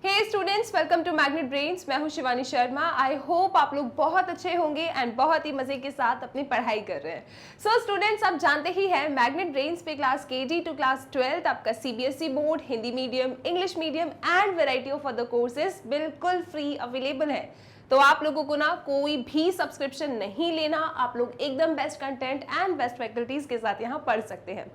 Hey students, welcome to Magnet Brains. मैं हूं Shivani Sharma. I hope आप लोग बहुत अच्छे होंगे एंड बहुत ही मजे के साथ अपनी पढ़ाई कर रहे हैं। सो स्टूडेंट्स, आप जानते ही हैं मैग्नेट ब्रेन्स पे क्लास केजी टू क्लास 12 आपका CBSE board, Hindi medium, English medium and variety of other courses बिल्कुल फ्री अवेलेबल है। तो आप लोगों को ना कोई भी सब्सक्रिप्शन नहीं लेना, आप लोग एकदम best content and best faculties के साथ यहाँ पढ़ सकते हैं।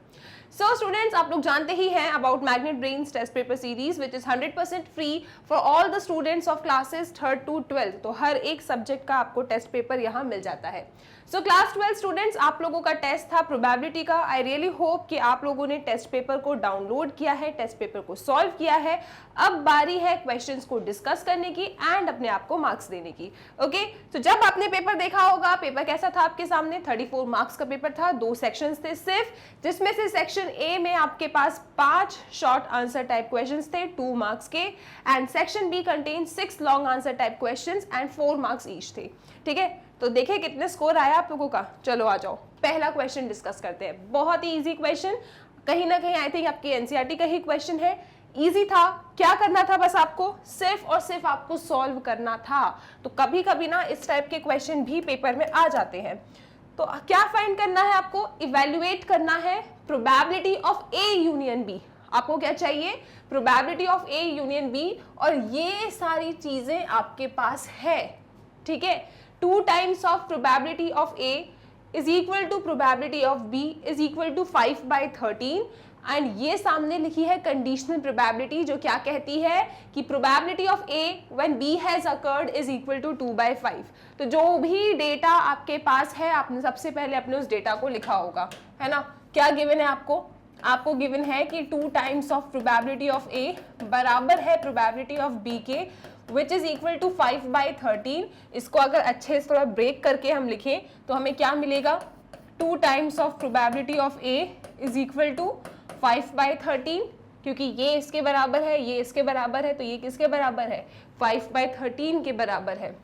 सो स्टूडेंट्स, आप लोग जानते ही हैं about Magnet Brains test paper series which is 100% free for all the students of classes 3rd to 12th। तो हर एक सब्जेक्ट का आपको टेस्ट पेपर यहाँ मिल जाता है। सो क्लास 12 स्टूडेंट्स, आप लोगों का टेस्ट था प्रोबेबिलिटी का। आई रियली होप कि आप लोगों ने टेस्ट पेपर को डाउनलोड किया है, टेस्ट पेपर को सॉल्व किया है। अब बारी है क्वेश्चंस को डिस्कस करने की एंड अपने आप को मार्क्स देने की। ओके, तो जब आपने पेपर देखा होगा, पेपर कैसा था आपके सामने? 34 मार्क्स का पेपर था, 2 सेक्शंस थे सिर्फ, जिसमें से सेक्शन ए में आपके पास 5 शॉर्ट आंसर टाइप क्वेश्चंस थे 2 मार्क्स के, and section B contain 6 long answer type questions and 4 marks each थे। ठीक है, तो देखिए कितने स्कोर आया आप लोगों का। चलो आ जाओ, पहला क्वेश्चन डिस्कस करते हैं। बहुत ही इजी क्वेश्चन, कहीं ना कहीं आई थिंक आपकी एनसीईआरटी का ही क्वेश्चन है। इजी था, क्या करना था? बस आपको सिर्फ और सिर्फ आपको सॉल्व करना था। तो कभी कभी ना इस टाइप के क्वेश्चन भी पेपर में आ जाते हैं। तो क्या फाइंड करना है आपको? इवेल्युएट करना है probability of A union B. आपको क्या चाहिए? Probability of A union B, और ये सारी चीजें आपके पास है। ठीक है, 2 times of probability of A is equal to probability of B is equal to 5/13, and ये सामने लिखी है कंडीशनल प्रोबेबिलिटी, जो क्या कहती है कि probability of A when B has occurred is equal to 2/5। तो जो भी डेटा आपके पास है, आपने सबसे पहले अपने उस डेटा को लिखा होगा, है ना? क्या गिवन है आपको? आपको गिवन है कि 2 times of probability of A बराबर है प्रोबेबिलिटी ऑफ B के, विच इज इक्वल टू 5/13। इसको अगर अच्छे से थोड़ा ब्रेक करके हम लिखें तो हमें क्या मिलेगा? 2 times of probability of A is equal to 5/13, क्योंकि ये इसके बराबर है, ये इसके बराबर है, तो ये किसके बराबर है? 5/13 के बराबर है।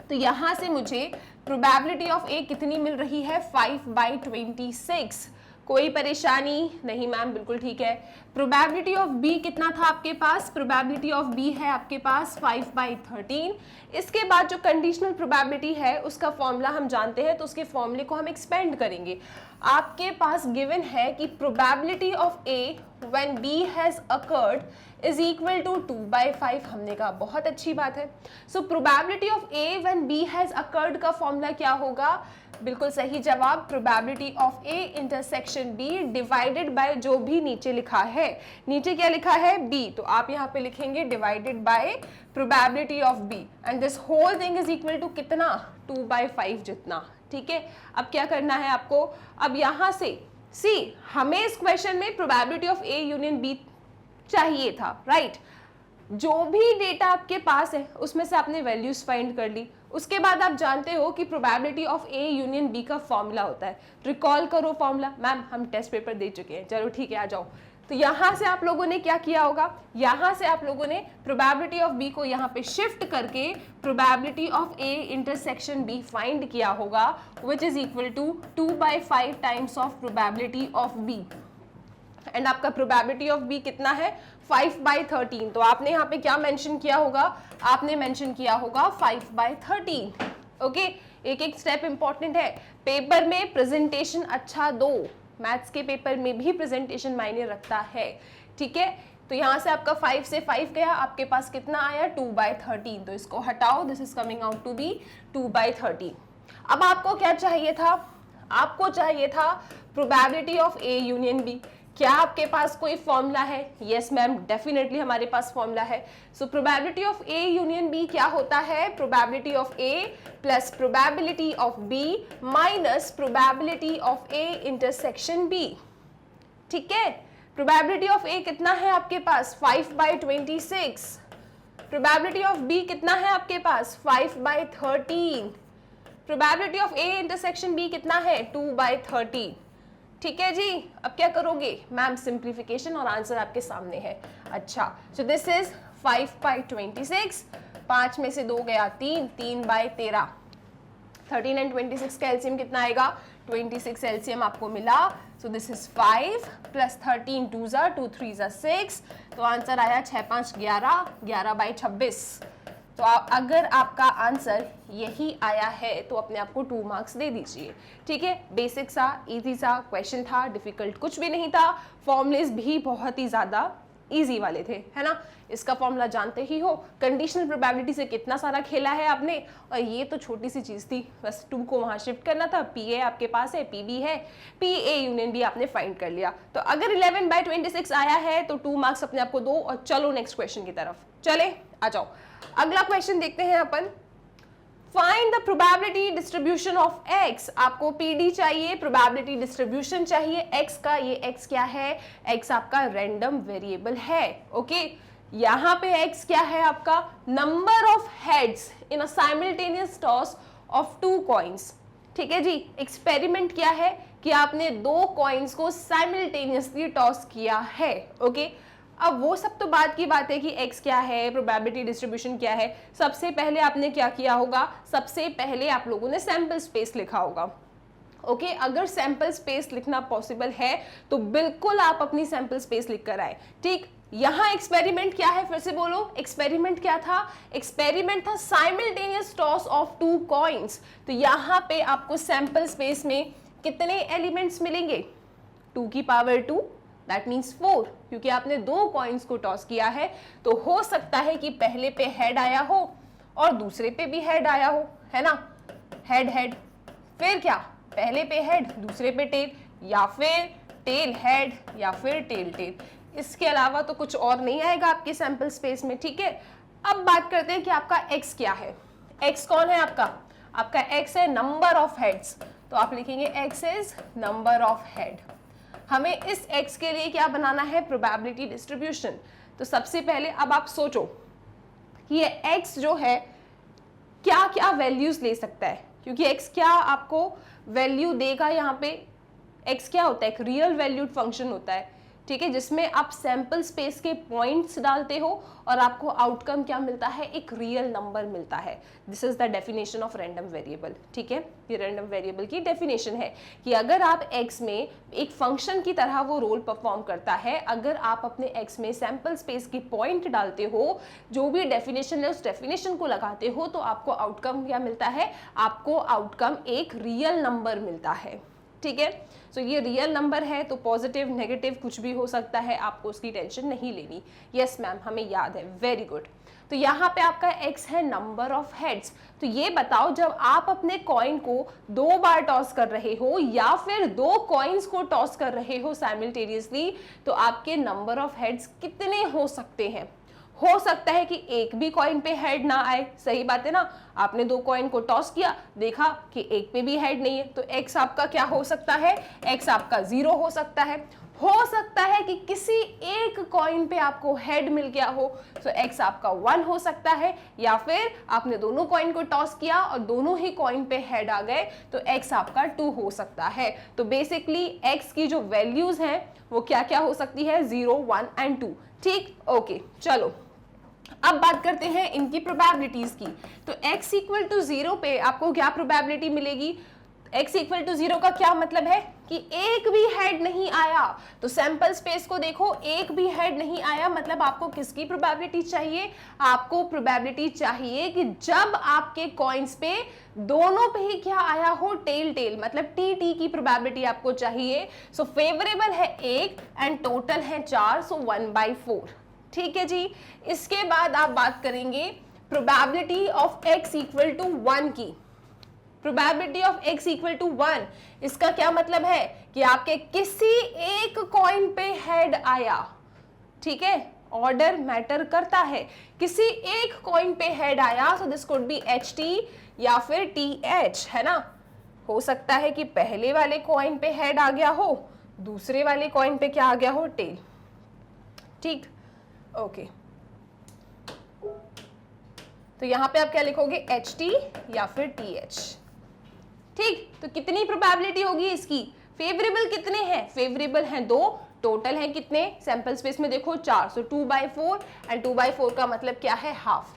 तो यहां से मुझे प्रोबेबिलिटी ऑफ A कितनी मिल रही है? 5/26। कोई परेशानी नहीं मैम, बिल्कुल ठीक है। प्रोबेबिलिटी ऑफ बी कितना था आपके पास? प्रोबेबिलिटी ऑफ बी है आपके पास 5/13। इसके बाद जो कंडीशनल प्रोबेबिलिटी है उसका फॉर्मूला हम जानते हैं, तो उसके फॉर्मूले को हम एक्सपेंड करेंगे। आपके पास गिवन है कि probability of A when B has occurred is equal to 2/5। हमने कहा बहुत अच्छी बात है। So probability of A when B has occurred का फॉर्मूला क्या होगा? बिल्कुल सही जवाब, probability of A intersection B divided by जो भी नीचे लिखा है। नीचे क्या लिखा है? बी, तो आप यहाँ पे लिखेंगे divided by probability of B, and this whole thing is equal to कितना? 2/5 जितना। ठीक है, अब क्या करना है आपको? अब यहाँ से सी, हमें इस क्वेश्चन में probability of A union B चाहिए था, राइट? जो भी डेटा आपके पास है उसमें से आपने वैल्यूज फाइंड कर ली। उसके बाद आप जानते हो कि probability of A union B का फॉर्मूला होता है। रिकॉल करो फॉर्मूला। मैम हम टेस्ट पेपर दे चुके हैं, चलो ठीक है आ जाओ। तो यहाँ से आप लोगों ने क्या किया होगा? यहाँ से आप लोगों ने प्रोबेबिलिटी ऑफ बी को यहाँ पे शिफ्ट करके probability of A intersection B find किया होगा, which is equal to 2/5 times of probability of B, and आपका प्रोबेबिलिटी ऑफ बी कितना है? 5/13। तो आपने यहाँ पे क्या मेंशन किया होगा? आपने मेंशन किया होगा 5/13। ओके, एक एक स्टेप इंपॉर्टेंट है। पेपर में प्रेजेंटेशन अच्छा दो, मैथ्स के पेपर में भी प्रेजेंटेशन मायने रखता है। ठीक है, तो यहाँ से आपका 5 से 5 गया, आपके पास कितना आया? 2/13। तो इसको हटाओ, this is coming out to be 2/13। अब आपको क्या चाहिए था? आपको चाहिए था probability of A union B. क्या आपके पास कोई फॉर्मूला है? यस मैम, डेफिनेटली हमारे पास फॉर्मूला है। So probability of A union B क्या होता है? Probability of A plus probability of B minus probability of A intersection B. ठीक है, प्रोबेबिलिटी ऑफ ए कितना है आपके पास? 5/26। प्रोबेबिलिटी ऑफ बी कितना है आपके पास? 5/13। Probability of A intersection B कितना है? 2/13। ठीक है जी, अब क्या करोगे? मैम सिंप्लीफिकेशन, और आंसर आपके सामने है। अच्छा, सो दिस इज 5/26। 5 में से 2 गया 3, 3/13। 13 एंड 26 का एलसीएम कितना आएगा? 26 एलसीएम आपको मिला, सो दिस इज 5 प्लस 13 2 2 3 6, तो आंसर आया 6 5 11, 11/26। तो अगर आपका आंसर यही आया है तो अपने आप को 2 मार्क्स दे दीजिए। ठीक है, बेसिक सा इजी सा क्वेश्चन था, डिफिकल्ट कुछ भी नहीं था, फॉर्मूलेस भी बहुत ही ज़्यादा इजी वाले थे, है ना। इसका फॉर्मूला जानते ही हो, कंडीशनल प्रोबेबिलिटी से कितना सारा खेला है आपने, और ये तो छोटी सी चीज़ थी, बस 2 को वहाँ शिफ्ट करना था, PA आपके पास है, PB है, PA यूनियन B आपने फाइंड कर लिया। तो अगर 11/26 आया है तो 2 मार्क्स अपने आप को दो, और चलो नेक्स्ट क्वेश्चन की तरफ चले, आ जाओ। अगला क्वेश्चन देखते हैं अपन, find the probability distribution of x। आपको PD चाहिए, प्रोबेबिलिटी डिस्ट्रीब्यूशन चाहिए x का। ये x क्या है, x आपका रैंडम वेरिएबल है। ओके, यहाँ पे x क्या है आपका, number of heads in a simultaneous toss of 2 coins. ठीक है जी, एक्सपेरिमेंट क्या है कि आपने 2 कॉइन्स को साइमल्टेनियसली टॉस किया है। ओके, अब वो सब तो बाद की बात है कि x क्या है, प्रोबेबिलिटी डिस्ट्रीब्यूशन क्या है। सबसे पहले आपने क्या किया होगा, सबसे पहले आप लोगों ने सैंपल स्पेस लिखा होगा। ओके, अगर सैंपल स्पेस लिखना पॉसिबल है तो बिल्कुल आप अपनी सैंपल स्पेस लिख कर आए। ठीक, यहाँ एक्सपेरिमेंट क्या है, फिर से बोलो, एक्सपेरिमेंट क्या था, एक्सपेरिमेंट था साइमल्टेनियस टॉस ऑफ 2 कॉइन्स। तो यहाँ पे आपको सैंपल स्पेस में कितने एलिमेंट्स मिलेंगे, 2 की पावर 2, दैट मीन्स 4, क्योंकि आपने 2 कॉइन्स को टॉस किया है। तो हो सकता है कि पहले पे हेड आया हो और दूसरे पे भी हेड आया हो, है ना, हेड हेड, फिर क्या, पहले पे हेड दूसरे पे टेल, या फिर टेल हेड, या फिर टेल टेल। इसके अलावा तो कुछ और नहीं आएगा आपके सैंपल स्पेस में। ठीक है, अब बात करते हैं कि आपका x क्या है। x कौन है आपका, आपका x है नंबर ऑफ हेड्स, तो आप लिखेंगे x is number of head. हमें इस x के लिए क्या बनाना है, प्रोबेबिलिटी डिस्ट्रीब्यूशन। तो सबसे पहले अब आप सोचो कि ये x जो है क्या क्या वैल्यूज ले सकता है, क्योंकि x क्या आपको वैल्यू देगा। यहाँ पे x क्या होता है, एक रियल वैल्यूड फंक्शन होता है। ठीक है, जिसमें आप सैंपल स्पेस के पॉइंट्स डालते हो और आपको आउटकम क्या मिलता है, एक रियल नंबर मिलता है। This is the definition of random variable. ठीक है, ये रैंडम वेरिएबल की डेफिनेशन है कि अगर आप x में एक फंक्शन की तरह वो रोल परफॉर्म करता है, अगर आप अपने x में सैंपल स्पेस की पॉइंट डालते हो, जो भी डेफिनेशन है उस डेफिनेशन को लगाते हो, तो आपको आउटकम क्या मिलता है, आपको आउटकम एक रियल नंबर मिलता है। ठीक है, सो ये रियल नंबर है, तो पॉजिटिव नेगेटिव कुछ भी हो सकता है, आपको उसकी टेंशन नहीं लेनी। यस मैम, हमें याद है, वेरी गुड। तो यहाँ पे आपका x है नंबर ऑफ हेड्स। तो ये बताओ, जब आप अपने कॉइन को 2 बार टॉस कर रहे हो या फिर 2 कॉइन्स को टॉस कर रहे हो साइमल्टेनियसली, तो आपके नंबर ऑफ हेड्स कितने हो सकते हैं। हो सकता है कि एक भी कॉइन पे हेड ना आए, सही बात है ना, आपने 2 कॉइन को टॉस किया, देखा कि एक पे भी हेड नहीं है, तो x आपका क्या हो सकता है, x आपका 0 हो सकता है। हो सकता है कि किसी एक कॉइन पे आपको हेड मिल गया हो, तो x आपका 1 हो सकता है, या फिर आपने दोनों कॉइन को टॉस किया और दोनों ही कॉइन पे हेड आ गए, तो x आपका 2 हो सकता है। तो बेसिकली x की जो वैल्यूज हैं वो क्या क्या हो सकती है, 0, 1 एंड 2। ठीक, ओके, चलो अब बात करते हैं इनकी प्रोबेबिलिटीज की। तो x इक्वल टू 0 पे आपको क्या प्रोबेबिलिटी मिलेगी, x इक्वल टू 0 का क्या मतलब है कि एक भी हेड नहीं आया। तो सैंपल स्पेस को देखो, एक भी हेड नहीं आया, मतलब आपको किसकी प्रोबेबिलिटी चाहिए, आपको प्रोबेबिलिटी चाहिए कि जब आपके कॉइन्स पे दोनों पे ही क्या आया हो, टेल टेल, मतलब टी की प्रोबेबिलिटी आपको चाहिए। सो फेवरेबल है 1 एंड टोटल है 4, सो 1/4। ठीक है जी, इसके बाद आप बात करेंगे probability of x equal to 1 की। Probability of x equal to 1, इसका क्या मतलब है कि आपके किसी एक कॉइन पे हेड आया। ठीक है, ऑर्डर मैटर करता है, किसी एक कॉइन पे हेड आया, so this could be HT या फिर TH, है ना। हो सकता है कि पहले वाले कॉइन पे हेड आ गया हो, दूसरे वाले कॉइन पे क्या आ गया हो, टेल। ठीक, ओके, तो यहां पे आप क्या लिखोगे, HT या फिर TH। ठीक, तो कितनी प्रोबेबिलिटी होगी इसकी, फेवरेबल कितने हैं, फेवरेबल हैं 2, टोटल हैं कितने, सैंपल स्पेस में देखो 4, सो 2/4 एंड 2/4 का मतलब क्या है, हाफ।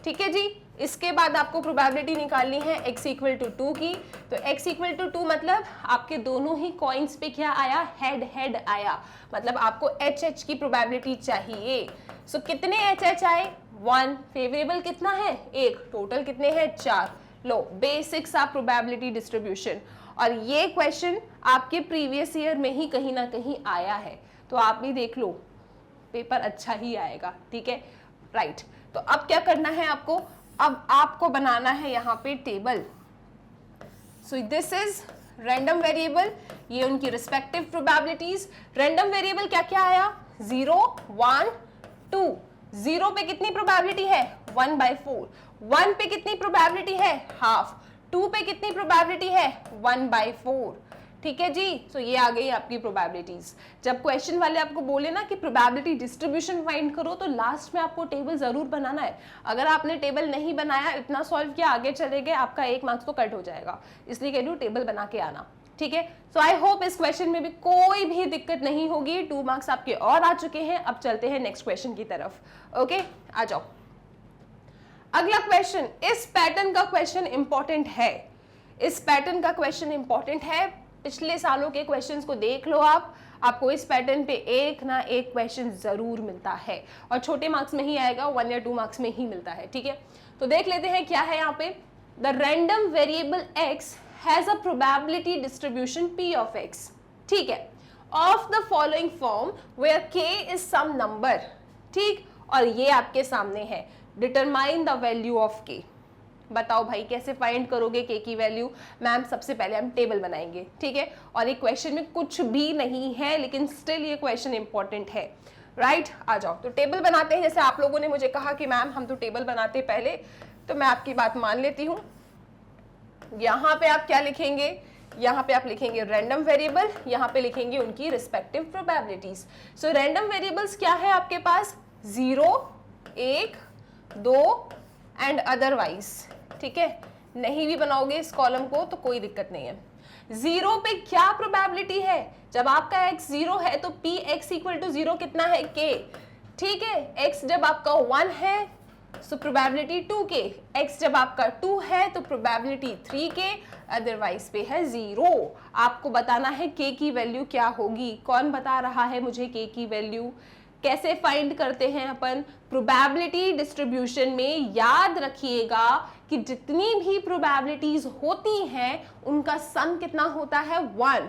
ठीक है जी, इसके बाद आपको प्रोबेबिलिटी निकालनी है x इक्वल टू 2 की। तो x इक्वल टू 2 मतलब आपके दोनों ही कॉइन्स पे क्या आया, हेड हेड आया, मतलब आपको HH की प्रोबेबिलिटी चाहिए। सो कितने HH आए, 1, फेवरेबल कितना है 1, टोटल कितने हैं 4। लो बेसिक सा प्रोबेबिलिटी डिस्ट्रीब्यूशन, और ये क्वेश्चन आपके प्रीवियस ईयर में ही कहीं ना कहीं आया है, तो आप भी देख लो पेपर अच्छा ही आएगा, ठीक है, राइट। तो अब क्या करना है आपको, अब आपको बनाना है यहाँ पे table. So this is random variable, ये उनकी रिस्पेक्टिव प्रोबेबिलिटीज। रैंडम वेरिएबल क्या क्या आया, 0, 1, 2। 0 पे कितनी प्रोबेबिलिटी है, 1/4। 1 पे कितनी प्रोबेबिलिटी है, हाफ। 2 पे कितनी प्रोबेबिलिटी है, 1/4। ठीक है जी, तो ये आ गई आपकी प्रोबेबिलिटीज। जब क्वेश्चन वाले आपको बोले ना कि प्रोबेबिलिटी डिस्ट्रीब्यूशन फाइंड करो, तो लास्ट में आपको टेबल जरूर बनाना है। अगर आपने टेबल नहीं बनाया, इतना सॉल्व किया, आगे चले गए, आपका 1 मार्क्स तो कट हो जाएगा। इसलिए कह रही हूँ टेबल बना के आना, ठीक है। सो आई होप इस क्वेश्चन में भी कोई भी दिक्कत नहीं होगी। 2 मार्क्स आपके और आ चुके हैं। अब चलते हैं नेक्स्ट क्वेश्चन की तरफ। ओके, आ जाओ। अगला क्वेश्चन, इस पैटर्न का क्वेश्चन इंपॉर्टेंट है, इस पैटर्न का क्वेश्चन इंपॉर्टेंट है। पिछले सालों के क्वेश्चंस को देख लो आप, आपको इस पैटर्न पे एक ना एक क्वेश्चन जरूर मिलता है, और छोटे मार्क्स में ही आएगा, 1 या 2 मार्क्स में ही मिलता है, ठीक है। तो देख लेते हैं क्या है यहाँ पे। The random variable x has a probability distribution p of x, ठीक है, of the following form where k is some number, ठीक, और ये आपके सामने है। Determine the value of k। बताओ भाई कैसे फाइंड करोगे k की वैल्यू। मैम सबसे पहले हम टेबल बनाएंगे, ठीक है, और एक क्वेश्चन में कुछ भी नहीं है, लेकिन स्टिल ये क्वेश्चन इंपॉर्टेंट है, राइट। आ जाओ, तो टेबल बनाते हैं। जैसे आप लोगों ने मुझे कहा कि मैम हम तो टेबल बनाते पहले, तो मैं आपकी बात मान लेती हूँ। यहाँ पे आप क्या लिखेंगे, यहाँ पे आप लिखेंगे रैंडम वेरिएबल, यहाँ पे लिखेंगे उनकी respective probabilities. So random variables क्या है आपके पास, 0, 1, 2 एंड अदरवाइज, ठीक है। नहीं भी बनाओगे इस कॉलम को तो कोई दिक्कत नहीं है। 0 पे क्या प्रोबेबिलिटी है, जब आपका x 0 है तो p x इक्वल टू 0 कितना है, k, ठीक है। x जब आपका 1 है सो प्रोबेबिलिटी 2k, x जब आपका 2 है तो प्रोबेबिलिटी 3k, अदरवाइज पे है 0। आपको बताना है k की वैल्यू क्या होगी। कौन बता रहा है मुझे k की वैल्यू। कैसे फाइंड करते हैं अपन, प्रोबेबिलिटी डिस्ट्रीब्यूशन में याद रखिएगा कि जितनी भी प्रोबेबिलिटीज होती हैं उनका सम कितना होता है, 1।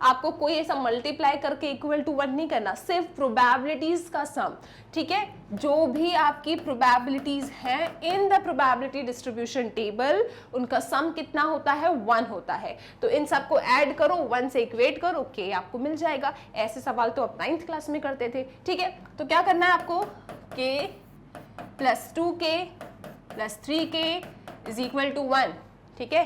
आपको कोई ऐसा मल्टीप्लाई करके इक्वल टू 1 नहीं करना, सिर्फ प्रोबेबिलिटीज का सम, ठीक है। जो भी आपकी प्रोबेबिलिटीज हैं in the probability distribution table, उनका सम कितना होता है, 1 होता है। तो इन सबको ऐड करो, 1 से इक्वेट करो, के आपको मिल जाएगा। ऐसे सवाल तो आप 9th क्लास में करते थे, ठीक है। तो क्या करना है आपको, k plus 2k plus 3k is equal to 1, ठीक है।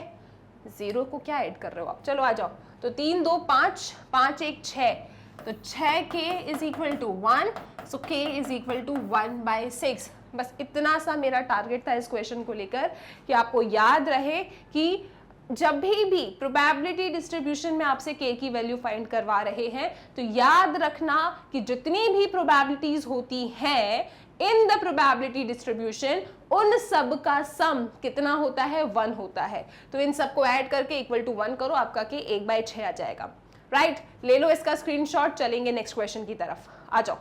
0 को क्या ऐड कर रहे हो आप, चलो आ जाओ। तो 3 2 5, 5 1 6, तो 6k is equal to 1, so k is equal to 1/6। बस इतना सा मेरा टारगेट था इस क्वेश्चन को लेकर, कि आपको याद रहे कि जब भी प्रोबेबिलिटी डिस्ट्रीब्यूशन में आपसे k की वैल्यू फाइंड करवा रहे हैं, तो याद रखना कि जितनी भी प्रोबेबिलिटीज होती हैं इन द प्रोबेबिलिटी डिस्ट्रीब्यूशन, उन सब का सम कितना होता है, 1 होता है। तो इन सबको ऐड करके इक्वल टू 1 करो, आपका के 1/6 आ जाएगा, राइट। ले लो इसका स्क्रीनशॉट, चलेंगे नेक्स्ट क्वेश्चन की तरफ। आ जाओ,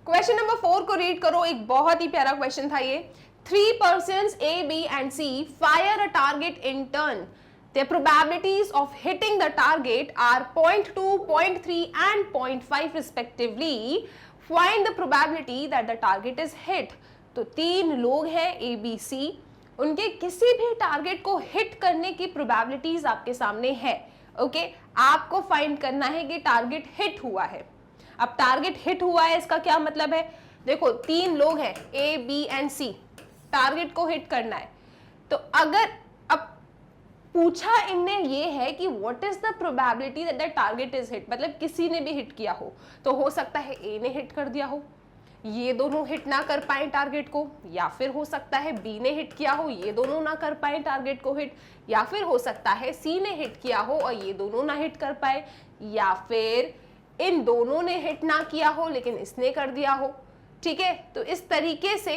क्वेश्चन नंबर 4 को रीड करो। एक बहुत ही प्यारा क्वेश्चन था ये। 3 persons A, B and C fire a target in turn. Their probabilities of hitting the target are 0.2, 0.3 and 0.5 respectively. Find the probability that the target is hit. तो 3 लोग हैं A, B, C, उनके किसी भी target को hit करने की probabilities आपके सामने है, ओके। आपको फाइंड करना है कि टारगेट हिट हुआ है। अब टारगेट हिट हुआ है इसका क्या मतलब है, देखो 3 लोग हैं A, B and C, target को हिट करना है। तो अगर अब पूछा इनने ये है कि what is the probability that the target is hit, मतलब किसी ने भी हिट किया हो, तो हो सकता है ए ने हिट कर दिया हो, ये दोनों हिट ना कर पाए टारगेट को, या फिर हो सकता है बी ने हिट किया हो, ये दोनों ना कर पाए टारगेट को हिट, या फिर हो सकता है सी ने हिट किया हो और ये दोनों ना हिट कर पाए, या फिर इन दोनों ने हिट ना किया हो लेकिन इसने कर दिया हो। ठीक है, तो इस तरीके से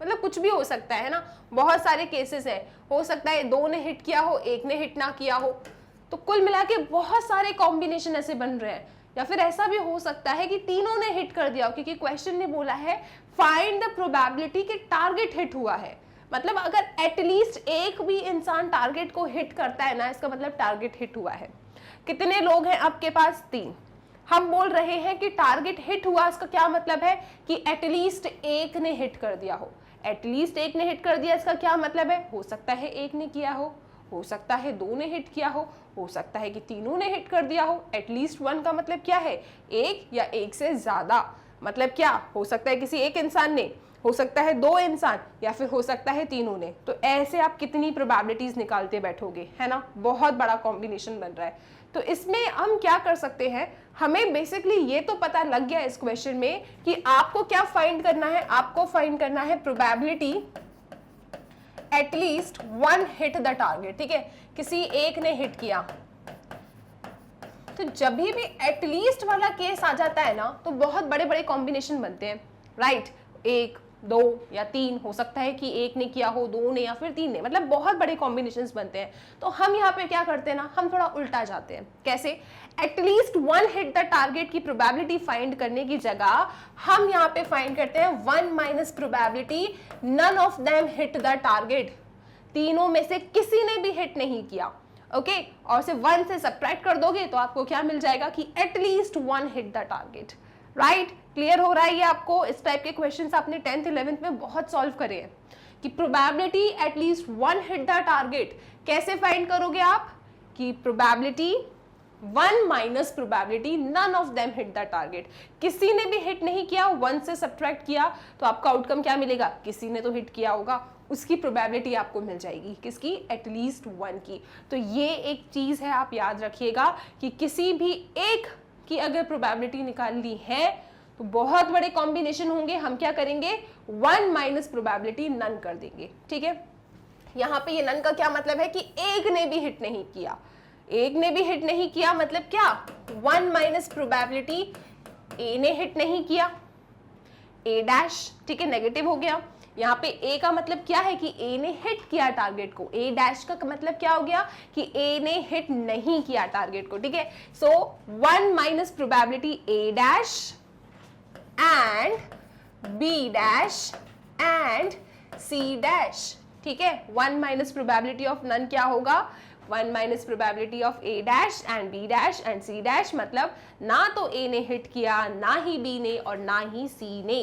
मतलब कुछ भी हो सकता है ना, बहुत सारे केसेस है, हो सकता है 2 ने हिट किया हो, 1 ने हिट ना किया हो, तो कुल मिला के बहुत सारे कॉम्बिनेशन ऐसे बन रहे हैं। या फिर ऐसा भी हो सकता है कि तीनों ने हिट कर दिया हो, क्योंकि क्वेश्चन ने बोला है फाइंड द प्रोबेबिलिटी कि टारगेट हिट हुआ है। मतलब अगर एटलीस्ट एक भी इंसान टारगेट को हिट करता है ना, इसका मतलब टारगेट हिट हुआ है। कितने लोग हैं आपके पास? 3। हम बोल रहे हैं कि टारगेट हिट हुआ, इसका क्या मतलब है कि एटलीस्ट एक ने हिट कर दिया हो। एटलीस्ट एक ने हिट कर दिया, इसका क्या मतलब है? हो सकता है एक ने किया हो सकता है 2 ने हिट किया हो सकता है कि तीनों ने हिट कर दिया हो। एटलीस्ट 1 का मतलब क्या है? एक या एक से ज्यादा। मतलब क्या हो सकता है? किसी एक इंसान ने, हो सकता है 2 इंसान, या फिर हो सकता है तीनों ने। तो ऐसे आप कितनी प्रोबेबिलिटीज निकालते बैठोगे, है ना? बहुत बड़ा कॉम्बिनेशन बन रहा है। तो इसमें हम क्या कर सकते हैं, हमें बेसिकली ये तो पता लग गया इस क्वेश्चन में कि आपको क्या फाइंड करना है। आपको फाइंड करना है probability at least 1 hit the target. ठीक है, किसी एक ने हिट किया। तो जब भी एटलीस्ट वाला केस आ जाता है ना, तो बहुत बड़े बड़े कॉम्बिनेशन बनते हैं, राइट? 1, 2 या 3, हो सकता है कि एक ने किया हो, 2 ने, या फिर 3 ने, मतलब बहुत बड़े कॉम्बिनेशंस बनते हैं। तो हम यहाँ पे क्या करते हैं ना, हम थोड़ा उल्टा जाते हैं। कैसे? एटलीस्ट 1 हिट द टारगेट की प्रोबेबिलिटी फाइंड करने की जगह हम यहाँ पे फाइंड करते हैं 1 minus probability none of them hit the target. तीनों में से किसी ने भी हिट नहीं किया। ओके, और सिर्फ 1 से सब्ट्रैक्ट कर दोगे तो आपको क्या मिल जाएगा कि at least 1 hit the target. Right? Clear हो रहा है ये आपको? इस टाइप के क्वेश्चंस आपने 10th 11th में बहुत सॉल्व करे हैं कि probability at least 1 hit the target कैसे फाइंड करोगे आप, कि probability 1 minus probability none of them hit the target. किसी ने भी हिट नहीं किया, 1 से सब्ट्रैक्ट किया तो आपका आउटकम क्या मिलेगा? किसी ने तो हिट किया होगा, उसकी प्रोबेबिलिटी आपको मिल जाएगी। किसकी? एटलीस्ट 1 की। तो ये एक चीज है, आप याद रखिएगा कि किसी भी एक की अगर प्रोबेबिलिटी निकालनी है तो बहुत बड़े कॉम्बिनेशन होंगे। हम क्या करेंगे? 1 माइनस प्रोबेबिलिटी नन कर देंगे। ठीक है, यहाँ पे ये नन का क्या मतलब है कि एक ने भी हिट नहीं किया। एक ने भी हिट नहीं किया मतलब क्या? 1 माइनस प्रोबेबिलिटी ए ने हिट नहीं किया, ए डैश। ठीक है, नेगेटिव हो गया। यहाँ पे ए का मतलब क्या है कि ए ने हिट किया टारगेट को। ए डैश का मतलब क्या हो गया कि ए ने हिट नहीं किया टारगेट को। ठीक है, so 1 minus probability A dash and B dash and C dash. ठीक है, 1 माइनस प्रोबेबिलिटी ऑफ नन क्या होगा? 1 minus probability of A dash and B dash and C dash. मतलब ना तो ए ने हिट किया, ना ही बी ने, और ना ही सी ने।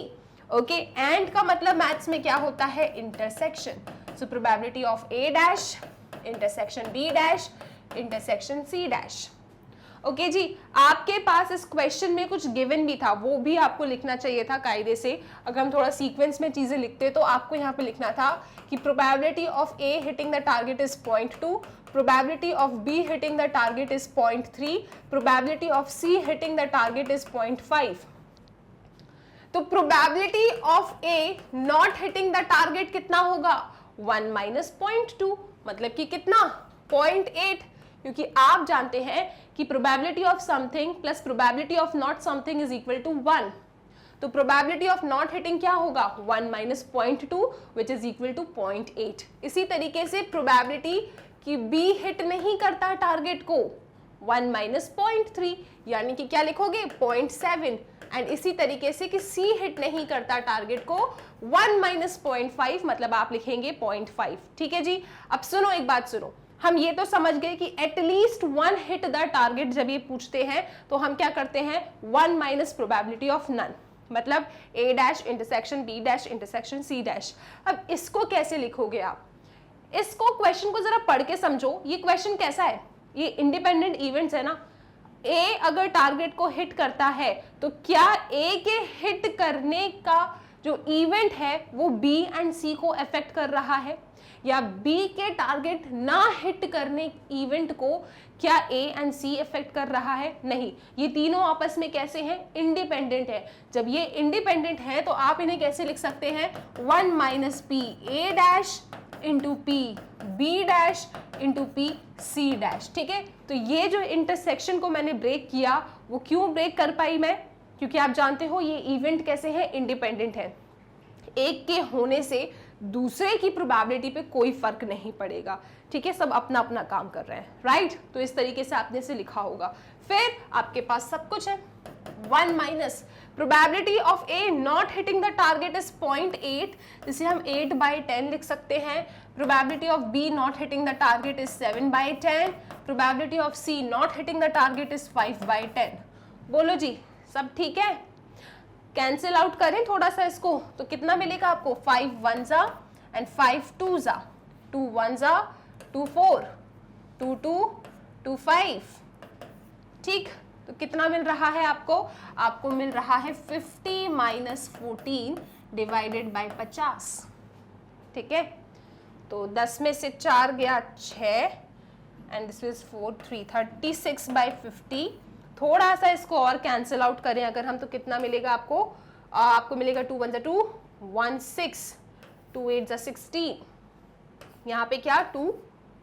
ओके, एंड का मतलब मैथ्स में क्या होता है? Intersection. So probability of A dash intersection b dash intersection c dash. Okay जी, आपके पास इस क्वेश्चन में कुछ गिवन भी था, वो भी आपको लिखना चाहिए था कायदे से। अगर हम थोड़ा सीक्वेंस में चीजें लिखते तो आपको यहाँ पे लिखना था कि probability of A hitting the target is 0.2, probability of B hitting the target is 0.3, probability of C hitting the target is 0.5। तो probability of A not hitting the target कितना होगा? 1 माइनस 0.2, मतलब कि कितना? 0.8, क्योंकि आप जानते हैं कि probability of something plus probability of not something is equal to 1। तो प्रोबेबिलिटी ऑफ नॉट हिटिंग क्या होगा? 1 minus 0.2 which is equal to 0.8। इसी तरीके से प्रोबेबिलिटी कि बी हिट नहीं करता टारगेट को, 1 माइनस 0.3, यानी कि क्या लिखोगे? 0.7। एंड इसी तरीके से कि सी हिट नहीं करता टारगेट को, 1 माइनस 0.5, मतलब आप लिखेंगे 0.5। ठीक है जी, अब सुनो, एक बात सुनो, हम ये तो समझ गए कि एटलीस्ट 1 हिट द टारगेट जब ये पूछते हैं तो हम क्या करते हैं? 1 माइनस प्रोबेबिलिटी ऑफ नन, मतलब a dash intersection b dash intersection c dash. अब इसको कैसे लिखोगे आप? इसको क्वेश्चन को जरा पढ़ के समझो। ये क्वेश्चन कैसा है? ये इंडिपेंडेंट इवेंट्स है ना। ए अगर टारगेट को हिट करता है तो क्या ए के हिट करने का जो इवेंट है वो बी एंड सी को अफेक्ट कर रहा है, या बी के टारगेट ना हिट करने इवेंट को क्या ए एंड सी अफेक्ट कर रहा है? नहीं, ये तीनों आपस में कैसे हैं? इंडिपेंडेंट है। जब ये इंडिपेंडेंट है तो आप इन्हें कैसे लिख सकते हैं? 1 minus P A dash into P B dash into P C dash. ठीक है, तो ये जो इंटरसेक्शन को मैंने ब्रेक किया, वो क्यों ब्रेक कर पाई मैं? क्योंकि आप जानते हो ये इवेंट कैसे है, इंडिपेंडेंट है, एक के होने से दूसरे की प्रोबेबिलिटी पे कोई फर्क नहीं पड़ेगा, ठीक है, सब अपना अपना काम कर रहे हैं, राइट। तो इस तरीके से आपने इसे लिखा होगा। फिर आपके पास सब कुछ है, 1 minus probability of A not hitting the target is 0.8, जिसे हम 8/10 लिख सकते हैं। Probability of B not hitting the target is 7/10, probability of C not hitting the target is 5/10। बोलो जी, सब ठीक है? कैंसिल आउट करें थोड़ा सा इसको, तो कितना मिलेगा आपको, 5 1 एंड 5 2 2 1 2 4 2 2 2 5, ठीक। तो कितना मिल रहा है आपको, आपको मिल रहा है 50 माइनस 14 डिवाइडेड बाय 50, ठीक है। तो 10 में से 4 गया 6 एंड दिस इज 4 3 36/50। थोड़ा सा इसको और कैंसिल आउट करें अगर हम, तो कितना मिलेगा आपको, आपको मिलेगा 2 1 2 1 6 2 8 16, यहाँ पे क्या 2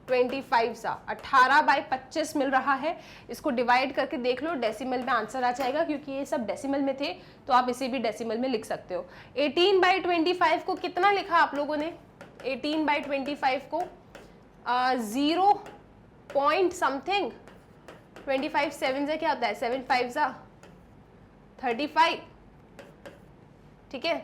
25 18/25 मिल रहा है। इसको डिवाइड करके देख लो, डेसिमल में आंसर आ जाएगा, क्योंकि ये सब डेसिमल में थे तो आप इसे भी डेसिमल में लिख सकते हो। 18/25 को कितना लिखा आप लोगों ने, 18/25 को 0 पॉइंट समथिंग, 25 7 से क्या होता है, 7 5 35, ठीक है,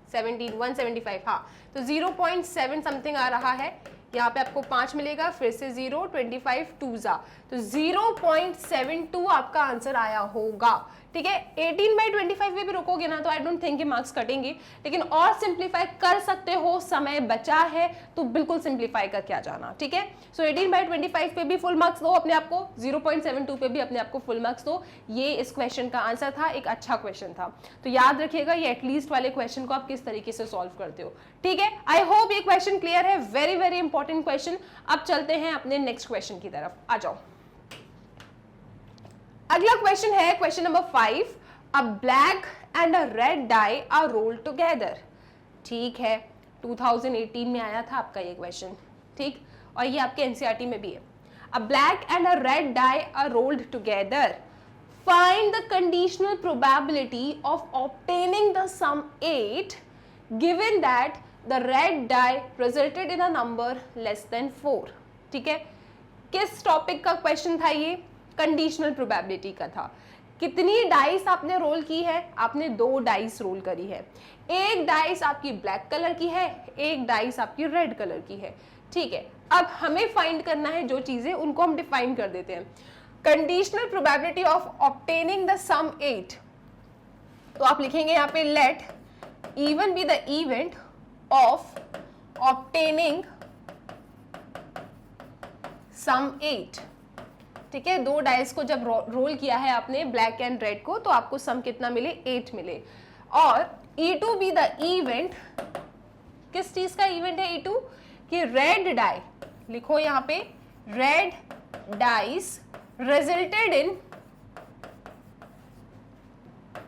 17 175, हाँ, तो 0.7 समथिंग आ रहा है। यहाँ पे आपको 5 मिलेगा, फिर से 0 25 2 तो 0.72 आपका आंसर आया होगा, ठीक है। 18/25 पे भी रुकोगे ना तो आई डोंट थिंक मार्क्स कटेंगे, लेकिन और सिंप्लीफाई कर सकते हो, समय बचा है तो बिल्कुल सिंप्लीफाई करके आ जाना, ठीक है। सो 18/25 पे भी फुल मार्क्स दो अपने आप को, 0.72 पे भी अपने आप को फुल मार्क्स दो। ये इस क्वेश्चन का आंसर था, एक अच्छा क्वेश्चन था, तो याद रखिएगा ये एटलीस्ट वाले क्वेश्चन को आप किस तरीके से सॉल्व करते हो, ठीक है। आई होप ये क्वेश्चन क्लियर है, वेरी वेरी इंपॉर्टेंट क्वेश्चन। अब चलते हैं अपने नेक्स्ट क्वेश्चन की तरफ, आ जाओ। अगला क्वेश्चन है question number 5, a black and a red die are rolled together, ठीक है। 2018 में आया था आपका ये क्वेश्चन, ठीक, और ये आपके एनसीईआरटी में भी है। A black and a red die are rolled together, find the conditional probability of obtaining the sum 8 given that the red die resulted in a number less than 4, ठीक है। किस टॉपिक का क्वेश्चन था ये, conditional probability का था। कितनी dice आपने रोल की है, आपने 2 डाइस रोल करी है। एक डाइस आपकी ब्लैक कलर की है, एक डाइस आपकी रेड कलर की है, ठीक है। अब हमें फाइंड करना है जो चीजें, उनको हम डिफाइन कर देते हैं। Conditional probability of obtaining the sum 8, तो आप लिखेंगे यहाँ पे let even be the event of obtaining sum 8, ठीक है। 2 डाइस को जब रोल किया है आपने, ब्लैक एंड रेड को, तो आपको सम कितना मिले, 8 मिले। और E2 बी द इवेंट, किस चीज का इवेंट है E2, कि रेड डाई, लिखो यहाँ पे red dice resulted in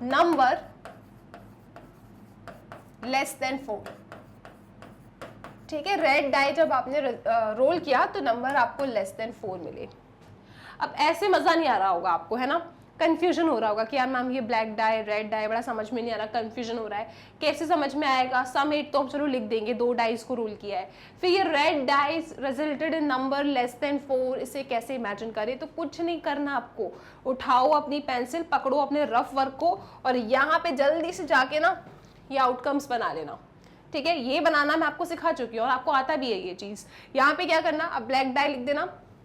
number less than 4, ठीक है। रेड डाई जब आपने रोल किया तो नंबर आपको लेस देन 4 मिले। अब ऐसे मजा नहीं आ रहा होगा आपको, है ना, कंफ्यूजन हो रहा होगा कि यार मैम ये ब्लैक डाई रेड डाई बड़ा समझ में नहीं आ रहा, कंफ्यूजन हो रहा है, कैसे समझ में आएगा। सम 8 तो हम चलो लिख देंगे, 2 डाइस को रोल किया है, फिर ये red dice resulted in number less than 4, इसे कैसे इमेजिन करें। तो कुछ नहीं करना आपको, उठाओ अपनी पेंसिल, पकड़ो अपने रफ वर्क को और यहाँ पे जल्दी से जाके ना ये आउटकम्स बना लेना, ठीक है। ये बनाना मैं आपको सिखा चुकी हूँ और आपको आता भी है ये चीज। यहाँ पे क्या करना, अब ब्लैक डाई लिख देना,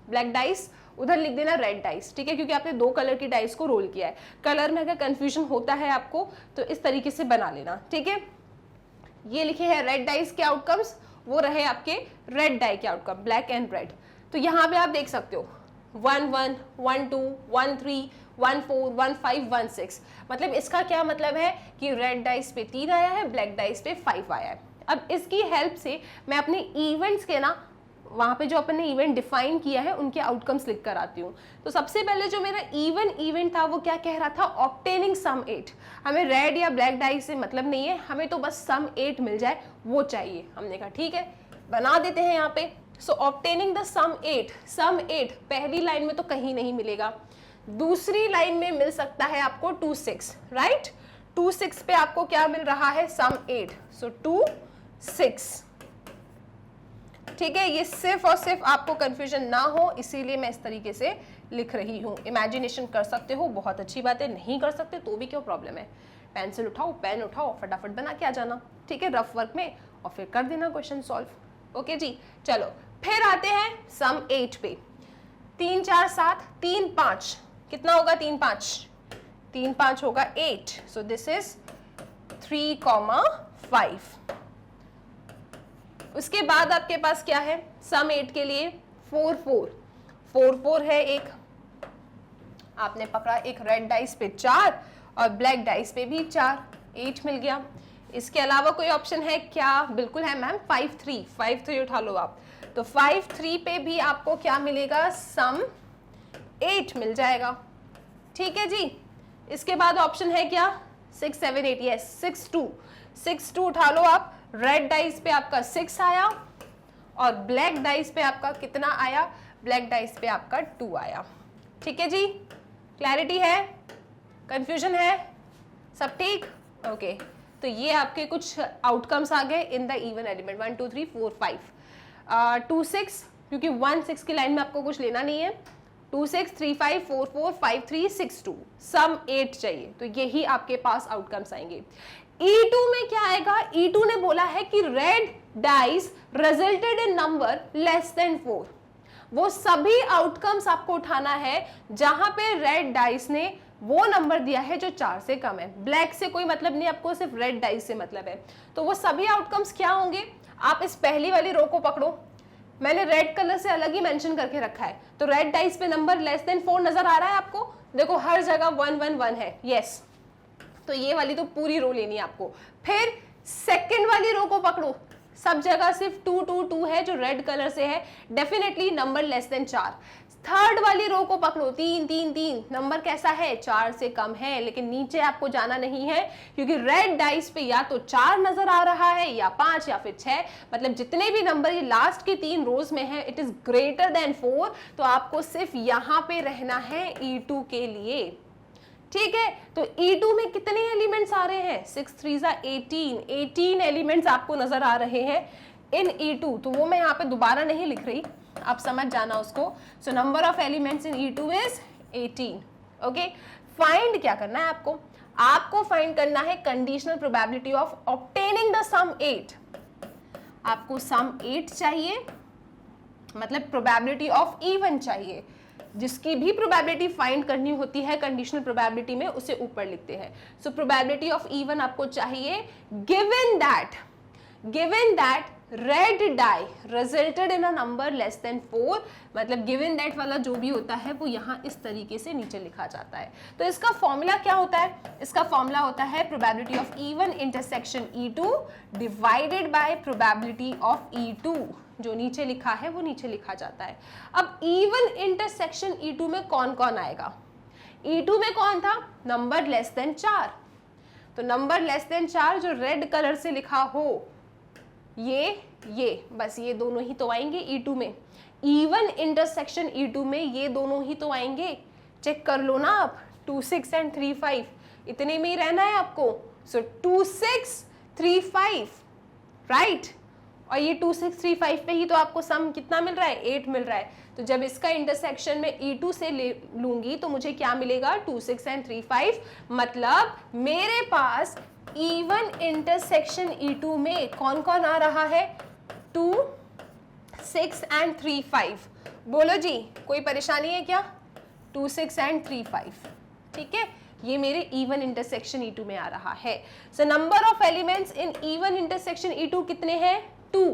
ब्लैक डाइस, उधर लिख देना रेड डाइस, ठीक है, क्योंकि आपने 2 कलर की डाइस को रोल किया है। कलर में अगर कंफ्यूजन होता है आपको तो इस तरीके से बना लेना, ठीक है। ये लिखे हैं रेड डाइस के आउटकम्स, वो रहे आपके रेड डाई के आउटकम, ब्लैक एंड रेड। तो यहाँ पे आप देख सकते हो 1 1 1 2 1 3 1 4 1 5 1 6, मतलब इसका क्या मतलब है कि रेड डाइस पे 3 आया है, ब्लैक डाइस पे 5 आया है। अब इसकी हेल्प से मैं अपने इवेंट्स के ना, वहाँ पे जो अपन ने इवेंट डिफाइन किया है उनके आउटकम्स लिख कर आती हूँ। तो सबसे पहले जो मेरा इवेंट था वो क्या कह रहा था, ऑब्टेनिंग सम 8। हमें रेड या ब्लैक डाई से मतलब नहीं है, हमें तो बस सम 8 मिल जाए वो चाहिए। हमने कहा ठीक है, बना देते हैं यहाँ पे। सो ऑब्टेनिंग द सम 8, सम 8 पहली लाइन में तो कहीं नहीं मिलेगा, दूसरी लाइन में मिल सकता है आपको 2 6, राइट। 2 6 पे आपको क्या मिल रहा है, सम 8, सो 2 6। ठीक है, ये सिर्फ और सिर्फ आपको कंफ्यूजन ना हो इसीलिए मैं इस तरीके से लिख रही हूँ। इमेजिनेशन कर सकते हो, बहुत अच्छी बात है, नहीं कर सकते तो भी क्यों प्रॉब्लम है। पेंसिल उठाओ, पेन उठाओ, फटाफट बना के आ जाना, ठीक है, रफ वर्क में, और फिर कर देना क्वेश्चन सॉल्व। ओके जी, चलो फिर आते हैं सम 8 पे। 3 4 7, 3 5, कितना होगा, 3 5, 3 5 होगा 8, सो दिस इज 3,5। उसके बाद आपके पास क्या है, सम 8 के लिए 4 4, 4 4 है एक, आपने पकड़ा एक रेड डाइस पे 4 और ब्लैक डाइस पे भी 4, 8 मिल गया। इसके अलावा कोई ऑप्शन है क्या, बिल्कुल है मैम, 5 3, 5 3 उठा लो आप, तो 5 3 पे भी आपको क्या मिलेगा, सम 8 मिल जाएगा। ठीक है जी, इसके बाद ऑप्शन है क्या, 6 7 8, यस 6 2, 6 2 उठा लो आप, रेड डाइस पे आपका 6 आया और ब्लैक डाइस पे आपका कितना आया, ब्लैक डाइस पे आपका 2 आया। ठीक है जी, क्लैरिटी है, कंफ्यूजन है, सब ठीक, ओके। तो ये आपके कुछ आउटकम्स आ गए इन द इवन एलिमेंट, 1 2 3 4 5, 2 6, क्योंकि 1 6 की लाइन में आपको कुछ लेना नहीं है, 2 6 3 5 4 4 5 3 6 2, सम 8 चाहिए, तो यही आपके पास आउटकम्स आएंगे। E2 में क्या आएगा, E2 ने बोला है कि red dice resulted in number less than 4, वो सभी आउटकम्स आपको उठाना है जहां पे रेड डाइस ने वो नंबर दिया है जो 4 से कम है। ब्लैक से कोई मतलब नहीं, आपको सिर्फ रेड डाइस से मतलब है। तो वो सभी आउटकम्स क्या होंगे, आप इस पहली वाली रो को पकड़ो, मैंने रेड कलर से अलग ही मेंशन करके रखा है, तो रेड डाइस पे नंबर लेस देन 4 नजर आ रहा है आपको, देखो हर जगह 1 1 1 है, यस, तो ये वाली तो पूरी रो लेनी है आपको। फिर सेकंड वाली रो को पकड़ो, सब जगह सिर्फ 2 2 2 है जो रेड कलर से है, definitely number less than 4। Third वाली रो को पकड़ो, 3 3 3, नंबर कैसा है, 4 से कम है, लेकिन नीचे आपको जाना नहीं है क्योंकि रेड डाइस पे या तो 4 नजर आ रहा है या 5 या फिर 6, मतलब जितने भी नंबर ये लास्ट की 3 रोज में है इट इज ग्रेटर देन 4, तो आपको सिर्फ यहां पे रहना है E2 के लिए। ठीक है, तो E2 में कितने एलिमेंट्स आ रहे हैं, 6 3 18, 18 एलिमेंट्स आपको नजर आ रहे हैं इन E2, तो वो मैं यहाँ पे दोबारा नहीं लिख रही, आप समझ जाना उसको। So number of elements in E2 is 18। Okay, find क्या करना है आपको, आपको फाइंड करना है conditional probability of obtaining the sum 8। आपको सम 8 चाहिए, मतलब प्रोबेबिलिटी ऑफ इवन चाहिए, जिसकी भी प्रोबेबिलिटी फाइंड करनी होती है कंडीशनल प्रोबेबिलिटी में उसे ऊपर लिखते हैं। सो प्रोबेबिलिटी ऑफ इवन आपको चाहिए given that red die resulted in a number less than 4, मतलब गिवन दैट वाला जो भी होता है वो यहाँ इस तरीके से नीचे लिखा जाता है। तो इसका फॉर्मूला क्या होता है, इसका फॉर्मूला होता है probability of even intersection E2 divided by probability of E2, जो नीचे लिखा है वो नीचे लिखा जाता है। अब इवन इंटरसेक्शन E2 में कौन कौन आएगा, E2 में कौन था, नंबर लेस देन 4, तो नंबर लेस देन 4 जो रेड कलर से लिखा हो ये बस ये दोनों ही तो आएंगे E2 में, इवन इंटरसेक्शन E2 में ये दोनों ही तो आएंगे। चेक कर लो ना आप, 2 6 एंड 3 5, इतने में ही रहना है आपको। सो 2 6 3 5, राइट, और ये 2 6 3 5 पे ही तो आपको सम कितना मिल रहा है, 8 मिल रहा है। तो जब इसका इंटरसेक्शन में E2 से ले लूंगी तो मुझे क्या मिलेगा, 2 6 एंड 3 5, मतलब मेरे पास इवन इंटरसेक्शन E2 में कौन कौन आ रहा है, 2 6 एंड 3 5। बोलो जी, कोई परेशानी है क्या, 2 6 एंड 3 5, ठीक है, ये मेरे इवन इंटरसेक्शन E2 में आ रहा है। सो number of elements in even intersection E2 कितने हैं, 2।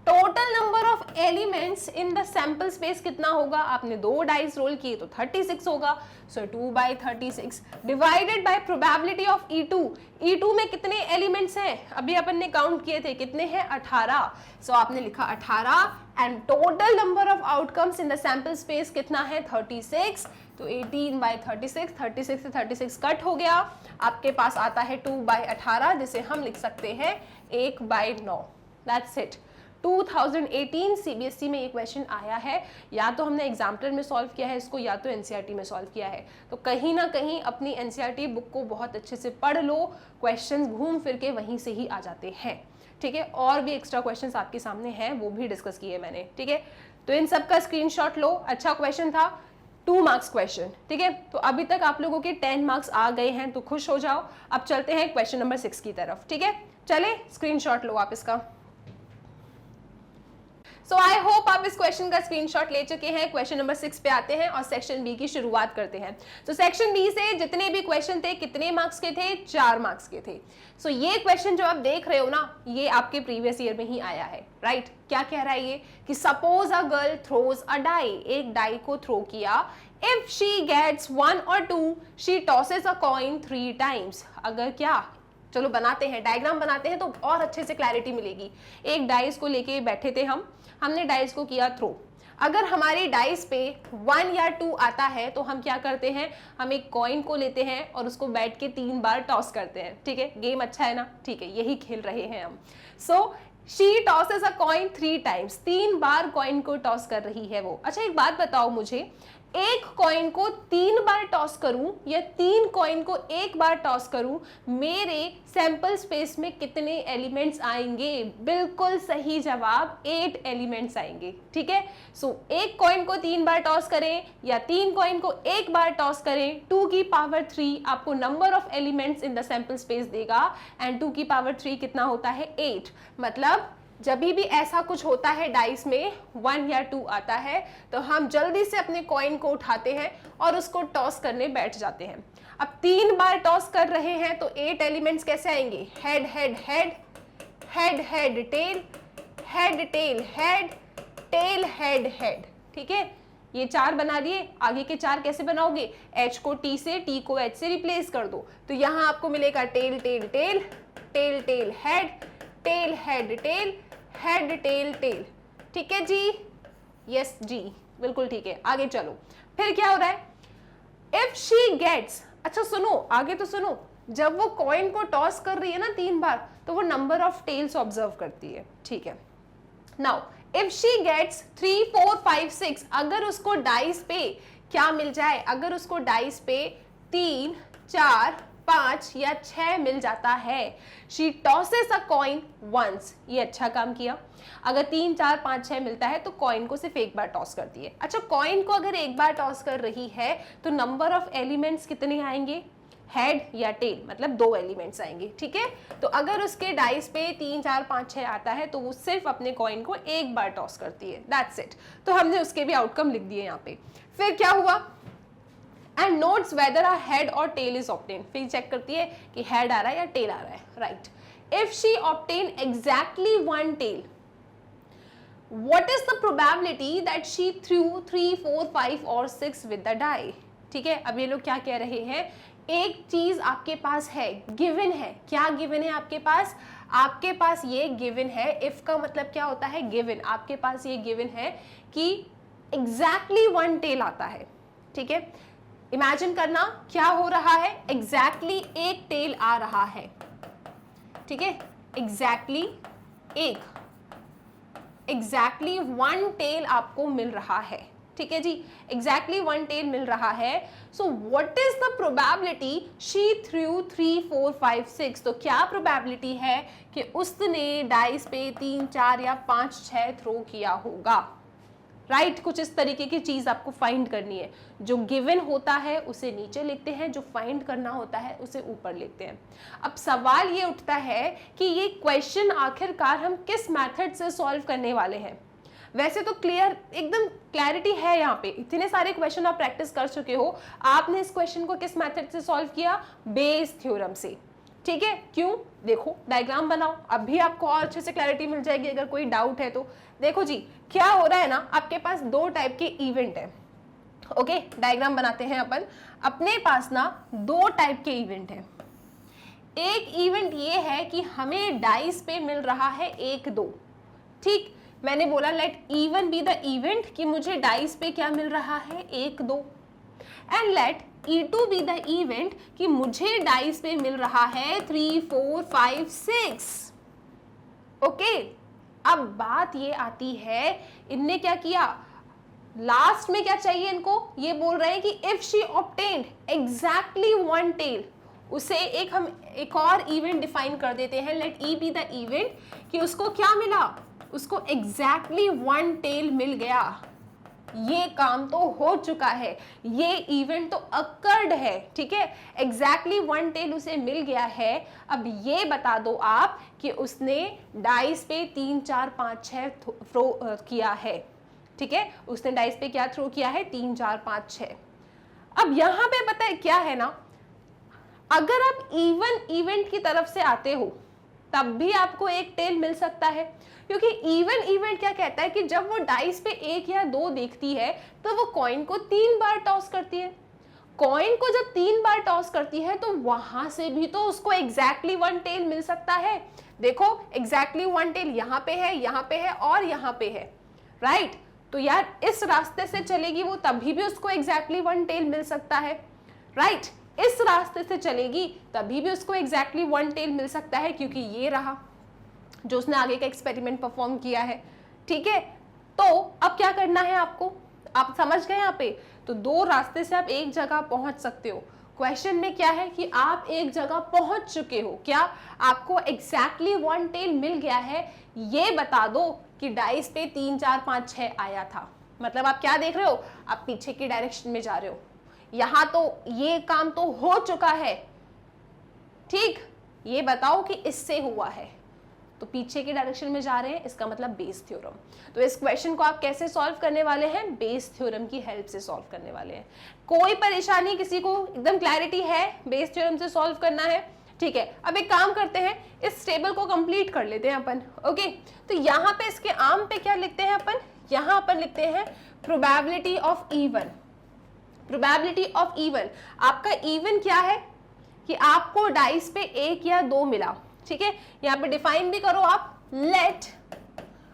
Total number of elements in the sample space कितना होगा, आपने 2 डाइस रोल किए तो 36 होगा, सो 2/36 divided by probability of E2 में कितने एलिमेंट्स हैं, अभी अपन ने काउंट किए थे, कितने हैं, 18, सो आपने लिखा 18 and total number of outcomes in the sample space कितना है, 36, तो 18/36, 36 से 36 कट हो गया, आपके पास आता है 2/18, जिसे हम लिख सकते हैं 1/9, दैट्स इट। 2018 सीबीएसई में ये क्वेश्चन आया है, या तो हमने एग्जाम्पलर में सॉल्व किया है इसको या तो एनसीईआरटी में सॉल्व किया है। तो कहीं ना कहीं अपनी एनसीईआरटी बुक को बहुत अच्छे से पढ़ लो, क्वेश्चंस घूम फिर के वहीं से ही आ जाते हैं, ठीक है। और भी एक्स्ट्रा क्वेश्चंस आपके सामने हैं, वो भी डिस्कस किए मैंने, ठीक है। तो इन सब का स्क्रीनशॉट लो, अच्छा क्वेश्चन था, 2 मार्क्स क्वेश्चन, ठीक है। तो अभी तक आप लोगों के 10 मार्क्स आ गए हैं, तो खुश हो जाओ। अब चलते हैं क्वेश्चन नंबर 6 की तरफ, ठीक है। चले स्क्रीनशॉट लो आप इसका। सो आई होप आप इस क्वेश्चन का स्क्रीनशॉट ले चुके हैं। क्वेश्चन नंबर 6 पे आते हैं और सेक्शन बी की शुरुआत करते हैं। तो सेक्शन बी से जितने भी क्वेश्चन थे कितने मार्क्स के थे? 4 मार्क्स के थे। सो ये क्वेश्चन जो आप देख रहे हो ना, ये आपके प्रीवियस ईयर में ही आया है, राइट। क्या कह रहा है ये कि suppose a girl throws a die, एक डाई को थ्रो किया, if she gets 1 or 2 she tosses a coin 3 times. अगर क्या, चलो बनाते हैं, डायग्राम बनाते हैं तो और अच्छे से क्लैरिटी मिलेगी। एक डाइस को लेके बैठे थे हमने डाइस को किया थ्रो। अगर हमारी डाइस पे 1 या 2 आता है तो हम क्या करते हैं, हम एक कॉइन को लेते हैं और उसको बैठ के 3 बार टॉस करते हैं, ठीक है। गेम अच्छा है ना, ठीक है, यही खेल रहे हैं हम। So she tosses a coin 3 times, 3 bar coin को टॉस कर रही है वो। अच्छा एक बात बताओ मुझे, एक कॉइन को 3 बार टॉस करूं या 3 कॉइन को 1 बार टॉस करूं, मेरे सैंपल स्पेस में कितने एलिमेंट्स आएंगे? बिल्कुल सही जवाब, 8 एलिमेंट्स आएंगे, ठीक है। सो एक कॉइन को 3 बार टॉस करें या 3 कॉइन को 1 बार टॉस करें, 2 की पावर 3 आपको number of elements in the sample space देगा, एंड 2 की पावर 3 कितना होता है? 8। मतलब जब भी ऐसा कुछ होता है डाइस में 1 या 2 आता है, तो हम जल्दी से अपने कॉइन को उठाते हैं और उसको टॉस करने बैठ जाते हैं। अब 3 बार टॉस कर रहे हैं तो 8 एलिमेंट्स कैसे आएंगे? Head head head, head head tail, head tail head, tail head head, ठीक है। ये 4 बना दिए, आगे के 4 कैसे बनाओगे? H को T से, T को H से रिप्लेस कर दो, तो यहां आपको मिलेगा tail tail tail, tail tail head, tail head tail, head tail tail, ठीक है जी, यस जी, बिल्कुल ठीक है। आगे चलो, फिर क्या हो रहा है? इफ शी गेट्स, अच्छा सुनो, आगे तो सुनो, जब वो कॉइन को टॉस कर रही है ना 3 बार, तो वो नंबर ऑफ टेल्स ऑब्जर्व करती है, ठीक है। नाउ इफ शी गेट्स 3 4 5 6, अगर उसको डाइस पे क्या मिल जाए? अगर उसको डाइस पे 3 4 5 या 6 मिल जाता है, she tosses a coin once, ये अच्छा काम किया। अगर 3 4 5 6 मिलता है तो कॉइन को सिर्फ 1 बार टॉस करती है। अच्छा कॉइन को अगर 1 बार टॉस कर रही है तो नंबर ऑफ एलिमेंट्स कितने आएंगे? हेड या टेल, मतलब 2 एलिमेंट्स आएंगे, ठीक है। तो अगर उसके डाइस पे 3 4 5 6 आता है तो वो सिर्फ अपने कॉइन को 1 बार टॉस करती है, दैट्स इट। तो हमने उसके भी आउटकम लिख दिए यहाँ पे। फिर क्या हुआ? And notes weather a head और टेल इज ऑब्टेन, फिर चेक करती है कि हेड आ रहा है या टेल आ रहा है, right. If she obtain exactly 1 tail, what is the probability that she threw 3 4 5 और 6 with the die, ठीक है। अब ये लोग क्या कह रहे हैं, एक चीज आपके पास है, गिवन है। क्या गिवन है आपके पास? आपके पास ये गिवन है, इफ का मतलब क्या होता है? गिवन। आपके पास ये गिवन है कि एग्जैक्टली 1 टेल आता है, ठीक है। इमेजिन करना क्या हो रहा है, एग्जैक्टली 1 टेल आ रहा है, ठीक है। एग्जैक्टली 1 टेल आपको मिल रहा है, ठीक है जी। एग्जैक्टली 1 टेल मिल रहा है। So what is the probability she threw 3 4 5 6, तो क्या प्रोबेबिलिटी है कि उसने डाइस पे 3 4 या 5 6 थ्रो किया होगा, राइट। कुछ इस तरीके की चीज आपको फाइंड करनी है। जो गिवन होता है उसे नीचे लिखते हैं, जो फाइंड करना होता है उसे ऊपर लिखते हैं। अब सवाल ये उठता है कि ये क्वेश्चन आखिरकार हम किस मेथड से सॉल्व करने वाले हैं। वैसे तो क्लियर, एकदम क्लैरिटी है यहाँ पे, इतने सारे क्वेश्चन आप प्रैक्टिस कर चुके हो। आपने इस क्वेश्चन को किस मेथड से सॉल्व किया? बेस थ्योरम से, ठीक है। क्यों? देखो डायग्राम बनाओ, अब भी आपको और अच्छे से क्लैरिटी मिल जाएगी अगर कोई डाउट है तो। देखो जी क्या हो रहा है ना, आपके पास 2 टाइप के इवेंट है, ओके। डायग्राम बनाते हैं अपन। अपने पास ना 2 टाइप के इवेंट है। एक इवेंट ये है कि हमें डाइस पे मिल रहा है 1 2, ठीक। मैंने बोला late E1 B the event कि मुझे डाइस पे क्या मिल रहा है? 1 2, and let E2 be the event कि मुझे डाइस पे मिल रहा है 3 4 5 6, ओके। अब बात ये आती है, इनने क्या किया, लास्ट में क्या चाहिए इनको, ये बोल रहे हैं कि if she obtained exactly one tail, उसे हम एक और इवेंट डिफाइन कर देते हैं, let E be the event, कि उसको क्या मिला, उसको एग्जैक्टली वन टेल मिल गया। ये काम तो हो चुका है, ये इवेंट तो अकर्ड है, ठीक है, एग्जैक्टली वन टेल उसे मिल गया है। अब ये बता दो आप कि उसने डाइस पे 3 4 5 6 थ्रो किया है, ठीक है, उसने डाइस पे क्या थ्रो किया है, 3 4 5 6। अब यहां पे पता है क्या है ना, अगर आप इवन इवेंट की तरफ से आते हो तब भी आपको एक टेल मिल सकता है, क्योंकि इवन इवेंट क्या कहता है कि जब वो डाइस पे 1 या 2 देखती है तो वो कॉइन को 3 बार टॉस करती है। कॉइन को जब 3 बार टॉस करती है तो वहां से भी तो उसको एग्जैक्टली वन टेल मिल सकता है। देखो एग्जैक्टली वन टेल यहाँ पे है, यहाँ पे है और यहाँ पे है, राइट। तो यार इस रास्ते से चलेगी वो तभी भी उसको एग्जैक्टली वन टेल मिल सकता है, राइट। इस रास्ते से चलेगी तभी भी उसको एग्जैक्टली वन टेल मिल सकता है, क्योंकि ये रहा जो उसने आगे का एक्सपेरिमेंट परफॉर्म किया है, ठीक है। तो अब क्या करना है आपको, आप समझ गए यहाँ पे, तो 2 रास्ते से आप एक जगह पहुंच सकते हो। क्वेश्चन में क्या है कि आप एक जगह पहुंच चुके हो, क्या आपको एग्जैक्टली वन टेल मिल गया है, ये बता दो कि डाइस पे 3 4 5 6 आया था। मतलब आप क्या देख रहे हो, आप पीछे की डायरेक्शन में जा रहे हो। यहां तो ये काम तो हो चुका है, ठीक, ये बताओ कि इससे हुआ है, तो पीछे की डायरेक्शन में जा रहे हैं, इसका मतलब बेस थ्योरम। तो इस क्वेश्चन को आप कैसे सॉल्व करने वाले हैं, बेस थ्योरम की हेल्प से सॉल्व करने वाले हैं। कोई परेशानी किसी को, एकदम क्लैरिटी है, बेस थ्योरम से सॉल्व करना है, ठीक है। अब एक काम करते हैं, इस टेबल को कंप्लीट कर लेते हैं अपन, ओके। तो यहाँ पे इसके आम पे क्या लिखते हैं अपन, यहाँ अपन लिखते हैं probability of even. Probability of even, आपका इवन क्या है कि आपको डाइस पे 1 या 2 मिला, ठीक है। यहाँ पे डिफाइन भी करो आप, लेट,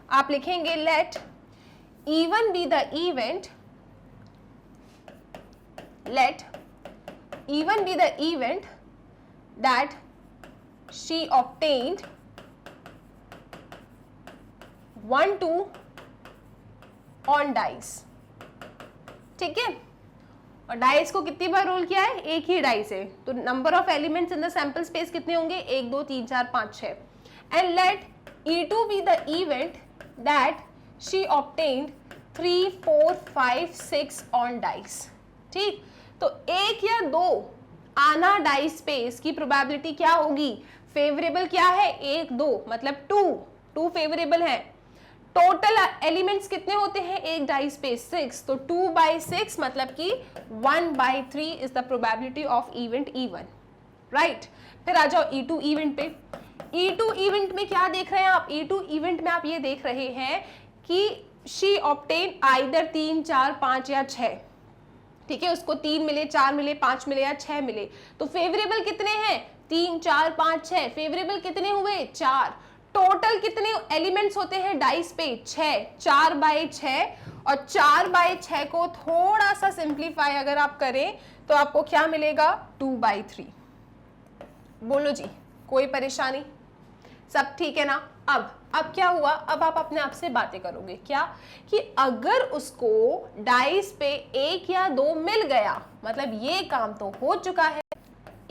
आप लिखेंगे let even be the event, let even be the event that she obtained 1 2 on dice, ठीक है। और डाइस को कितनी बार रोल किया है, एक ही डाइस है, तो number of elements in the sample space कितने होंगे, 1 2 3 4 5 6। And let E2 be the event that she obtained 3 4 5 6 on dice, ठीक। तो 1 या 2 आना डाइस स्पेस की प्रोबेबिलिटी क्या होगी, फेवरेबल क्या है, 1 2 मतलब 2 फेवरेबल है। टोटल एलिमेंट्स कितने होते हैं एक डाइस पे, 6, तो 2/6 मतलब कि 1/3 is the probability of event E1, right. फिर आ जाओ E2 इवेंट पे। E2 इवेंट में क्या देख रहे हैं आप, E2 इवेंट में आप ये देख रहे हैं कि शी ऑब्टेन आइदर 3 4 5 या 6, ठीक है, उसको 3 मिले, 4 मिले, 5 मिले या 6 मिले। तो फेवरेबल कितने हैं, 3 4 5 6, फेवरेबल कितने हुए, 4। टोटल कितने एलिमेंट्स होते हैं डाइस पे, 6, 4/6, और 4/6 को थोड़ा सा सिंप्लीफाई अगर आप करें तो आपको क्या मिलेगा, 2/3। बोलो जी, कोई परेशानी, सब ठीक है ना। अब क्या हुआ, अब आप अपने आप से बातें करोगे क्या, कि अगर उसको डाइस पे 1 या 2 मिल गया, मतलब ये काम तो हो चुका है,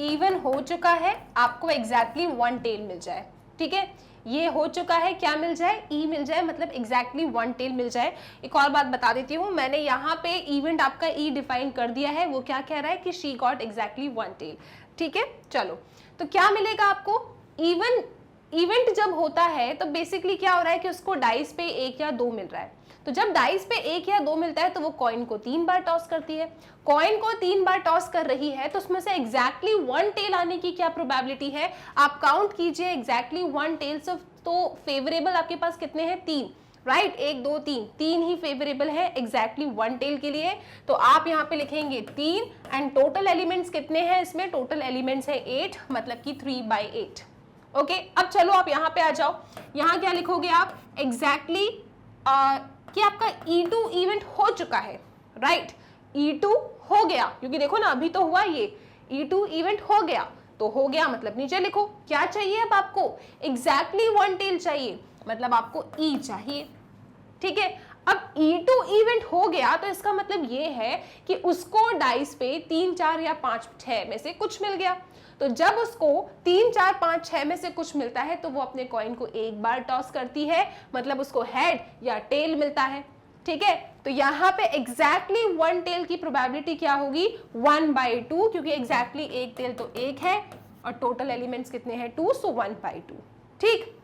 इवन हो चुका है, आपको एग्जैक्टली 1 टेल मिल जाए, ठीक है, ये हो चुका है, क्या मिल जाए, ई मिल जाए, मतलब एग्जैक्टली 1 टेल मिल जाए। एक और बात बता देती हूँ, मैंने यहाँ पे इवेंट आपका ई डिफाइन कर दिया है, वो क्या कह रहा है कि शी गॉट एग्जैक्टली 1 टेल, ठीक है। चलो, तो क्या मिलेगा आपको, इवेंट जब होता है तो बेसिकली क्या हो रहा है कि उसको डाइस पे 1 या 2 मिल रहा है। तो जब डाइस पे 1 या 2 मिलता है तो वो कॉइन को 3 बार टॉस करती है। कॉइन को 3 बार टॉस कर रही है तो उसमें से एग्जैक्टली 1 टेल आने की क्या प्रोबेबिलिटी है, आप काउंट कीजिए, एग्जैक्टली 1 टेल्स। तो फेवरेबल आपके पास कितने हैं, 3, राइट, 1 2 3 ही फेवरेबल है एग्जैक्टली 1 टेल के लिए। तो आप यहाँ पे लिखेंगे 3, एंड टोटल एलिमेंट्स कितने हैं इसमें, टोटल एलिमेंट्स है 8, मतलब कि 3/8। ओके, अब चलो आप यहाँ पे आ जाओ, यहाँ क्या लिखोगे आप, एग्जैक्टली कि आपका E2 इवेंट हो चुका है, राइट, E2 हो गया, क्योंकि देखो ना अभी तो हुआ ये, E2 इवेंट हो गया, तो हो गया मतलब नीचे लिखो, क्या चाहिए अब आपको, एग्जैक्टली 1 टेल चाहिए, मतलब आपको E चाहिए, ठीक है। अब E2 इवेंट हो गया तो इसका मतलब ये है कि उसको डाइस पे 3, 4 या 5, 6 में से कुछ मिल गया। तो जब उसको 3, 4, 5, 6 में से कुछ मिलता है तो वो अपने कॉइन को एक बार टॉस करती है, मतलब उसको हेड या टेल मिलता है, ठीक है। तो यहाँ पे एग्जैक्टली वन टेल की प्रोबेबिलिटी क्या होगी, 1/2, क्योंकि एग्जैक्टली एक टेल तो एक है और टोटल एलिमेंट्स कितने हैं, 2, सो 1/2, ठीक।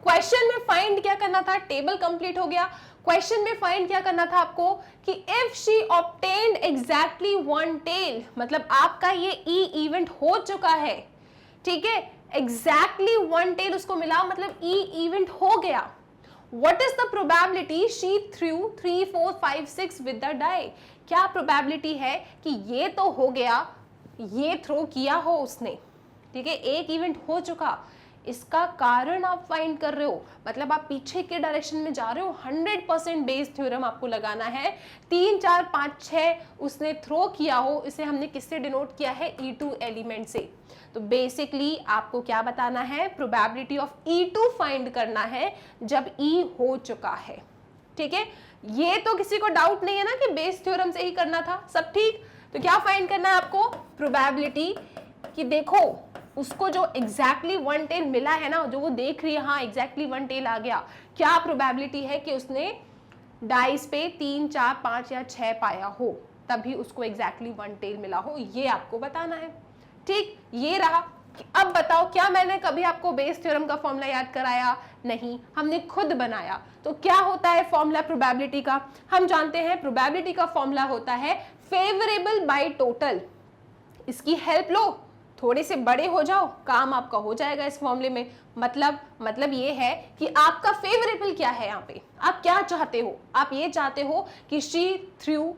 क्वेश्चन में फाइंड क्या करना था, टेबल कंप्लीट हो गया। क्वेश्चन में फाइंड क्या करना था आपको कि if she obtained exactly one tail, मतलब आपका ये ई इवेंट हो चुका है, ठीक है, एग्जैक्टली वन टेल उसको मिला, मतलब ई इवेंट हो गया। What is the probability she threw 3, 4, 5, 6 with the die? क्या प्रोबेबिलिटी है कि ये तो हो गया, ये थ्रो किया हो उसने, ठीक है, एक इवेंट हो चुका, इसका कारण आप फाइंड कर रहे हो, मतलब आप पीछे के डायरेक्शन में जा रहे हो। 100% बेस थ्योरम आपको लगाना है। 3, 4, 5, 6 उसने थ्रो किया हो, इसे हमने किससे डिनोट किया है, E2 एलिमेंट से। तो बेसिकली आपको क्या बताना है, प्रोबेबिलिटी ऑफ E2 फाइंड करना है जब E हो चुका है, ठीक है। ये तो किसी को डाउट नहीं है ना कि बेस थ्योरम से ही करना था, सब ठीक। तो क्या फाइंड करना है आपको, प्रोबेबिलिटी कि देखो उसको जो एग्जैक्टली वन टेल मिला है ना, जो वो देख रही है, हाँ एग्जैक्टली वन टेल आ गया, क्या प्रोबेबिलिटी है कि उसने डाइस पे 3, 4, 5 या 6 पाया हो, तभी उसको एग्जैक्टली वन टेल मिला हो, ये आपको बताना है, ठीक। ये रहा। अब बताओ, क्या मैंने कभी आपको बेस थ्योरम का फॉर्मूला याद कराया, नहीं, हमने खुद बनाया। तो क्या होता है फॉर्मूला प्रोबेबिलिटी का, हम जानते हैं प्रोबेबिलिटी का फॉर्मूला होता है फेवरेबल बाय टोटल। इसकी हेल्प लो, थोड़े से बड़े हो जाओ, काम आपका हो जाएगा इस फॉर्मूले में। मतलब ये है कि आपका फेवरेबल क्या है, यहाँ पे आप क्या चाहते हो, आप ये चाहते हो कि she threw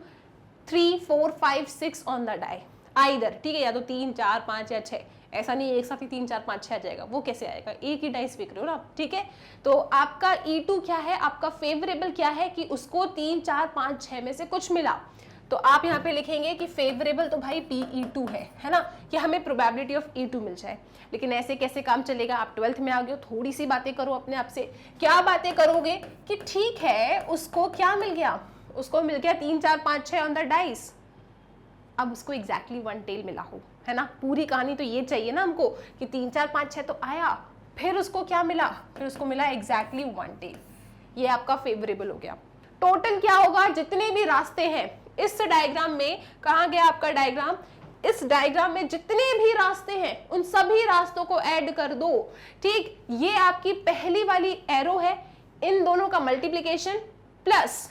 3, 4, 5, 6 on the die either, ठीक है, या तो 3, 4, 5 या 6, ऐसा नहीं एक साथ ही 3, 4, 5, 6 आ जाएगा, वो कैसे आएगा, एक ही डाइस फेंक रहे हो ना, ठीक है। तो आपका E2 क्या है, आपका फेवरेबल क्या है कि उसको 3, 4, 5, 6 में से कुछ मिला। तो आप यहाँ पे लिखेंगे कि फेवरेबल तो भाई PE2 है ना, कि हमें प्रोबेबिलिटी ऑफ E2 मिल जाए। लेकिन ऐसे कैसे काम चलेगा, आप 12th में आ गए हो, थोड़ी सी बातें करो अपने आप से। क्या बातें करोगे कि ठीक है उसको क्या मिल गया, उसको मिल गया 3, 4, 5, 6 ऑन द डाइस, अब उसको एग्जैक्टली वन टेल मिला हो, है ना। पूरी कहानी तो ये चाहिए ना हमको कि 3, 4, 5, 6 तो आया, फिर उसको क्या मिला, फिर उसको मिला एग्जैक्टली वन टेल, ये आपका फेवरेबल हो गया। टोटल क्या होगा, जितने भी रास्ते हैं इस डायग्राम में, कहाँ गया आपका डायग्राम, इस डायग्राम में जितने भी रास्ते हैं उन सभी रास्तों को ऐड कर दो, ठीक। ये आपकी पहली वाली एरो है, इन दोनों का मल्टीप्लीकेशन प्लस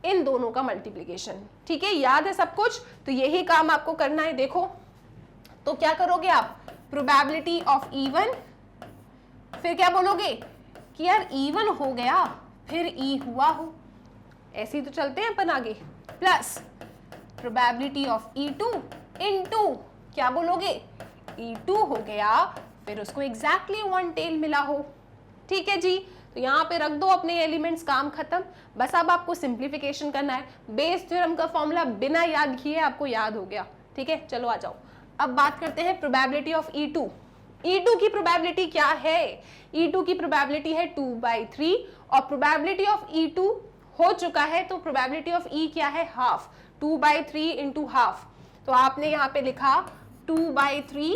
इन दोनों का मल्टीप्लीकेशन, ठीक है, याद है सब कुछ। तो यही काम आपको करना है। देखो तो क्या करोगे आप, प्रोबेबिलिटी ऑफ E1, फिर क्या बोलोगे कि यार E1 हो गया फिर E हुआ हो, ऐसे ही तो चलते हैं अपन आगे, plus probability of E2 into क्या बोलोगे, E2 हो गया फिर उसको एग्जैक्टली वन टेल मिला हो, ठीक है जी। तो यहाँ पे रख दो अपने एलिमेंट्स, काम खत्म। बस अब आपको सिंप्लीफिकेशन करना है। बेस थ्योरम का फॉर्मूला बिना याद किए आपको याद हो गया, ठीक है। चलो आ जाओ, अब बात करते हैं प्रोबेबिलिटी ऑफ E2। E2 की प्रोबेबिलिटी क्या है, E2 की प्रोबेबिलिटी है 2/3 और प्रोबेबिलिटी ऑफ E2 हो चुका है, तो प्रोबेबिलिटी ऑफ E क्या है, हाफ, 2/3 इंटू हाफ। तो आपने यहाँ पे लिखा 2/3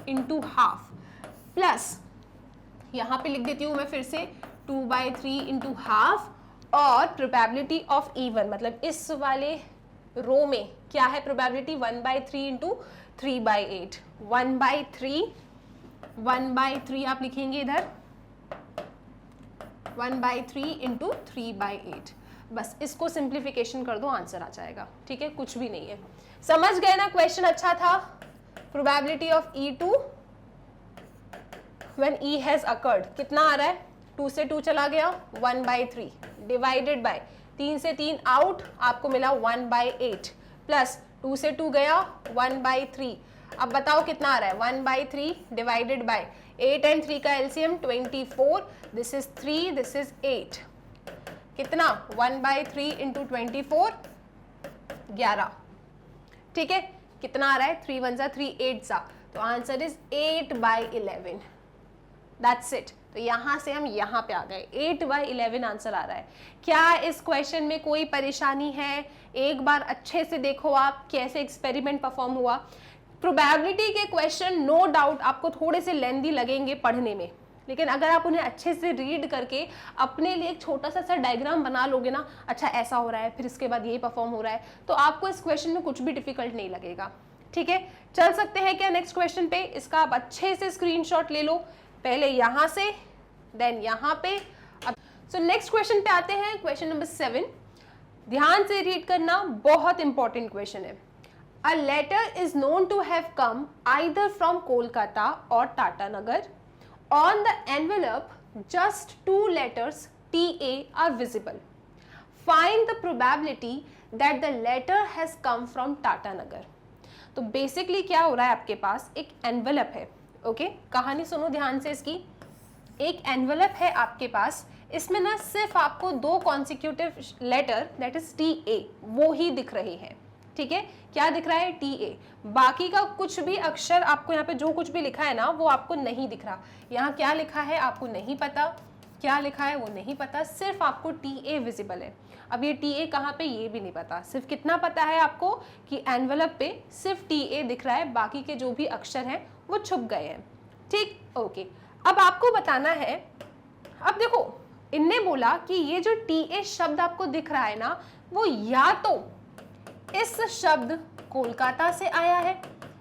इंटू हाफ, प्लस यहाँ पे लिख देती हूँ मैं फिर से 2/3 इंटू हाफ, और प्रोबेबिलिटी ऑफ E1, मतलब इस वाले रो में क्या है प्रोबेबिलिटी, 1/3 इंटू 3/8, 1/3 आप लिखेंगे इधर, 1/3 इंटू 3/8। बस इसको सिंप्लीफिकेशन कर दो, आंसर आ जाएगा, ठीक है, कुछ भी नहीं है। समझ गए ना, क्वेश्चन अच्छा था। Probability of E2 when E has occurred कितना आ रहा है, 2 से 2 चला गया, 1/3 डिवाइडेड बाय 3 से 3 आउट, आपको मिला 1/8 प्लस 2 से 2 गया 1/3। अब बताओ कितना आ रहा है, 1/3 डिवाइडेड बाय 8 एंड 3 का LCM 24, this is 3, this is 8, कितना 1/3 इंटू 24 11, ठीक है। कितना आ रहा है, 3 1 3 8 सा, तो आंसर इज 8/11, दैट्स इट। तो तो यहां से हम यहां पे आ गए, 8/11 आंसर आ रहा है। क्या इस क्वेश्चन में कोई परेशानी है? एक बार अच्छे से देखो आप कैसे एक्सपेरिमेंट परफॉर्म हुआ। प्रोबेबिलिटी के क्वेश्चन नो डाउट आपको थोड़े से लेंदी लगेंगे पढ़ने में, लेकिन अगर आप उन्हें अच्छे से रीड करके अपने लिए एक छोटा सा डायग्राम बना लोगे ना, अच्छा ऐसा हो रहा है फिर इसके बाद ये परफॉर्म हो रहा है, तो आपको इस क्वेश्चन में कुछ भी डिफिकल्ट नहीं लगेगा। ठीक है, चल सकते हैं क्या नेक्स्ट क्वेश्चन पे? इसका आप अच्छे से स्क्रीनशॉट ले लो, पहले यहां से देन यहां पे। अब सो नेक्स्ट क्वेश्चन पे आते हैं, क्वेश्चन नंबर 7। ध्यान से रीड करना, बहुत इंपॉर्टेंट क्वेश्चन है। A letter is known to have come either from Kolkata or Tatanagar. On the envelope, just 2 letters TA are visible. Find the probability that the letter has come from Tatanagar. तो basically क्या हो रहा है, आपके पास एक envelope है। ओके, कहानी सुनो ध्यान से इसकी। एक एनवेलप है आपके पास, इसमें ना सिर्फ आपको 2 consecutive letter that is TA वो ही दिख रहे हैं। ठीक है, क्या दिख रहा है? TA। बाकी का कुछ भी अक्षर आपको यहाँ पे जो कुछ भी लिखा है ना वो आपको नहीं दिख रहा। यहाँ क्या लिखा है आपको नहीं पता, क्या लिखा है वो नहीं पता, सिर्फ आपको TA विजिबल है। अब ये TA कहाँ पे ये भी नहीं पता, सिर्फ कितना पता है आपको कि एनवेलप पे सिर्फ TA दिख रहा है, बाकी के जो भी अक्षर हैं वो छुप गए हैं। ठीक, ओके। अब आपको बताना है, अब देखो इनने बोला कि ये जो TA शब्द आपको दिख रहा है ना, वो या तो इस शब्द कोलकाता से आया है,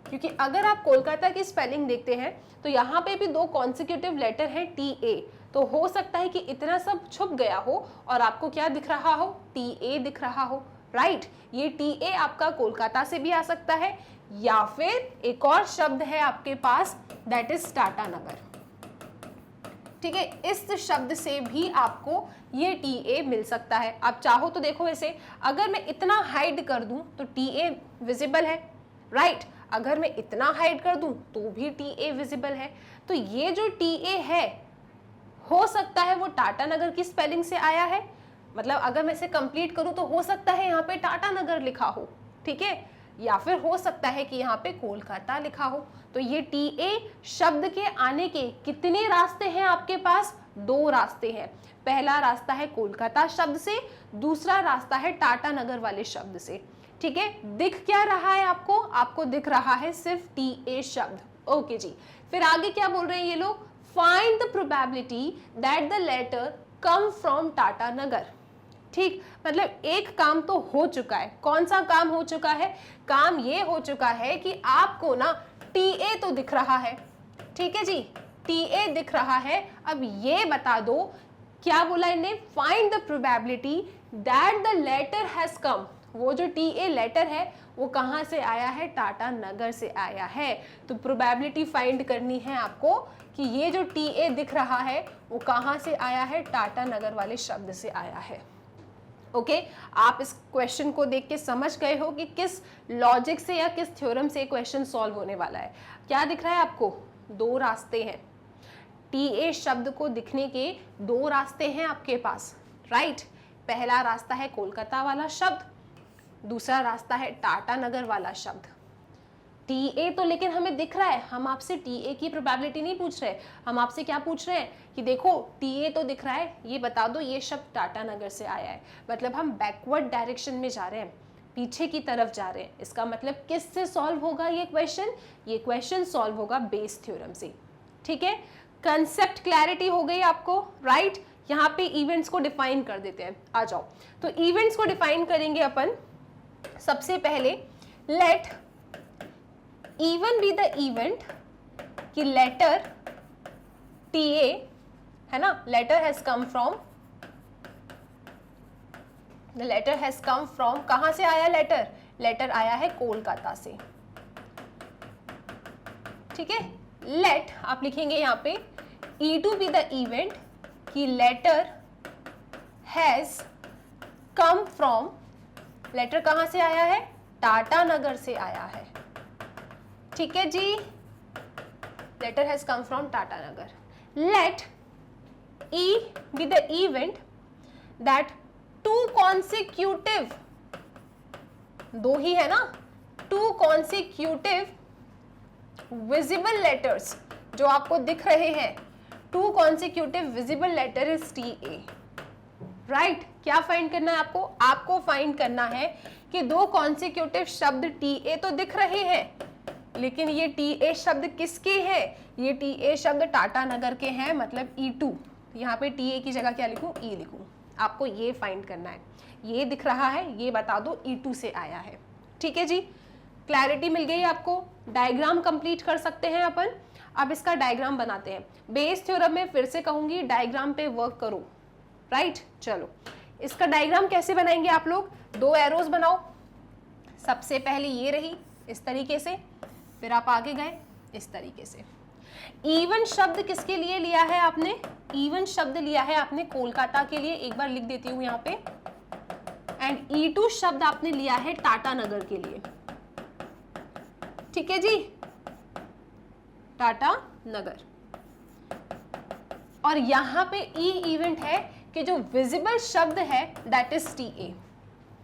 क्योंकि अगर आप कोलकाता की स्पेलिंग देखते हैं तो यहाँ पे भी 2 कॉन्सिक्यूटिव लेटर है TA, तो हो सकता है कि इतना सब छुप गया हो और आपको क्या दिख रहा हो? TA दिख रहा हो। राइट, ये TA आपका कोलकाता से भी आ सकता है, या फिर एक और शब्द है आपके पास दैट इज टाटानगर। ठीक है, इस शब्द से भी आपको ये TA मिल सकता है। आप चाहो तो देखो ऐसे, अगर मैं इतना हाइड कर दूं तो TA विजिबल है। राइट, अगर मैं इतना हाइड कर दूं तो भी TA विजिबल है। तो ये जो TA है हो सकता है वो टाटानगर की स्पेलिंग से आया है, मतलब अगर मैं इसे कंप्लीट करूं तो हो सकता है यहाँ पे टाटानगर लिखा हो। ठीक है, या फिर हो सकता है कि यहाँ पे कोलकाता लिखा हो। तो ये TA शब्द के आने के कितने रास्ते हैं आपके पास? 2 रास्ते हैं। पहला रास्ता है कोलकाता शब्द से, दूसरा रास्ता है टाटानगर वाले शब्द से। ठीक है, दिख क्या रहा है आपको? आपको दिख रहा है सिर्फ TA शब्द। ओके जी, फिर आगे क्या बोल रहे हैं ये लोग? Find the probability that the letter come from Tatanagar. ठीक, मतलब एक काम तो हो चुका है। कौन सा काम हो चुका है? काम ये हो चुका है कि आपको ना TA तो दिख रहा है। ठीक है जी, TA दिख रहा है। अब ये बता दो, क्या बोला इन्हें? Find the probability that the letter has come. वो जो TA लेटर है वो कहाँ से आया है? टाटानगर से आया है। तो प्रोबेबिलिटी फाइंड करनी है आपको कि ये जो TA दिख रहा है वो कहाँ से आया है? टाटानगर वाले शब्द से आया है। ओके, आप इस क्वेश्चन को देख के समझ गए हो कि किस लॉजिक से या किस थ्योरम से क्वेश्चन सॉल्व होने वाला है। क्या दिख रहा है आपको? 2 रास्ते हैं। TA शब्द को दिखने के 2 रास्ते हैं आपके पास। राइट, पहला रास्ता है कोलकाता वाला शब्द, दूसरा रास्ता है टाटानगर वाला शब्द। TA तो लेकिन हमें दिख रहा है, हम आपसे TA की प्रोबेबिलिटी नहीं पूछ रहे, हम आपसे क्या पूछ रहे हैं कि देखो TA तो दिख रहा है, ये बता दो ये शब्द टाटानगर से आया है। मतलब हम बैकवर्ड डायरेक्शन में जा रहे हैं, पीछे की तरफ जा रहे हैं। इसका मतलब किससे सॉल्व होगा ये क्वेश्चन? ये क्वेश्चन सॉल्व होगा बेस थ्योरम से। ठीक है, कंसेप्ट क्लैरिटी हो गई आपको। राइट, यहाँ पे इवेंट्स को डिफाइन कर देते हैं, आ जाओ। तो इवेंट्स को डिफाइन करेंगे अपन। सबसे पहले let even be the event कि लेटर TA है ना, letter has come from, the letter has come from, कहां से आया लेटर? लेटर आया है कोलकाता से। ठीक है, लेट आप लिखेंगे यहाँ पे E2 बी द इवेंट कि letter has come from, letter कहां से आया है? टाटानगर से आया है। ठीक है जी, letter has come from Tatanagar. Let E be the event that 2 consecutive, 2 ही है ना, 2 consecutive visible letters जो आपको दिख रहे हैं, 2 two consecutive visible letter is TA। Right, क्या फाइंड करना है आपको? आपको फाइंड करना है कि दो कॉन्सिक्यूटिव शब्द TA तो दिख रहे हैं, लेकिन ये TA शब्द किसके हैं? ये TA शब्द टाटा नगर के हैं, मतलब E2। यहाँ पे TA की जगह क्या लिखूं? E लिखूं। आपको ये फाइंड करना है। ये दिख रहा है, ये बता दो E2 से आया है। ठीक है जी, क्लैरिटी मिल गई आपको? डायग्राम कंप्लीट कर सकते हैं अपन। अब इसका डायग्राम बनाते हैं। बेस थ्योरम में फिर से कहूंगी डायग्राम पे वर्क करो। राइट, चलो इसका डायग्राम कैसे बनाएंगे आप लोग? दो एरोज बनाओ। सबसे पहले ये रही इस तरीके से, फिर आप आगे गए इस तरीके से। इवन शब्द किसके लिए लिया है आपने? इवन शब्द लिया है आपने कोलकाता के लिए, एक बार लिख देती हूं यहाँ पे। एंड E2 शब्द आपने लिया है टाटा नगर के लिए। ठीक है जी, टाटा नगर। और यहां पे E इवेंट है कि जो विजिबल शब्द है दैट इज TA।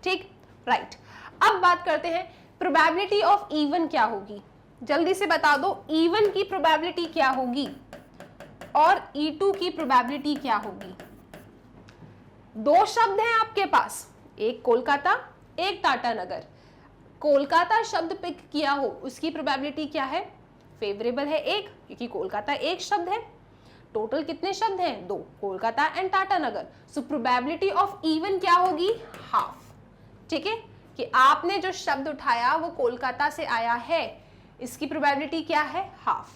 ठीक, राइट। अब बात करते हैं प्रोबेबिलिटी ऑफ इवन क्या होगी। जल्दी से बता दो, इवन की प्रोबेबिलिटी क्या होगी और E2 की प्रोबेबिलिटी क्या होगी? दो शब्द हैं आपके पास, एक कोलकाता, एक टाटा नगर। कोलकाता शब्द पिक किया हो, उसकी प्रोबेबिलिटी क्या है? फेवरेबल है 1, क्योंकि कोलकाता एक शब्द है। टोटल कितने शब्द हैं? 2, Kolkata and Tata Nagar. So probability of even क्या होगी? हाफ। ठीक है, कि आपने जो शब्द उठाया वो कोलकाता से आया है, इसकी प्रोबेबिलिटी क्या है? हाफ।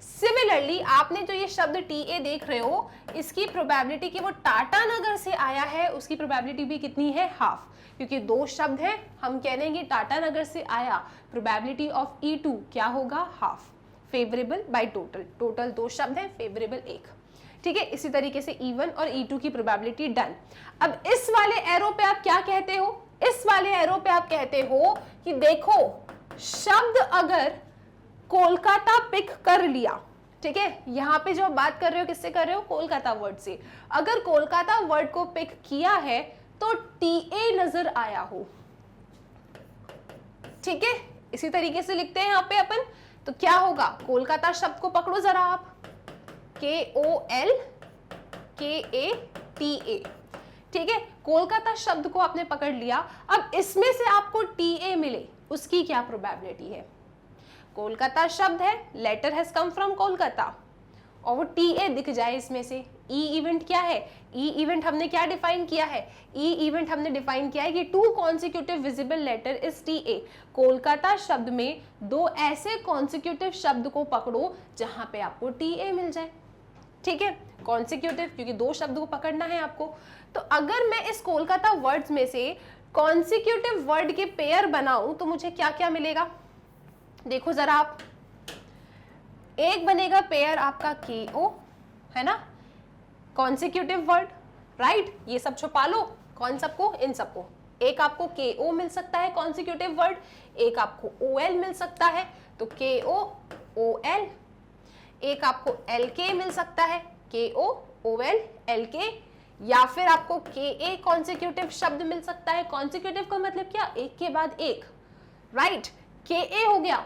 सिमिलरली आपने जो ये शब्द TA देख रहे हो, इसकी प्रोबेबिलिटी कि वो टाटा नगर से आया है, उसकी प्रोबेबिलिटी भी कितनी है? हाफ। क्योंकि दो शब्द हैं, हम कह लेंगे टाटा नगर से आया, प्रोबेबिलिटी ऑफ E2 क्या होगा? Half. Favourable by total, total दो शब्द हैं, फेवरेबल 1। ठीक है, इसी तरीके से E1 और E2 की प्रोबेबिलिटी डन। अब इस वाले एरो पे आप क्या कहते हो? इस वाले एरो पे आप कहते हो कि देखो शब्द अगर कोलकाता पिक कर लिया, ठीक है, यहां पे जो बात कर रहे हो किससे कर रहे हो? कोलकाता वर्ड से। अगर कोलकाता वर्ड को पिक किया है तो TA नजर आया हो। ठीक है, इसी तरीके से लिखते हैं यहां पे अपन। तो क्या होगा? कोलकाता शब्द को पकड़ो जरा आप, KOLKATA। ठीक है, कोलकाता शब्द को आपने पकड़ लिया। अब इसमें से आपको TA मिले, उसकी क्या प्रोबेबिलिटी है? कोलकाता शब्द है, letter has come from Kolkata, और वो TA दिख जाए इसमें से। E इवेंट क्या है? E इवेंट हमने क्या डिफाइन किया है? E इवेंट हमने डिफाइन किया है कि two consecutive visible letter is TA। Kolkata शब्द में दो ऐसे कॉन्सिक्यूटिव शब्द को पकड़ो जहां पे आपको TA मिल जाए। ठीक है, कॉन्सिक्यूटिव, क्योंकि दो शब्द को पकड़ना है आपको। तो अगर मैं इस कोलकाता वर्ड्स में से कॉन्सिक्यूटिव वर्ड के पेयर बनाऊं तो मुझे क्या क्या मिलेगा? देखो जरा आप, एक बनेगा पेयर आपका KO, है ना, कॉन्सिक्यूटिव वर्ड। राइट, ये सब छुपा लो, कौन सबको? इन सबको। एक आपको KO मिल सकता है कॉन्सिक्यूटिव वर्ड, एक आपको OL मिल सकता है, तो KO OL। एक आपको LK मिल सकता है, KO OL LK, या फिर आपको KA कॉन्सिक्यूटिव शब्द मिल सकता है। कॉन्सिक्यूटिव का मतलब क्या? एक के बाद एक। राइट, KA हो गया,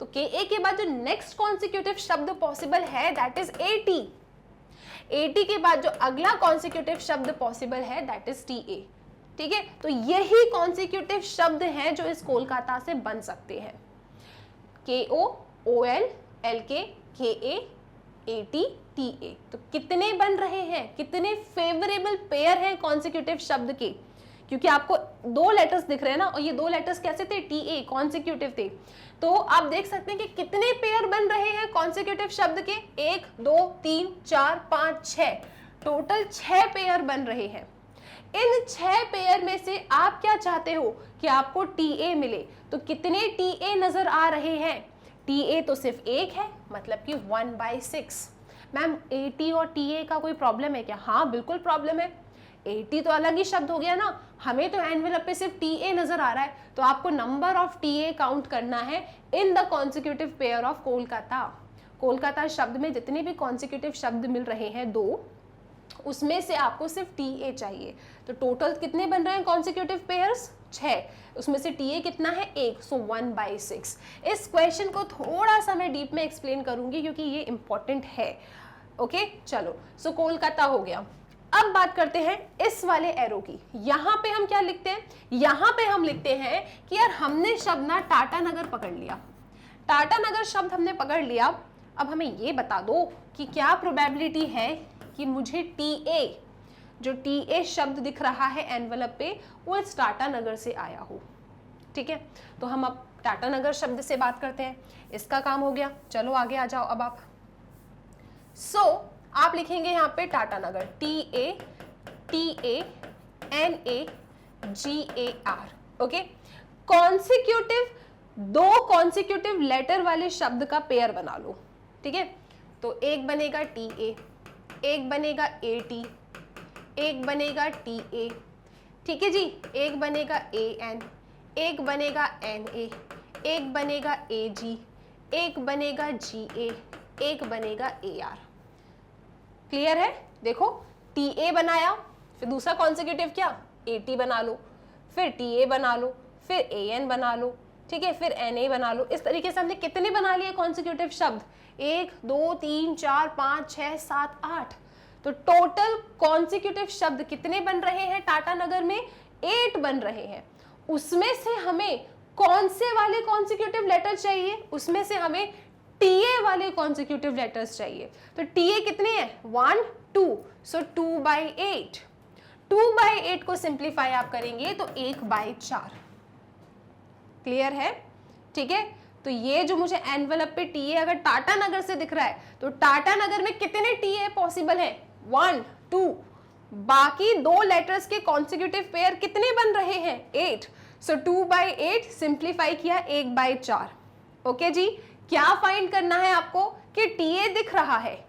तो KA के बाद जो नेक्स्ट कॉन्सिक्यूटिव शब्द पॉसिबल है दैट इज AT। AT के बाद जो अगला कॉन्सिक्यूटिव शब्द पॉसिबल है दैट इज TA। ठीक है, तो यही कॉन्सिक्यूटिव शब्द हैं जो इस कोलकाता से बन सकते हैं। KO OL LK KA AT TA। तो कितने बन रहे हैं? कितने फेवरेबल पेयर हैं कॉन्सिक्यूटिव शब्द के? क्योंकि आपको दो लेटर्स दिख रहे हैं ना, और ये दो लेटर्स कैसे थे? TA, कॉन्सिक्यूटिव थे। तो आप देख सकते हैं कि कितने पेयर बन रहे हैं कॉन्सिक्यूटिव शब्द के? 1 2 3 4 5 6, टोटल 6 पेयर बन रहे हैं। इन 6 पेयर में से आप क्या चाहते हो? कि आपको TA मिले। तो कितने TA नजर आ रहे हैं? TA तो सिर्फ एक है, मतलब कि 1/6। मैम AT और TA का कोई प्रॉब्लम है क्या? हाँ बिल्कुल प्रॉब्लम है। AT तो अलग ही शब्द हो गया ना, हमें तो एनवेलप पे सिर्फ TA नजर आ रहा है, तो आपको नंबर ऑफ TA काउंट करना है in the consecutive pair of Kolkata. Kolkata शब्द में जितने भी कॉन्सिक्यूटिव शब्द मिल रहे हैं दो, उसमें से आपको सिर्फ TA चाहिए। तो टोटल कितने बन रहे हैं कॉन्सिक्यूटिव पेयर्स? 6। उसमें से TA कितना है? 1, सो 1/6। इस क्वेश्चन को थोड़ा सा मैं डीप में एक्सप्लेन करूंगी क्योंकि ये इंपॉर्टेंट है। ओके चलो, सो कोलकाता हो गया। अब बात करते हैं इस वाले एरो की। यहां पे हम क्या लिखते हैं, यहां पे हम लिखते हैं कि यार हमने शब्द ना टाटा नगर पकड़ लिया, टाटा नगर शब्द हमने पकड़ लिया। अब हमें ये बता दो कि क्या प्रोबेबिलिटी है कि मुझे TA, जो TA शब्द दिख रहा है एनवलप पे, वो इस टाटा नगर से आया हो। ठीक है, तो हम अब टाटा नगर शब्द से बात करते हैं, इसका काम हो गया। चलो आगे आ जाओ अब आप। आप लिखेंगे यहाँ पे Tatanagar, TANAGAR। Okay, consecutive, 2 consecutive letter वाले शब्द का पेयर बना लो। ठीक है, तो एक बनेगा TA, एक बनेगा AT, एक बनेगा TA। ठीक है जी, एक बनेगा AN, एक बनेगा NA, एक बनेगा AG, एक बनेगा GA, एक बनेगा AR। क्लियर है? देखो TA बनाया, फिर दूसरा कॉन्सिक्यूटिव क्या, AT बना लो, फिर TA बना लो, फिर AN बना लो, ठीक है, फिर NA बना लो। इस तरीके से हमने कितने बना लिए कॉन्सिक्यूटिव शब्द, 1 2 3 4 5 6 7 8। तो टोटल कॉन्सिक्यूटिव शब्द कितने बन रहे हैं टाटा नगर में, 8 बन रहे हैं। उसमें से हमें कौन से वाले कॉन्सिक्यूटिव लेटर चाहिए, उसमें से हमें TA वाले कॉन्सिक्यूटिव लेटर्स चाहिए। तो TA कितने हैं, 1 2, सो 2/8। 2/8 को सिंप्लीफाई आप करेंगे तो 1/4। क्लियर है? ठीक है, तो ये जो मुझे एनवलप पे TA अगर टाटा नगर से दिख रहा है, तो टाटा नगर में कितने TA पॉसिबल है, 1 2। बाकी 2 लेटर्स के कॉन्सिक्यूटिव पेयर कितने बन रहे हैं, 8। सो 2/8 सिंप्लीफाई किया 1/4। ओके जी, क्या फाइंड करना है आपको कि TA दिख रहा है,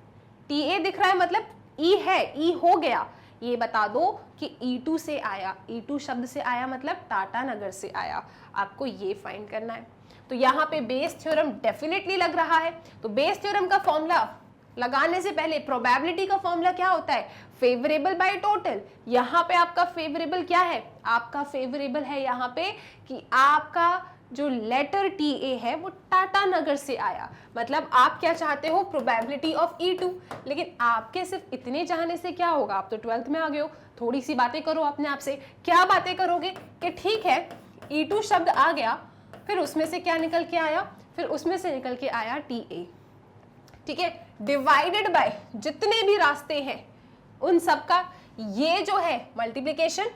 TA दिख रहा है मतलब E है, E हो गया। ये बता दो कि E2 से आया, E2 शब्द से आया मतलब टाटा नगर से आया, आपको ये फाइंड करना है। तो यहाँ पे बेस थ्योरम डेफिनेटली लग रहा है। तो बेस थ्योरम का फॉर्मूला लगाने से पहले प्रोबेबिलिटी का फॉर्मूला क्या होता है, फेवरेबल बाय टोटल। यहाँ पे आपका फेवरेबल क्या है, आपका फेवरेबल है यहाँ पे कि आपका जो लेटर TA है वो टाटा नगर से आया, मतलब आप क्या चाहते हो, प्रोबेबिलिटी ऑफ E2। लेकिन आपके सिर्फ इतने चाहने से क्या होगा, आप तो 12th में आ गए हो, थोड़ी सी बातें करो अपने आप से। क्या बातें करोगे कि ठीक है E2 शब्द आ गया, फिर उसमें से क्या निकल के आया, फिर उसमें से निकल के आया TA। ठीक है, डिवाइडेड बाय जितने भी रास्ते हैं उन सब का ये जो है मल्टीप्लिकेशन।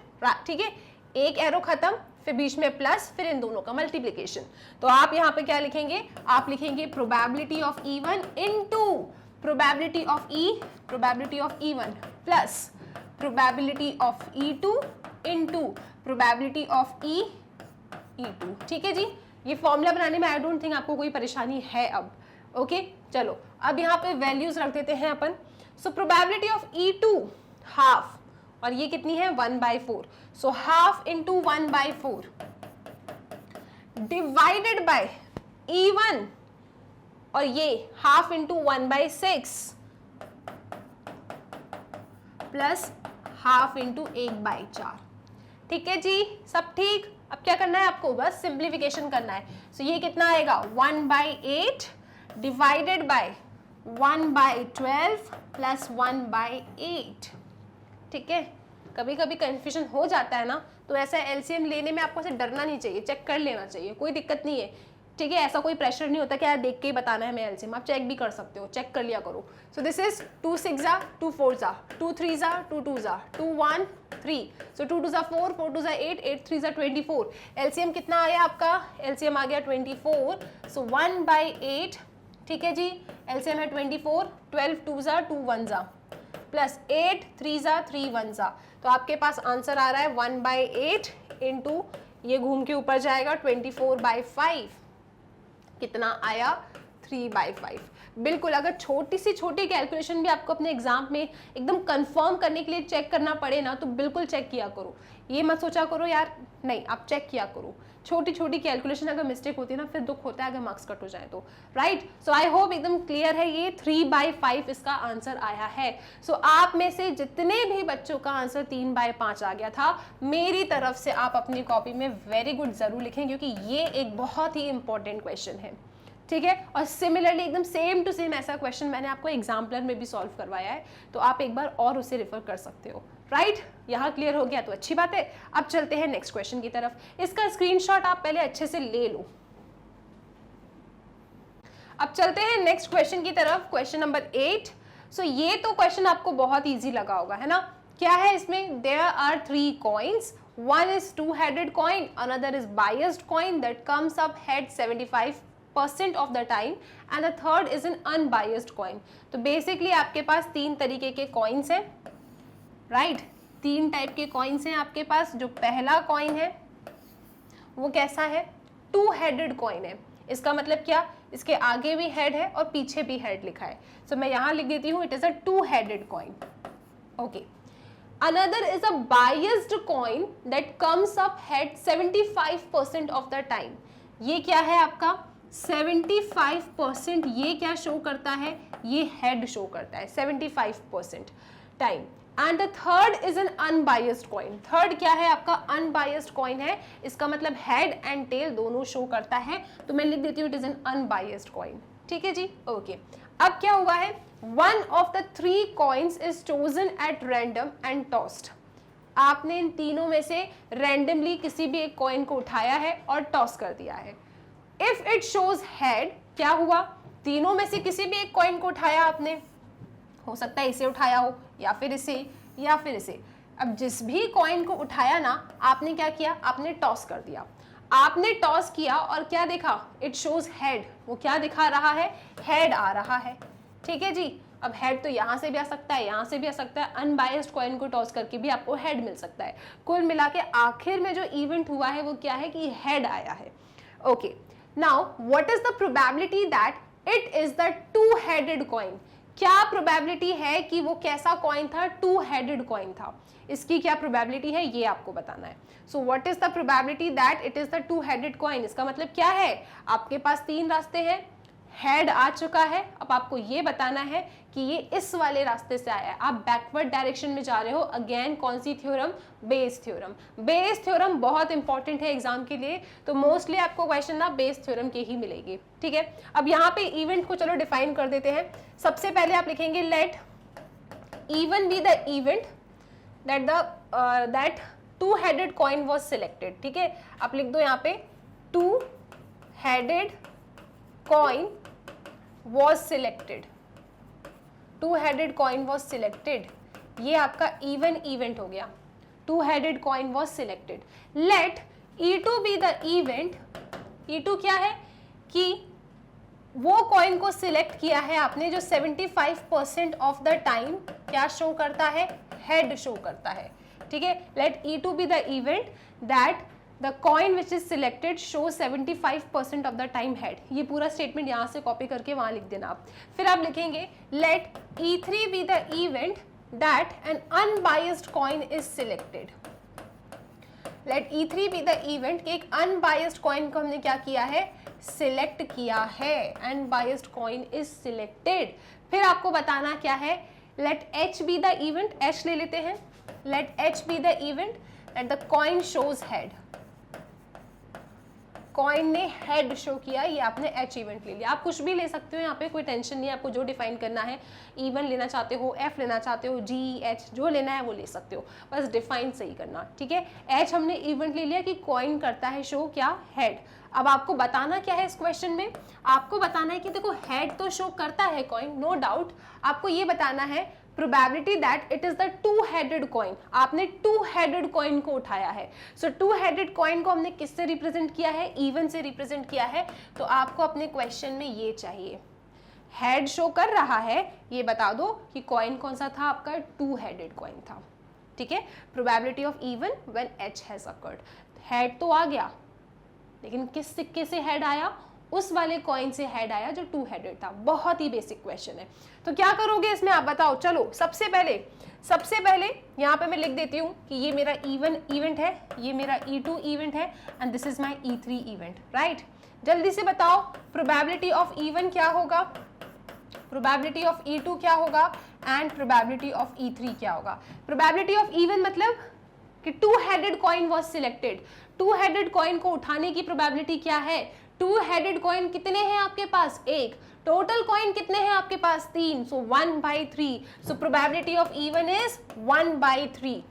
ठीक है, एक एरो खत्म, फिर बीच में प्लस, फिर इन दोनों का मल्टीप्लिकेशन। तो आप यहाँ पे क्या लिखेंगे, आप लिखेंगे probability of E1 into probability of E1 plus probability of E2 into probability of E2। ठीक है जी, ये फॉर्मूला बनाने में आई डोंट थिंक आपको कोई परेशानी है अब। ओके चलो, अब यहाँ पे वैल्यूज रख देते हैं अपन। So probability of E2 half, और ये कितनी है 1/4। So half into 1/4 divided by E1, और ये half into 1/6 plus half into 1/4। ठीक है जी, सब ठीक। अब क्या करना है आपको, बस सिंप्लीफिकेशन करना है। सो ये कितना आएगा 1/8 डिवाइडेड बाय 1/12 प्लस 1/8। ठीक है, कभी कभी कंफ्यूजन हो जाता है ना, तो ऐसा एलसीएम लेने में आपको ऐसे डरना नहीं चाहिए, चेक कर लेना चाहिए, कोई दिक्कत नहीं है। ठीक है, ऐसा कोई प्रेशर नहीं होता कि यार देख के ही बताना है हमें एलसीएम, आप चेक भी कर सकते हो, चेक कर लिया करो। सो दिस इज 2 6 2 4 2 3 2 2 2 1 3। सो 2 2 4 4 2 8 8 3 24। एलसीएम कितना आया आपका, एलसीएम आ गया 24। सो 1/8। ठीक है जी, एलसीएम है 24, 12 2 2 1 प्लस 8 3 3 1। तो आपके पास आंसर आ रहा है 1/8 इंटू ये घूम के ऊपर जाएगा 24/5, कितना आया 3/5। बिल्कुल, अगर छोटी सी छोटी कैलकुलेशन भी आपको अपने एग्जाम में एकदम कंफर्म करने के लिए चेक करना पड़े ना, तो बिल्कुल चेक किया करो। ये मत सोचा करो यार नहीं, आप चेक किया करो। छोटी छोटी कैलकुलेशन अगर मिस्टेक होती है ना, फिर दुख होता है अगर मार्क्स कट हो जाए तो, राइट। सो आई होप एकदम क्लियर है, ये 3/5 इसका आंसर आया है। सो आप में से जितने भी बच्चों का आंसर 3/5 आ गया था, मेरी तरफ से आप अपनी कॉपी में वेरी गुड जरूर लिखें, क्योंकि ये एक बहुत ही इंपॉर्टेंट क्वेश्चन है। ठीक है। और सिमिलरली एकदम सेम टू सेम ऐसा क्वेश्चन मैंने आपको एग्जाम्पलर में भी सॉल्व करवाया है, तो आप एक बार और उसे रेफर कर सकते हो, राइट। यहाँ क्लियर हो गया तो अच्छी बात है। अब चलते हैं नेक्स्ट क्वेश्चन की तरफ। इसका स्क्रीनशॉट आप पहले अच्छे से ले लो। अब चलते हैं नेक्स्ट क्वेश्चन की तरफ, क्वेश्चन नंबर 8। सो ये तो क्वेश्चन आपको बहुत ईजी लगा होगा, है ना। क्या है इसमें, there are 3 coins, one is two-headed coin, another is biased coin that comes up head 75% of the time and the third is an unbiased coin। तो बेसिकली आपके पास 3 तरीके के कॉइन्स हैं, राइट। 3 टाइप के कॉइन्स हैं आपके पास। जो पहला कॉइन है वो कैसा है, 2-headed कॉइन है। इसका मतलब क्या, इसके आगे भी हेड है और पीछे भी हेड लिखा है। सो मैं यहाँ लिख देती हूँ, it is a 2-headed coin, okay. Another is a biased coin that comes up head 75% of the time। ये क्या है आपका 75%, ये क्या शो करता है, ये हेड शो करता है 75% time. And the third is an unbiased coin. Third क्या है आपका, अनबायस्ड कॉइन है। इसका मतलब हेड एंड टेल दोनों शो करता है, तो मैं लिख देती हूँ it is an unbiased coin. ठीक है जी, ओके। अब क्या हुआ है, one of the 3 coins is chosen at random and tossed। आपने इन तीनों में से रैंडमली किसी भी एक कॉइन को उठाया है और टॉस कर दिया है। If it shows head, क्या हुआ, तीनों में से किसी भी एक कॉइन को उठाया आपने, हो सकता है इसे उठाया हो या फिर इसे या फिर इसे। अब जिस भी कॉइन को उठाया ना, आपने क्या किया, आपने टॉस कर दिया। आपने टॉस किया और क्या देखा, इट शोज हेड। वो क्या दिखा रहा है, हेड आ रहा है। ठीक है जी। अब हेड तो यहाँ से भी आ सकता है, यहाँ से भी आ सकता है। अनबायस्ड कॉइन को टॉस करके भी आपको हेड मिल सकता है। कुल मिला के आखिर में जो इवेंट हुआ है वो क्या है कि हेड आया है। Okay, now what is the probability that it is the 2-headed coin. क्या प्रोबेबिलिटी है कि वो कैसा कॉइन था, 2-headed कॉइन था। इसकी क्या प्रोबेबिलिटी है ये आपको बताना है। So what is the probability that it is the 2-headed coin. इसका मतलब क्या है, आपके पास 3 रास्ते हैं, हेड आ चुका है। अब आपको ये बताना है कि ये इस वाले रास्ते से आया है। आप बैकवर्ड डायरेक्शन में जा रहे हो। अगेन कौन सी theorem, Bayes theorem. Bayes theorem बहुत इंपॉर्टेंट है एग्जाम के लिए, तो मोस्टली आपको क्वेश्चन ना बेस थ्योरम के ही मिलेगी। ठीक है, अब यहाँ पे इवेंट को चलो डिफाइन कर देते हैं। सबसे पहले आप लिखेंगे let even be the event that 2-headed coin was selected. ठीक है, आप लिख दो यहाँ पे 2-headed coin was selected। 2-headed coin was selected। ये आपका even event हो गया। 2-headed coin was selected। Let E2 be the event। E2 क्या है कि वो कॉइन को सिलेक्ट किया है आपने जो 75% ऑफ द टाइम क्या शो करता है, हेड शो करता है। ठीक है, let E2 be the event that the coin which is selected shows 75% of the time head। ये पूरा स्टेटमेंट यहाँ से कॉपी करके वहाँ लिख देना आप। फिर आप लिखेंगे let E3 be the event that an unbiased coin is selected। let E3 be the event कि एक unbiased coin को हमने क्या किया है, select किया है। unbiased coin is selected। फिर आपको बताना क्या है, let H be the event। H ले लेते हैं, let H be the event that the coin shows head। Coin ने हेड शो किया, ये आपने एच इवेंट ले लिया। आप कुछ भी ले सकते हो, यहाँ पे कोई टेंशन नहीं है, आपको जो डिफाइन करना है, इवन लेना चाहते हो, एफ लेना चाहते हो, जी एच जो लेना है वो ले सकते हो, बस डिफाइन सही करना। ठीक है, एच हमने इवेंट ले लिया कि कॉइन करता है शो क्या, हेड। अब आपको बताना क्या है इस क्वेश्चन में, आपको बताना है कि देखो हेड तो शो करता है कॉइन, नो डाउट। आपको ये बताना है probability that it is the 2-headed coin. आपने 2-headed कॉइन को उठाया है। सो 2-headed कॉइन को हमने किससे रिप्रेजेंट किया है, इवन से रिप्रेजेंट किया है। तो आपको अपने क्वेश्चन में ये चाहिए, हेड शो कर रहा है, ये बता दो कि कॉइन कौन सा था आपका, 2-headed कॉइन था। ठीक है, probability of even when H has occurred. Head तो आ गया, लेकिन किस सिक्के से हेड आया, उस वाले कॉइन से हेड आया जो 2-headed था। बहुत ही बेसिक क्वेश्चन है। तो क्या करोगे इसमें आप बताओ। चलो सबसे पहले यहाँ पे मैं लिख देती हूँ कि ये मेरा इवन इवेंट है, ये मेरा E2 इवेंट है and this is my E3 event, right. जल्दी से बताओ प्रोबेबिलिटी ऑफ इवन क्या होगा, प्रोबेबिलिटी ऑफ E2 क्या होगा एंड प्रोबेबिलिटी ऑफ E3 क्या होगा। प्रोबेबिलिटी ऑफ इवन मतलब कि 2-headed coin was selected. 2-headed coin को उठाने की प्रोबेबिलिटी क्या है, टू हेडेड कॉइन कितने हैं आपके पास? एक। टोटल कॉइन कितने हैं आपके पास? 3, सो 1/3। सो प्रोबेबिलिटी ऑफ इवन इज 1/3।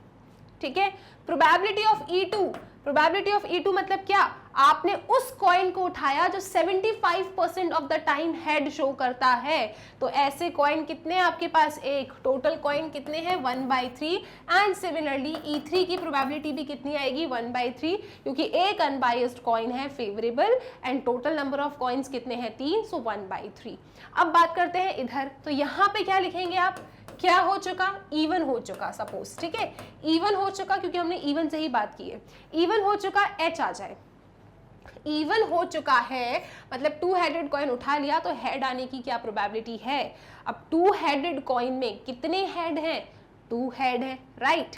ठीक है। Probability of E2, probability of E2 मतलब क्या? आपने उस कॉइन को उठाया जो 75% of the time head show करता है। तो ऐसे कॉइन कितने हैं आपके पास? एक। टोटल कॉइन कितने हैं? 1/3। एंड सिमिलरली E3 की प्रोबेबिलिटी भी कितनी आएगी? 1/3, क्योंकि एक अनबायस्ड कॉइन है favourable and total number of coins कितने हैं? 3, सो 1/3। अब बात करते हैं इधर, तो यहाँ पे क्या लिखेंगे आप? क्या हो चुका? इवन हो चुका सपोज। ठीक है, इवन हो चुका क्योंकि हमने इवन से ही बात की है। इवन हो चुका, एच आ जाए। इवन हो चुका है मतलब टू हेडेड कॉइन उठा लिया तो हेड आने की क्या प्रोबेबिलिटी है? अब टू हेडेड कॉइन में कितने हेड हैं? 2 हेड है, right.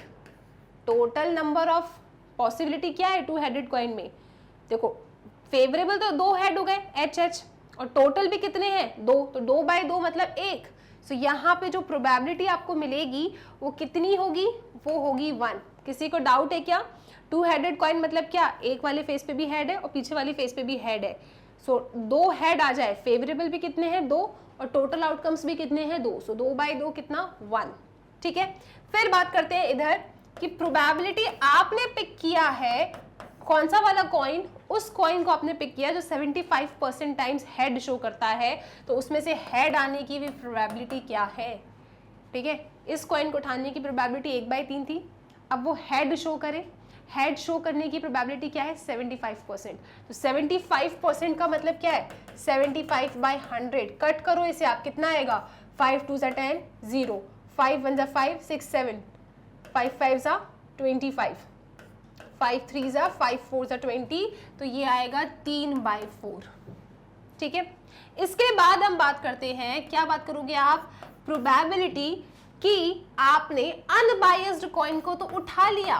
Total number of possibility क्या है टू हेडेड कॉइन में? देखो फेवरेबल तो 2 हेड हो गए, एच एच, और टोटल भी कितने हैं? 2, तो 2/2 मतलब 1। सो यहाँ पे जो प्रोबेबिलिटी आपको मिलेगी वो कितनी होगी? वो होगी 1। किसी को डाउट है क्या? टू हेडेड कॉइन मतलब क्या? एक वाले फेस पे भी हेड है और पीछे वाली फेस पे भी हेड है। सो 2 हेड आ जाए, फेवरेबल भी कितने हैं? 2, और टोटल आउटकम्स भी कितने हैं? 2। सो 2/2 कितना? 1। ठीक है। फिर बात करते हैं इधर कि प्रोबेबिलिटी आपने पिक किया है कौन सा वाला कॉइन? उस कॉइन को आपने पिक किया जो 75% टाइम्स हेड शो करता है, तो उसमें से हेड आने की भी प्रोबेबिलिटी क्या है? ठीक है, इस कॉइन को उठाने की प्रोबेबिलिटी 1/3 थी, अब वो हेड शो करे। हेड शो करने की प्रोबेबिलिटी क्या है? 75%। तो 75% का मतलब क्या है? 75/100। कट करो इसे आप, कितना आएगा? 5 2 सा 10, 0, 5 1 सा 5 6 7, 5 5 सा 25, 5 3 सा 5 4 सा 20, तो ये आएगा 3/4। ठीक है। इसके बाद हम बात करते हैं, क्या बात करोगे आप? प्रोबेबिलिटी कि आपने अनबायस्ड कॉइन को तो उठा लिया,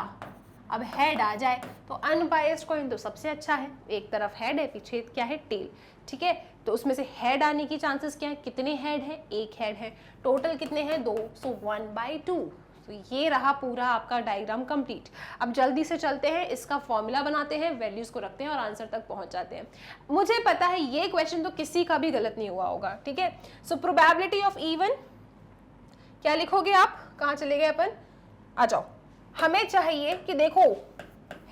अब हेड आ जाए। तो अनबायस्ड कॉइन तो सबसे अच्छा है, एक तरफ हेड है, पीछे क्या है? टेल। ठीक है, तो उसमें से हेड आने की चांसेस क्या है? कितने हेड है? एक हेड है। टोटल कितने हैं? 2, सो 1/2। तो ये रहा पूरा आपका डायग्राम कंप्लीट। अब जल्दी से चलते हैं, इसका फॉर्मूला बनाते हैं, वैल्यूज को रखते हैं और आंसर तक पहुंच जाते हैं। मुझे पता है ये क्वेश्चन तो किसी का भी गलत नहीं हुआ होगा। ठीक है, सो प्रोबेबिलिटी ऑफ इवन क्या लिखोगे आप? कहाँ चले गए अपन? आ जाओ। हमें चाहिए कि देखो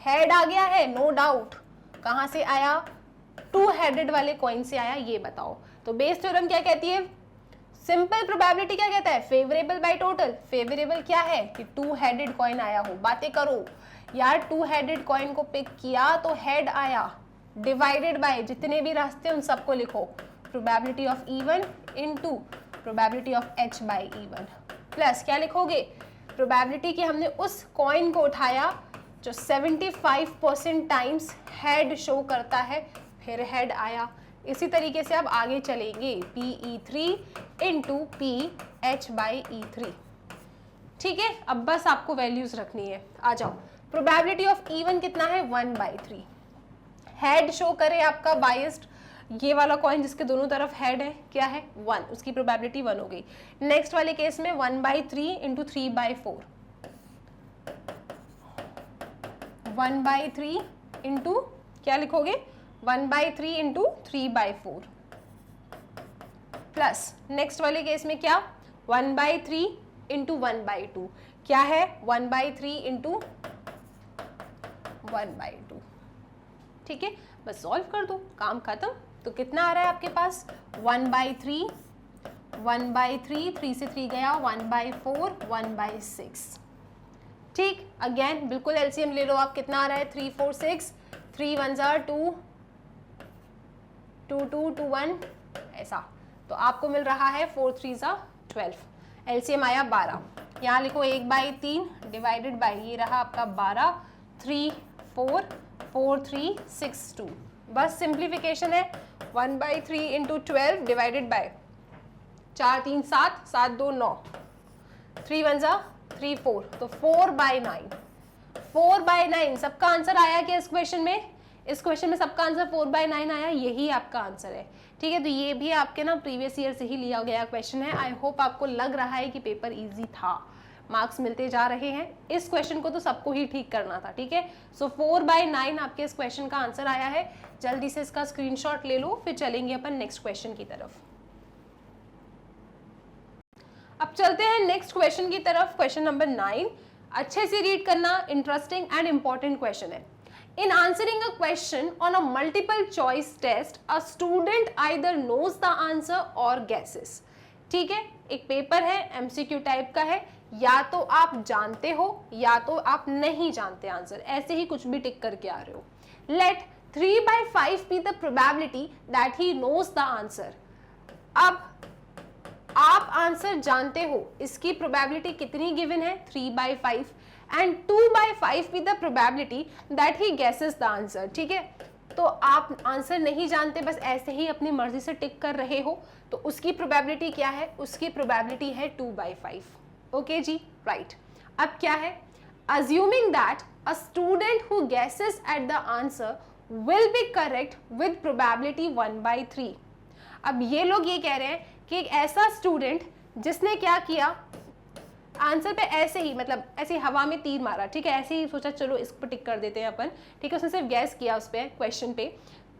हेड आ गया है, नो डाउट। कहाँ से आया? टू हेडेड वाले कॉइन से आया, ये बताओ। तो बेस थ्योरम क्या कहती है? सिंपल प्रोबेबिलिटी क्या कहता है? Favourable by total. फेवरेबल क्या है? कि टू हेडेड कॉइन आया हो। बातें करो यार, टू हेडेड कॉइन को पिक किया तो हेड आया, डिवाइडेड बाय जितने भी रास्ते उन सबको लिखो। Probability of E one into probability of H by E one, plus क्या लिखोगे? प्रोबेबिलिटी कि हमने उस कॉइन को उठाया जो 75% टाइम्स हेड शो करता है, फिर हेड आया। इसी तरीके से अब आगे चलेंगे, PE3 इंटू PH/E3। ठीक है, अब बस आपको वैल्यूज रखनी है। आ जाओ। प्रोबेबिलिटी ऑफ इवन कितना है? 1/3। हेड शो करे आपका बायस्ड, ये वाला कॉइन जिसके दोनों तरफ हेड है, क्या है? 1, उसकी प्रोबेबिलिटी 1 हो गई। नेक्स्ट वाले केस में 1/3 इंटू 3/4, 1/3 इंटू क्या लिखोगे? 1/3 इंटू 3/4, प्लस नेक्स्ट वाले केस में क्या? 1/3 इंटू 1/2, क्या है? 1/3 इंटू 1/2। ठीक है, बस सॉल्व कर दो, काम खत्म। तो कितना आ रहा है आपके पास? 1/3, 1/3, 3 से 3 गया, 1/4, 1/6। ठीक, अगेन बिल्कुल एलसीएम ले लो आप। कितना आ रहा है? 3 4 6, 3 1 ज़ा 2, 2 2 2 1, ऐसा। तो आपको मिल रहा है 4 3 ज़ा 12। एलसीएम आया 12। यहाँ लिखो 1/3 डिवाइडेड बाई, ये रहा आपका 12, 3 4 4 3 6 2। बस सिंप्लीफिकेशन है। 1/3 इंटू 12 डिवाइडेड बाय 4 3 7, 7 2 9, 3 1 ज़ा 3 4, तो 4/9। 4/9 सबका आंसर आया क्या इस क्वेश्चन में? इस क्वेश्चन में सबका आंसर 4/9 आया, यही आपका आंसर है। ठीक है, तो ये भी आपके ना प्रीवियस ईयर से ही लिया गया क्वेश्चन है। आई होप आपको लग रहा है कि पेपर इजी था, मार्क्स मिलते जा रहे हैं। इस क्वेश्चन को तो सबको ही ठीक करना था, ठीक है। सो 4/9 आपके इस क्वेश्चन का आंसर आया है। जल्दी से इसका स्क्रीनशॉट ले लो, फिर चलेंगे अपन नेक्स्ट क्वेश्चन की तरफ। अब चलते हैं नेक्स्ट क्वेश्चन की तरफ, क्वेश्चन नंबर 9। अच्छे से रीड करना, इंटरेस्टिंग एंड इंपॉर्टेंट क्वेश्चन है। In answering a question on a multiple choice test, a student either knows the answer or guesses. ठीक है, एक पेपर है, MCQ टाइप का है, या तो आप जानते हो या तो आप नहीं जानते आंसर, ऐसे ही कुछ भी टिक करके आ रहे हो। Let 3/5 be the probability that he knows the answer. अब आप आंसर जानते हो, इसकी प्रोबेबिलिटी कितनी गिवन है? 3/5 एंड 2/5 भी the probability that he guesses the answer. ठीक है, तो आप आंसर नहीं जानते, बस ऐसे ही अपनी मर्जी से टिक कर रहे हो, तो उसकी प्रोबेबिलिटी क्या है? उसकी प्रोबेबिलिटी है 2/5। ओके जी, राइट। अब क्या है? Assuming that a student who guesses at the answer will be correct with probability 1/3। अब ये लोग ये कह रहे हैं कि एक ऐसा स्टूडेंट जिसने क्या किया, आंसर पे ऐसे ही, मतलब ऐसे हवा में तीर मारा, ठीक है, ऐसे ही सोचा चलो इस पर टिक कर देते हैं अपन, ठीक है, उसने सिर्फ गैस किया उस पर क्वेश्चन पे,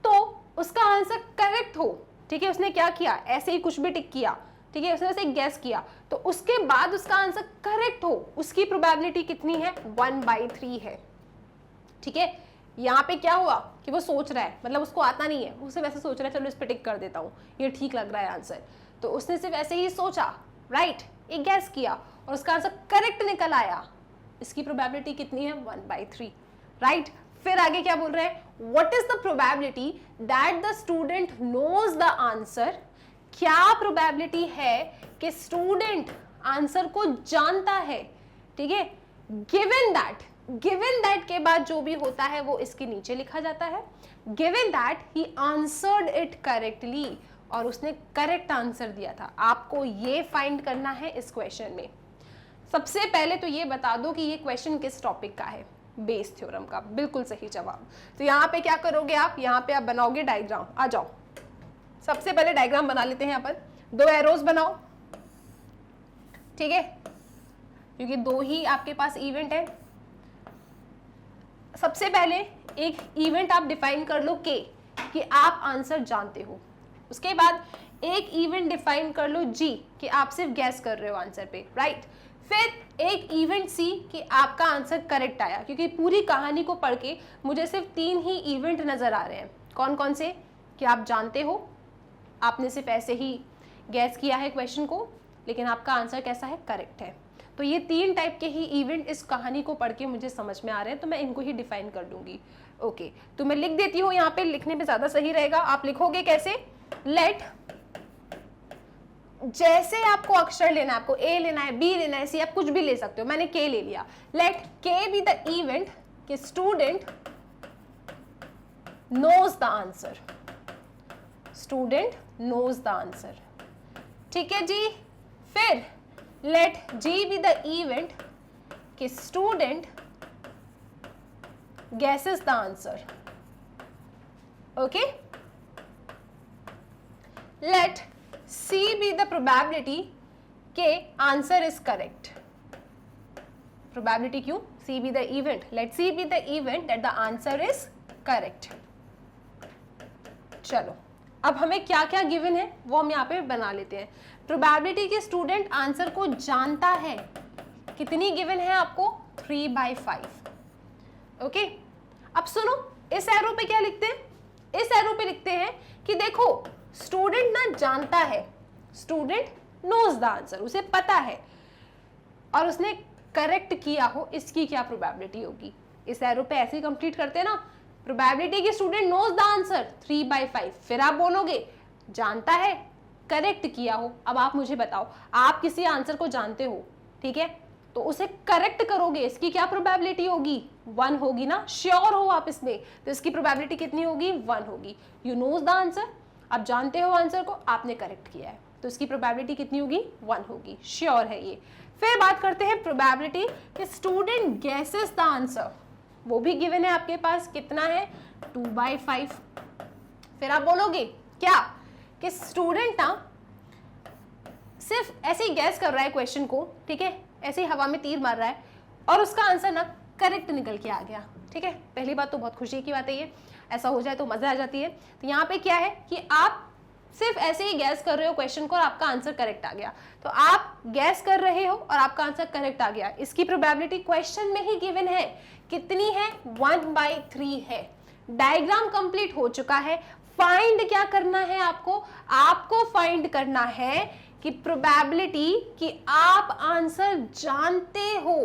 तो उसका आंसर करेक्ट हो, ठीक है, उसने क्या किया, ऐसे ही कुछ भी टिक किया, ठीक है, उसने वैसे गैस किया, तो उसके बाद उसका आंसर करेक्ट हो, उसकी प्रोबेबिलिटी कितनी है? 1/3 है। ठीक है, यहाँ पे क्या हुआ कि वो सोच रहा है, मतलब उसको आता नहीं है, उसे वैसे सोच रहा है चलो इस पे टिक कर देता हूँ, ये ठीक लग रहा है आंसर, तो उसने सिर्फ ऐसे ही सोचा, राइट, एक गैस किया और उसका आंसर करेक्ट निकल आया। इसकी प्रोबेबिलिटी कितनी है? 1/3, राइट। फिर आगे क्या बोल रहे हैं? What is the probability that the student knows the answer? क्या प्रोबेबिलिटी है कि स्टूडेंट आंसर को जानता है? ठीक है, गिवन दैट के बाद जो भी होता है वो इसके नीचे लिखा जाता है। Given that he answered it correctly, और उसने करेक्ट आंसर दिया था। आपको ये फाइंड करना है इस क्वेश्चन में। सबसे पहले तो ये बता दो कि ये क्वेश्चन किस टॉपिक का है? बेस थ्योरम का, बिल्कुल सही जवाब। तो यहाँ पे क्या करोगे आप? यहाँ पे आप बनाओगे डायग्राम। आ जाओ, सबसे पहले डायग्राम बना लेते हैं अपन। 2 एरोज बनाओ, ठीक है, क्योंकि 2 ही आपके पास इवेंट है। सबसे पहले एक इवेंट आप डिफाइन कर लो के, कि आप आंसर जानते हो। उसके बाद एक इवेंट डिफाइन कर लो जी, कि आप सिर्फ गैस कर रहे हो आंसर पे, राइट। फिर एक इवेंट सी, कि आपका आंसर करेक्ट आया, क्योंकि पूरी कहानी को पढ़ के मुझे सिर्फ 3 ही इवेंट नजर आ रहे हैं। कौन कौन से? कि आप जानते हो, आपने सिर्फ ऐसे ही गैस किया है क्वेश्चन को, लेकिन आपका आंसर कैसा है? करेक्ट है। तो ये 3 टाइप के ही इवेंट इस कहानी को पढ़ के मुझे समझ में आ रहे हैं, तो मैं इनको ही डिफाइन कर दूंगी। ओके, तो मैं लिख देती हूँ, यहाँ पे लिखने पे ज्यादा सही रहेगा। आप लिखोगे कैसे? लेट, जैसे आपको अक्षर लेना है, आपको ए लेना है, बी लेना है, सी, आप कुछ भी ले सकते हो, मैंने के ले लिया। Let K be the event कि student knows the answer, student knows the answer, ठीक है जी। फिर let G be the event कि student guesses the answer. Okay, let C be the probability के answer is correct. Probability क्यों? C be the event. Let C be the event that the answer is correct. चलो, अब हमें क्या क्या given है वो हम यहाँ पे बना लेते हैं। प्रोबेबिलिटी के स्टूडेंट आंसर को जानता है, कितनी गिवन है आपको? 3/5। ओके, अब सुनो, इस एरो पे क्या लिखते हैं? इस एरो पे लिखते हैं कि देखो स्टूडेंट ना जानता है, स्टूडेंट नोज द आंसर, उसे पता है, और उसने करेक्ट किया हो, इसकी क्या प्रोबेबिलिटी होगी? इस एरो पे ऐसे ही कंप्लीट करते हैं ना। प्रोबेबिलिटी की स्टूडेंट नोज द आंसर 3/5। फिर आप बोलोगे जानता है, करेक्ट किया हो। अब आप मुझे बताओ, आप किसी आंसर को जानते हो, ठीक है, तो उसे करेक्ट करोगे, इसकी क्या प्रोबेबिलिटी होगी? 1 होगी ना। श्योर हो आप इसमें, तो इसकी प्रोबेबिलिटी कितनी होगी? 1 होगी। यू नोज द आंसर, आप जानते हो आंसर को, आपने करेक्ट किया है, तो इसकी प्रोबेबिलिटी कितनी होगी? 1 होगी। श्योर है ये। फिर बात करते हैं प्रोबेबिलिटी कि स्टूडेंट गेसेस द आंसर, वो भी गिवन है आपके पास, कितना है? 2/5। फिर आप बोलोगे क्या कि स्टूडेंट ना सिर्फ ऐसे ही गैस कर रहा है क्वेश्चन को, ठीक है, ऐसे ही हवा में तीर मार रहा है और उसका आंसर ना करेक्ट निकल के आ गया, ठीक है, पहली बात तो बहुत खुशी की बात है ये, ऐसा हो जाए तो मजा आ जाती है। तो यहाँ पे क्या है कि आप सिर्फ ऐसे ही गैस कर रहे हो क्वेश्चन को और आपका आंसर करेक्ट आ गया, तो आप गैस कर रहे हो और आपका आंसर करेक्ट आ गया, इसकी प्रोबेबिलिटी क्वेश्चन में ही गिवन है, कितनी है 1/3 है। डायग्राम कंप्लीट हो चुका है। फाइंड क्या करना है आपको फाइंड करना है कि प्रोबेबिलिटी कि आप आंसर जानते हो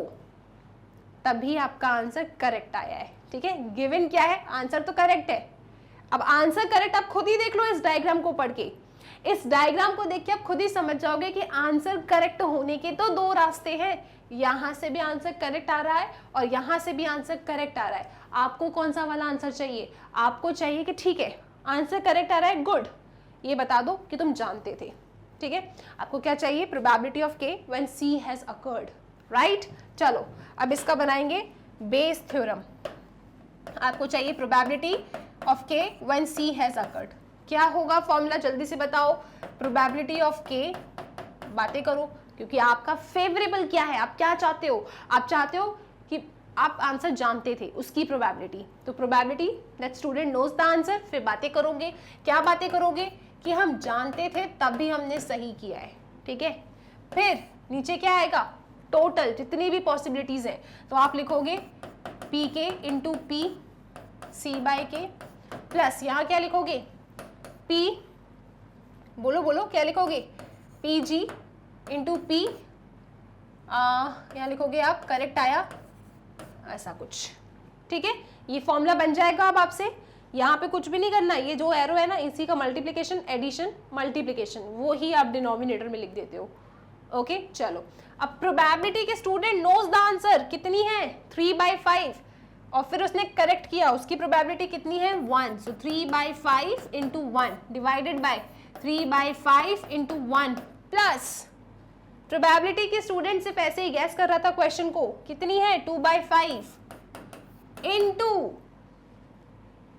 तभी आपका आंसर करेक्ट आया है, ठीक है। गिवन क्या है, आंसर तो करेक्ट है। अब आंसर करेक्ट आप खुद ही देख लो इस डायग्राम को पढ़ के, इस डायग्राम को देख के आप खुद ही समझ जाओगे कि आंसर करेक्ट होने के तो दो रास्ते हैं, यहां से भी आंसर करेक्ट आ रहा है और यहां से भी आंसर करेक्ट आ रहा है। आपको कौन सा वाला आंसर चाहिए, आपको चाहिए कि ठीक है आंसर करेक्ट आ रहा है, गुड, ये बता दो कि तुम जानते थे, ठीक है। आपको क्या चाहिए, probability of K when C has occurred, right. चलो अब इसका बनाएंगे बेस थ्योरम। आपको चाहिए probability of K when C has occurred. क्या होगा फॉर्मूला, जल्दी से बताओ। प्रोबेबिलिटी ऑफ के, बातें करो, क्योंकि आपका फेवरेबल क्या है, आप क्या चाहते हो, आप चाहते हो कि आप आंसर जानते थे, उसकी प्रोबेबिलिटी। तो probability that student knows the answer, फिर बातें करोगे, क्या बातें करोगे कि हम जानते थे तब भी हमने सही किया है, ठीक है। फिर नीचे क्या आएगा, टोटल जितनी भी पॉसिबिलिटीज है, तो आप लिखोगे पी के इंटू पी सी बाय के प्लस यहाँ क्या लिखोगे, पी, बोलो बोलो क्या लिखोगे, पी जी इंटू पी, यहाँ लिखोगे आप, करेक्ट आया, ऐसा कुछ, ठीक है। ये फॉर्मूला बन जाएगा। अब आपसे यहाँ पे कुछ भी नहीं करना, ये जो एरो है ना इसी का मल्टीप्लिकेशन, एडिशन, मल्टीप्लिकेशन, वो ही आप डिनोमिनेटर में लिख देते हो, ओके। चलो अब प्रोबेबिलिटी के स्टूडेंट नोज द आंसर कितनी है 3/5 और फिर उसने करेक्ट किया, उसकी प्रोबेबिलिटी कितनी है 1, सो 3/5 into 1 divided by 3/5 into 1 plus probability के स्टूडेंट सिर्फ ऐसे ही गैस कर रहा था क्वेश्चन को, कितनी है 2/5 इंटू,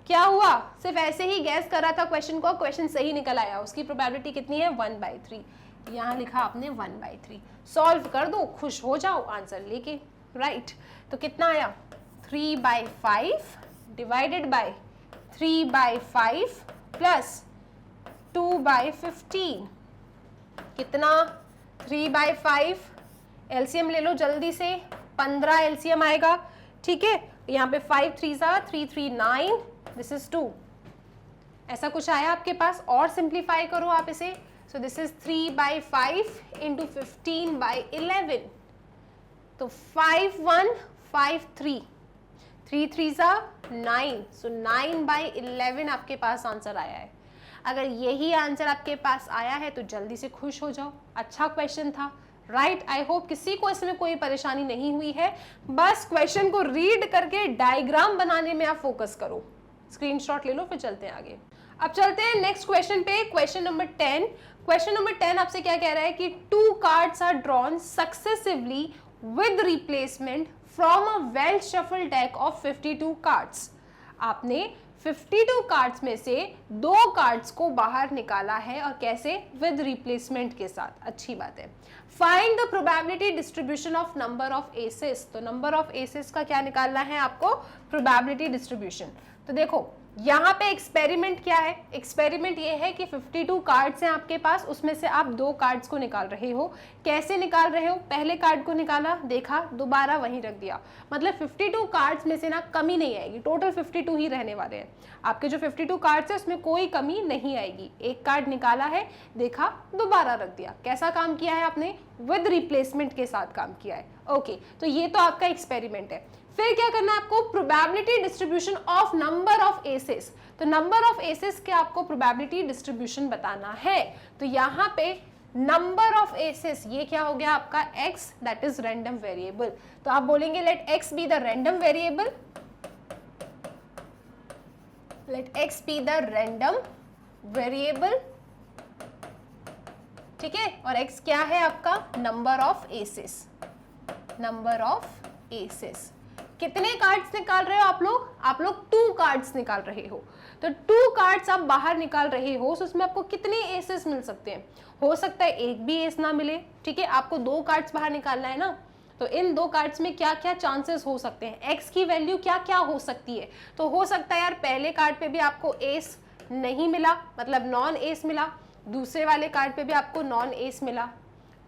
क्या हुआ, सिर्फ ऐसे ही गैस कर रहा था क्वेश्चन को, क्वेश्चन सही निकल आया, उसकी प्रोबेबिलिटी कितनी है 1/3, यहाँ लिखा आपने 1/3। सॉल्व कर दो, खुश हो जाओ आंसर लेके, राइट। तो कितना आया 3/5 डिवाइडेड बाय 3/5 प्लस 2/15, कितना 3/5, एलसीएम ले लो जल्दी से, 15 एलसीएम आएगा, ठीक है। यहाँ पे 5 3 3 3 9, दिस इज 2, ऐसा कुछ आया आपके पास, और सिंप्लीफाई करो आप इसे, सो दिस इज 3/5 इंटू 15/11, तो 5 1 5 3 3 3 9, सो 9/11 आपके पास आंसर आया है। अगर यही आंसर आपके पास आया है तो जल्दी से खुश हो जाओ, अच्छा क्वेश्चन था, राइट। आई होप किसी को इसमें कोई परेशानी नहीं हुई है, बस क्वेश्चन को रीड करके डायग्राम बनाने में आप फोकस करो। स्क्रीनशॉट ले लो, फिर चलते हैं आगे। अब चलते हैं नेक्स्ट क्वेश्चन पे, क्वेश्चन नंबर 10। क्वेश्चन नंबर 10 आपसे क्या कह रहा है कि 2 cards are drawn successively with replacement from a well shuffle deck of 52 cards. आपने 52 कार्ड्स में से 2 कार्ड्स को बाहर निकाला है, और कैसे, विद रिप्लेसमेंट के साथ, अच्छी बात है। Find the probability distribution of number of aces, तो नंबर ऑफ एसेस का क्या निकालना है आपको, प्रोबेबिलिटी डिस्ट्रीब्यूशन। तो देखो यहाँ पे एक्सपेरिमेंट क्या है, एक्सपेरिमेंट ये है कि 52 कार्ड्स हैं आपके पास, उसमें से आप 2 कार्ड्स को निकाल रहे हो। कैसे निकाल रहे हो, पहले कार्ड को निकाला, देखा, दोबारा वहीं रख दिया, मतलब 52 कार्ड्स में से ना कमी नहीं आएगी, टोटल 52 ही रहने वाले हैं आपके। जो 52 कार्ड्स है उसमें कोई कमी नहीं आएगी। एक कार्ड निकाला है, देखा, दोबारा रख दिया, कैसा काम किया है आपने, विद रिप्लेसमेंट के साथ काम किया है, ओके। तो ये तो आपका एक्सपेरिमेंट है। फिर क्या करना है आपको, probability distribution of number of aces, तो नंबर ऑफ एसेस के आपको प्रोबेबिलिटी डिस्ट्रीब्यूशन बताना है। तो यहाँ पे नंबर ऑफ एसेस, ये क्या हो गया आपका x, that is random variable. तो आप बोलेंगे let x be the random variable, let x be the random variable, ठीक है, और x क्या है आपका, number of aces, number of aces. कितने कार्ड्स निकाल रहे हो आप लोग 2 कार्ड्स निकाल रहे हो। तो 2 कार्ड्स आप बाहर निकाल रहे हो, तो उसमें आपको कितने एसेस मिल सकते हैं? हो सकता है एक भी एस ना मिले, ठीक है, आपको 2 कार्ड्स बाहर निकालना है ना, तो इन 2 कार्ड्स में क्या क्या चांसेस हो सकते हैं, एक्स की वैल्यू क्या क्या हो सकती है? तो हो सकता है यार पहले कार्ड पे भी आपको एस नहीं मिला, मतलब नॉन एस मिला, दूसरे वाले कार्ड पे भी आपको नॉन एस मिला,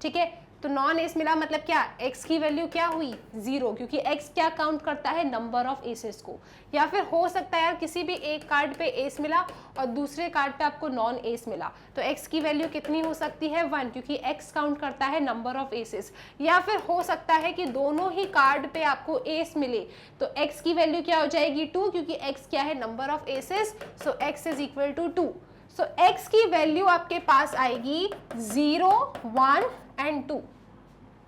ठीक है, तो नॉन एस मिला मतलब क्या, एक्स की वैल्यू क्या हुई 0, क्योंकि एक्स क्या काउंट करता है, नंबर ऑफ एसेस को। या फिर हो सकता है यार किसी भी एक कार्ड पे एस मिला और दूसरे कार्ड पे आपको नॉन एस मिला, तो एक्स की वैल्यू कितनी हो सकती है 1, क्योंकि एक्स काउंट करता है नंबर ऑफ एसेस। या फिर हो सकता है कि दोनों ही कार्ड पे आपको एस मिले, तो एक्स की वैल्यू क्या हो जाएगी 2, क्योंकि एक्स क्या है, number of aces, so X is equal to 2। So X की वैल्यू आपके पास आएगी 0, 1 एंड 2,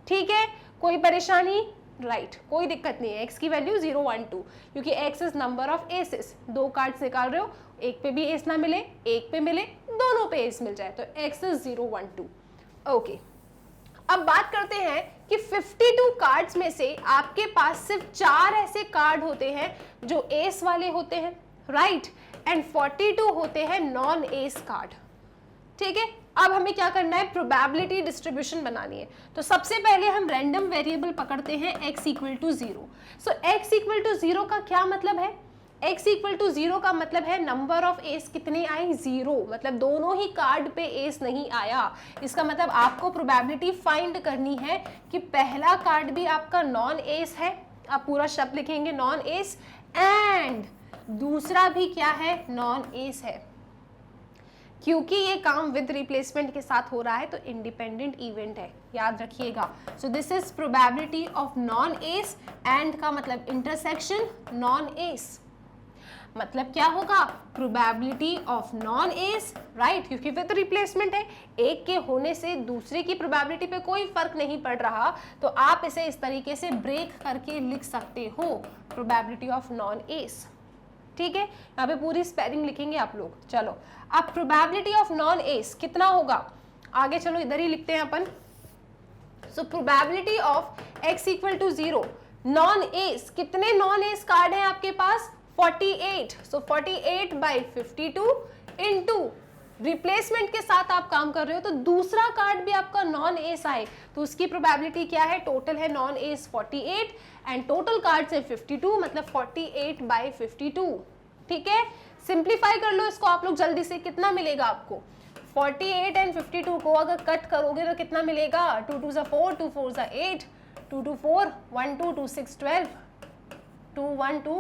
ठीक है, कोई परेशानी, राइट, कोई दिक्कत नहीं है, एक्स की वैल्यू 0, 1, 2, क्योंकि X is number of aces. 2 cards निकाल रहे हो, एक पे भी एस ना मिले, एक पे मिले, दोनों पे एस मिल जाए, तो एक्स इज 0, 1, 2। ओके, अब बात करते हैं कि 52 कार्ड्स में से आपके पास सिर्फ 4 ऐसे कार्ड होते हैं जो एस वाले होते हैं, राइट, एंड 42 होते हैं नॉन एस कार्ड, ठीक है। अब हमें क्या करना है, प्रोबेबिलिटी डिस्ट्रीब्यूशन बनानी है। तो सबसे पहले हम रैंडम वेरिएबल पकड़ते हैं x equal to 0। So x equal to 0 का क्या मतलब है, x इक्वल टू 0 का मतलब है नंबर ऑफ एस कितने आए 0, मतलब दोनों ही कार्ड पे एस नहीं आया। इसका मतलब आपको प्रोबेबिलिटी फाइंड करनी है कि पहला कार्ड भी आपका नॉन एस है, आप पूरा शब्द लिखेंगे नॉन एस, एंड दूसरा भी क्या है, नॉन एस है। क्योंकि ये काम विद रिप्लेसमेंट के साथ हो रहा है तो इंडिपेंडेंट इवेंट है, याद रखिएगा। सो this is probability of non S, and का मतलब इंटरसेक्शन नॉन एस, मतलब क्या होगा, probability of non S, right, क्योंकि विद रिप्लेसमेंट है, एक के होने से दूसरे की प्रोबेबिलिटी पे कोई फर्क नहीं पड़ रहा, तो आप इसे इस तरीके से ब्रेक करके लिख सकते हो, प्रोबेबिलिटी ऑफ नॉन एस, ठीक है। यहाँ पे पूरी स्पेलिंग लिखेंगे आप लोग। चलो अब प्रोबेबिलिटी ऑफ नॉन एस कितना होगा, आगे चलो इधर ही लिखते हैं अपन। So probability of x equal to 0, non ace, कितने नॉन एस कार्ड हैं आपके पास 48, सो 48 बाई 52 इनटू रिप्लेसमेंट के साथ आप काम कर रहे हो, तो दूसरा कार्ड भी आपका नॉन एस आए तो उसकी प्रोबेबिलिटी क्या है, टोटल है non S 48 and total cards है 52, मतलब 48 बाई 52, ठीक है। सिंप्लीफाई कर लो इसको आप लोग जल्दी से, कितना मिलेगा आपको, 48 एंड 52 को अगर कट करोगे तो कितना मिलेगा, 2 2 4, 2 4 8, 2 2 4, 1 2 2 6 12, 2 1 2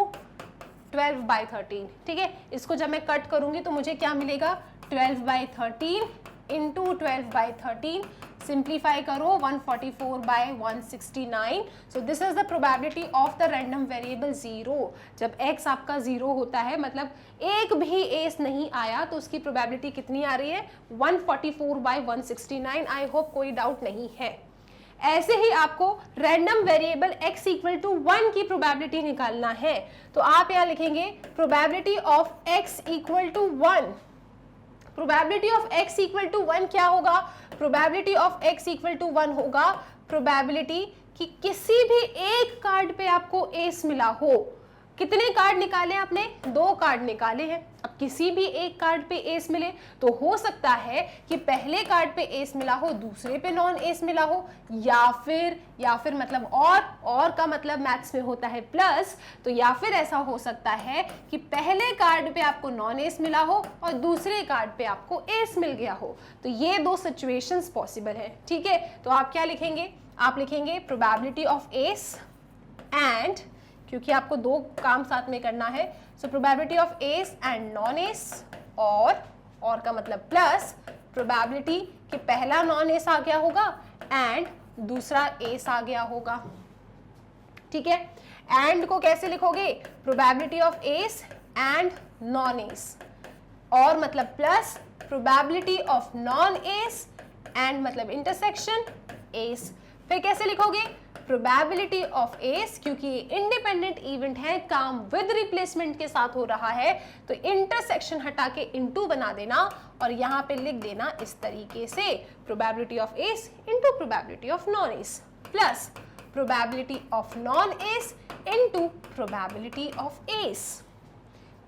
12 बाई 13, ठीक है। इसको जब मैं कट करूंगी तो मुझे क्या मिलेगा, 12 बाई 13 इंटू 12 बाई 13, सिंप्लीफाई करो 144 by 169। So this is the probability of the random variable 0। जब x आपका 0 होता है, मतलब एक भी एस नहीं आया, तो उसकी प्रोबेबिलिटी कितनी आ रही है, 144 बाय 169। आई होप कोई डाउट नहीं है। ऐसे ही आपको random variable x equal to 1 की प्रोबेबिलिटी निकालना है, तो आप यहाँ लिखेंगे probability of x equal to 1। Probability of x equal to 1 क्या होगा, probability of x equal to 1 होगा प्रोबेबिलिटी कि किसी भी एक कार्ड पे आपको एस मिला हो। कितने कार्ड निकाले आपने, 2 कार्ड निकाले हैं। अब किसी भी एक कार्ड पे एस मिले तो हो सकता है कि पहले कार्ड पे एस मिला हो, दूसरे पे नॉन एस मिला हो, या फिर मतलब और का मतलब मैथ्स में होता है प्लस, तो या फिर ऐसा हो सकता है कि पहले कार्ड पे आपको नॉन एस मिला हो और दूसरे कार्ड पे आपको एस मिल गया हो। तो ये 2 सिचुएशंस पॉसिबल है, ठीक है। तो आप क्या लिखेंगे, आप लिखेंगे प्रोबेबिलिटी ऑफ एस एंड, क्योंकि आपको 2 काम साथ में करना है, so probability of S and non S, और का मतलब प्लस प्रोबेबिलिटी कि पहला नॉन एस आ गया होगा एंड दूसरा एस आ गया होगा, ठीक है। एंड को कैसे लिखोगे, probability of S and non S, और मतलब plus probability of non S and मतलब इंटरसेक्शन एस। फिर कैसे लिखोगे, प्रोबेबिलिटी ऑफ एस, क्योंकि ये इंडिपेंडेंट इवेंट है, काम विद रिप्लेसमेंट के साथ हो रहा है, तो इंटरसेक्शन हटा के इनटू बना देना और यहाँ पे लिख देना इस तरीके से, probability of S into probability of non S plus probability of non S into probability of S.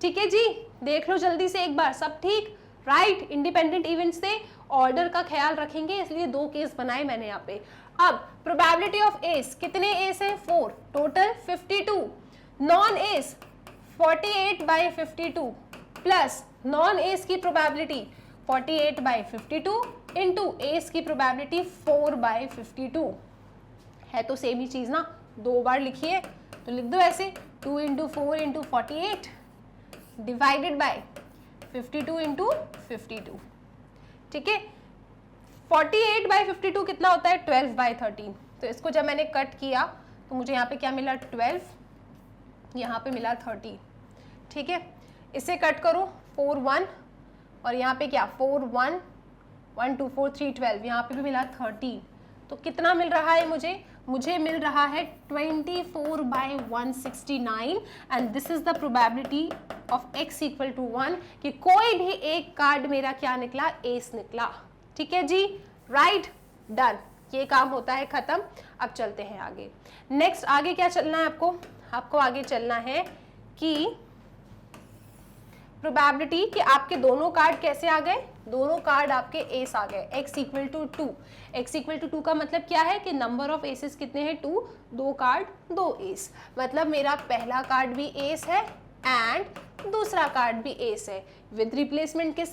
ठीक है जी, देख लो जल्दी से एक बार, सब ठीक, राइट। इंडिपेंडेंट इवेंट्स से ऑर्डर का ख्याल रखेंगे, इसलिए 2 केस बनाए मैंने यहाँ पे। अब प्रोबेबिलिटी ऑफ एस, कितने एस है 4, total 52, non S 48/52 plus non S की प्रोबेबिलिटी 48/52 इंटू एस की प्रोबेबिलिटी 4/52 है, तो सेम ही चीज ना, 2 बार लिखिए तो लिख दो ऐसे, 2 × 4 × 48 डिवाइडेड बाय 52 × 52। ठीक है, 48/52 कितना होता है 12/13। तो इसको जब मैंने कट किया तो मुझे यहाँ पे क्या मिला 12, यहाँ पे मिला 30। ठीक है, इसे कट करो 4 1 और यहाँ पे क्या 4 1 1 2 4 3 12, यहाँ पे भी मिला 13। तो कितना मिल रहा है मुझे मिल रहा है 24/169 and this is the probability of x equal to 1 कि कोई भी एक कार्ड मेरा क्या निकला, एस निकला। ठीक है जी, राइट, डन, ये काम होता है खत्म। अब चलते हैं आगे। नेक्स्ट आगे क्या चलना है आपको आगे चलना है कि प्रोबेबिलिटी कि आपके दोनों कार्ड कैसे आ गए, दोनों कार्ड आपके एस आ गए, x equal to 2। x equal to 2 का मतलब क्या है कि नंबर ऑफ एसेस कितने हैं 2, 2 कार्ड 2 एस, मतलब मेरा पहला कार्ड भी एस है एंड दूसरा कार्ड भी एस है। विद रिप्लेसमेंट के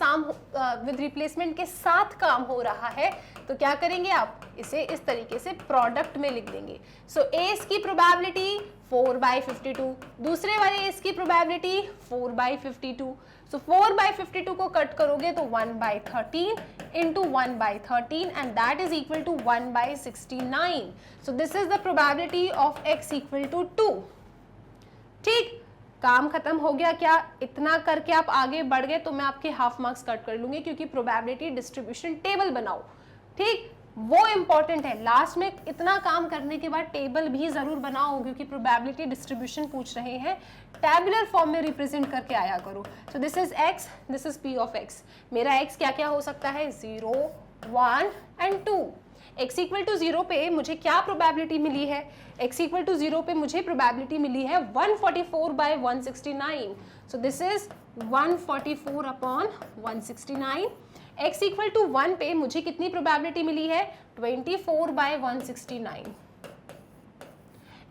साथ काम हो रहा है, तो क्या करेंगे आप इसे इस तरीके से प्रोडक्ट में लिख देंगे। सो एस की प्रोबेबिलिटी 4/52, दूसरे वाले एस की प्रोबेबिलिटी 4/52। सो 4/52 को कट करोगे तो 1/13 into 1/13 and that is equal to 1/69। So this is the probability of x equal to 2। ठीक, काम खत्म हो गया क्या? इतना करके आप आगे बढ़ गए तो मैं आपके हाफ मार्क्स कट कर लूंगी, क्योंकि प्रोबेबिलिटी डिस्ट्रीब्यूशन टेबल बनाओ, ठीक, वो इंपॉर्टेंट है। लास्ट में इतना काम करने के बाद टेबल भी जरूर बनाओ, क्योंकि प्रोबेबिलिटी डिस्ट्रीब्यूशन पूछ रहे हैं, टैबुलर फॉर्म में रिप्रेजेंट करके आया करो। सो this is x, this is p of x। मेरा x क्या क्या हो सकता है 0 1 एंड 2। x इक्वल टू 0 पे मुझे क्या प्रोबेबिलिटी मिली है, x इक्वल टू 0 पे मुझे प्रोबेबिलिटी मिली है 144/169। So this is 144/169। x equal to 1 पे मुझे कितनी प्रोबेबिलिटी मिली है 24/169।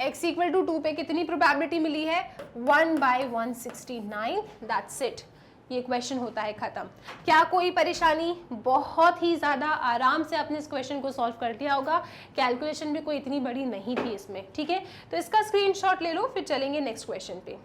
x इक्वल टू 2 पे कितनी प्रोबेबिलिटी मिली है 1/169। दैट्स इट, ये क्वेश्चन होता है खत्म। क्या कोई परेशानी? बहुत ही ज़्यादा आराम से आपने इस क्वेश्चन को सॉल्व कर दिया होगा, कैलकुलेशन भी कोई इतनी बड़ी नहीं थी इसमें, ठीक है। तो इसका स्क्रीनशॉट ले लो, फिर चलेंगे नेक्स्ट क्वेश्चन पे।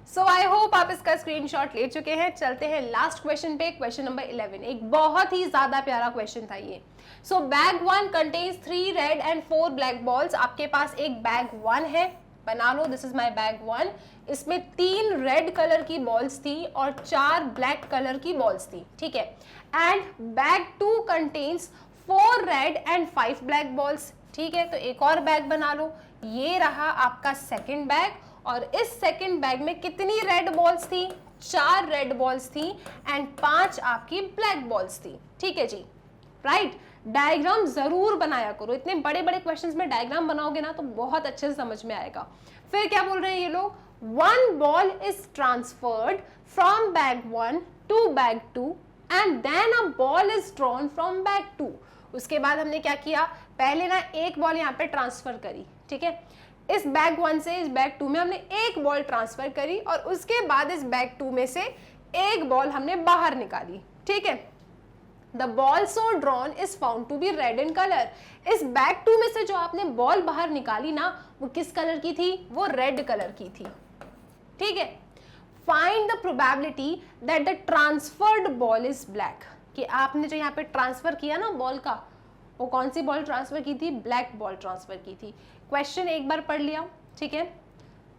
सो आई होप आप इसका स्क्रीनशॉट ले चुके हैं। चलते हैं लास्ट क्वेश्चन पे, क्वेश्चन नंबर 11। एक बहुत ही ज़्यादा प्यारा क्वेश्चन था ये। So bag 1 contains 3 red and 4 black balls. आपके पास एक बैग 1 है, बना लो, दिस इज माई बैग 1। इसमें 3 रेड कलर की बॉल्स थी और 4 ब्लैक कलर की बॉल्स थी, ठीक है। And bag 2 contains 4 red and 5 black balls, ठीक है। तो एक और बैग बना लो, ये रहा आपका सेकेंड बैग, और इस सेकेंड बैग में कितनी रेड बॉल्स थी 4 रेड बॉल्स थी एंड 5 आपकी ब्लैक बॉल्स थी, ठीक है जी, राइट। डायग्राम जरूर बनाया करो, इतने बड़े बड़े क्वेश्चंस में डायग्राम बनाओगे ना तो बहुत अच्छे से समझ में आएगा। फिर क्या बोल रहे हैं ये लोग, 1 ball is transferred from bag 1 to bag 2 and then a ball is drawn from bag 2। उसके बाद हमने क्या किया, पहले ना एक बॉल यहाँ पे ट्रांसफर करी, ठीक है। इस बैग 1 से इस बैग 2 में हमने एक बॉल ट्रांसफर करी और उसके बाद इस बैग 2 में से एक बॉल हमने बाहर निकाली, ठीक है। The ball so drawn is found to be red in colour. इस बैग 2 में से जो आपने बॉल बाहर निकाली ना, वो किस कलर की थी, वो रेड कलर की थी, ठीक है। Find the probability that the transferred ball is black, कि आपने जो यहाँ पे ट्रांसफर किया ना बॉल का, वो कौन सी बॉल ट्रांसफर की थी, ब्लैक बॉल ट्रांसफर की थी। क्वेश्चन एक बार पढ़ लिया, ठीक है।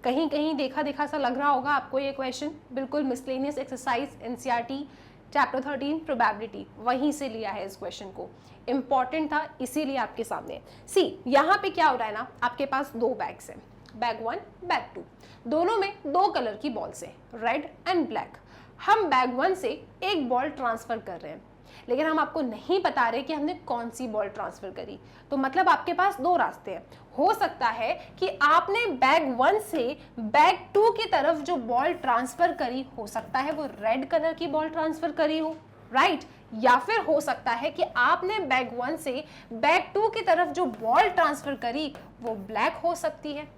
कहीं कहीं देखा देखा सा लग रहा होगा आपको ये क्वेश्चन, बिल्कुल miscellaneous exercise NCERT chapter 13 probability, वहीं से लिया है इस क्वेश्चन को, इंपॉर्टेंट था इसीलिए आपके सामने। सी यहाँ पे क्या हो रहा है ना, आपके पास 2 बैग्स हैं, बैग 1 बैग 2, दोनों में 2 कलर की बॉल्स हैं, रेड एंड ब्लैक। हम बैग 1 से एक बॉल ट्रांसफर कर रहे हैं। लेकिन हम आपको नहीं बता रहे कि हमने कौन सी बॉल ट्रांसफर करी। तो मतलब आपके पास दो रास्ते हैं। हो सकता है कि आपने बैग 1 से बैग 2 की तरफ जो बॉल ट्रांसफर करी, हो सकता है वो रेड कलर की बॉल ट्रांसफर करी हो, राइट? या फिर हो सकता है कि आपने बैग 1 से बैग 2 की तरफ जो बॉल ट्रांसफर करी वो ब्लैक हो सकती है,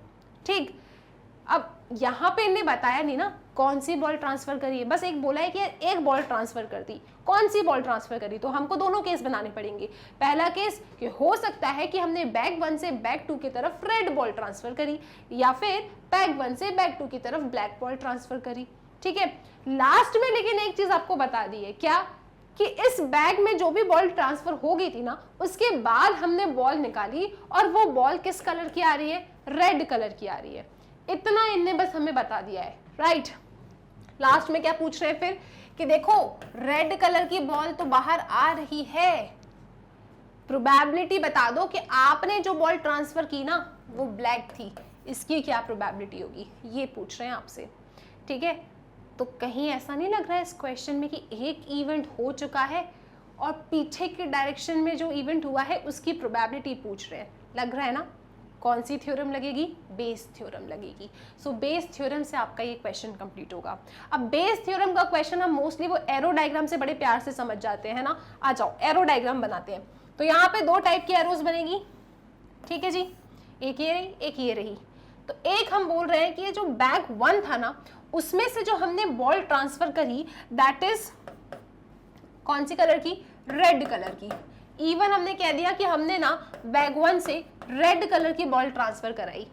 ठीक? अब यहाँ पे इन्हें बताया नहीं ना कौन सी बॉल ट्रांसफर करी है, बस एक बोला है कि एक बॉल ट्रांसफर कर दी। कौन सी बॉल ट्रांसफर करी? तो हमको दोनों केस बनाने पड़ेंगे। पहला केस कि हो सकता है कि हमने बैग 1 से बैग 2 की तरफ रेड बॉल ट्रांसफर करी, या फिर बैग 1 से बैग 2 की तरफ ब्लैक बॉल ट्रांसफर करी, ठीक है? लास्ट में लेकिन एक चीज आपको बता दी है, क्या? कि इस बैग में जो भी बॉल ट्रांसफर हो गई थी ना, उसके बाद हमने बॉल निकाली और वो बॉल किस कलर की आ रही है? रेड कलर की आ रही है। इतना इनने बस हमें बता दिया है, राइट? लास्ट में क्या पूछ रहे हैं फिर कि देखो रेड कलर की बॉल तो बाहर आ रही है, प्रोबेबिलिटी बता दो कि आपने जो बॉल ट्रांसफर की ना वो ब्लैक थी, इसकी क्या प्रोबेबिलिटी होगी, ये पूछ रहे हैं आपसे, ठीक है? तो कहीं ऐसा नहीं लग रहा है इस क्वेश्चन में कि एक इवेंट हो चुका है और पीछे के डायरेक्शन में जो इवेंट हुआ है उसकी प्रोबेबिलिटी पूछ रहे हैं? लग रहा है ना? कौन सी थ्योरम लगेगी? बेस थ्योरम लगेगी। सो बेस थ्योरम से आपका ये क्वेश्चन कंप्लीट होगा। अब बेस थ्योरम का क्वेश्चन हम मोस्टली वो एरो डायग्राम से बड़े प्यार से समझ जाते हैं ना। आ जाओ एरो डायग्राम बनाते हैं। तो यहाँ पे दो टाइप की एरोज बनेगी, ठीक है जी, एक ये रही एक ये रही। तो एक हम बोल रहे हैं कि ये जो बैग 1 था ना, उसमें से जो हमने बॉल ट्रांसफर करी दैट इज कौन सी कलर की? रेड कलर की। इवन हमने कह दिया कि हमने ना बैग 1 से रेड कलर की बॉल ट्रांसफर कराई,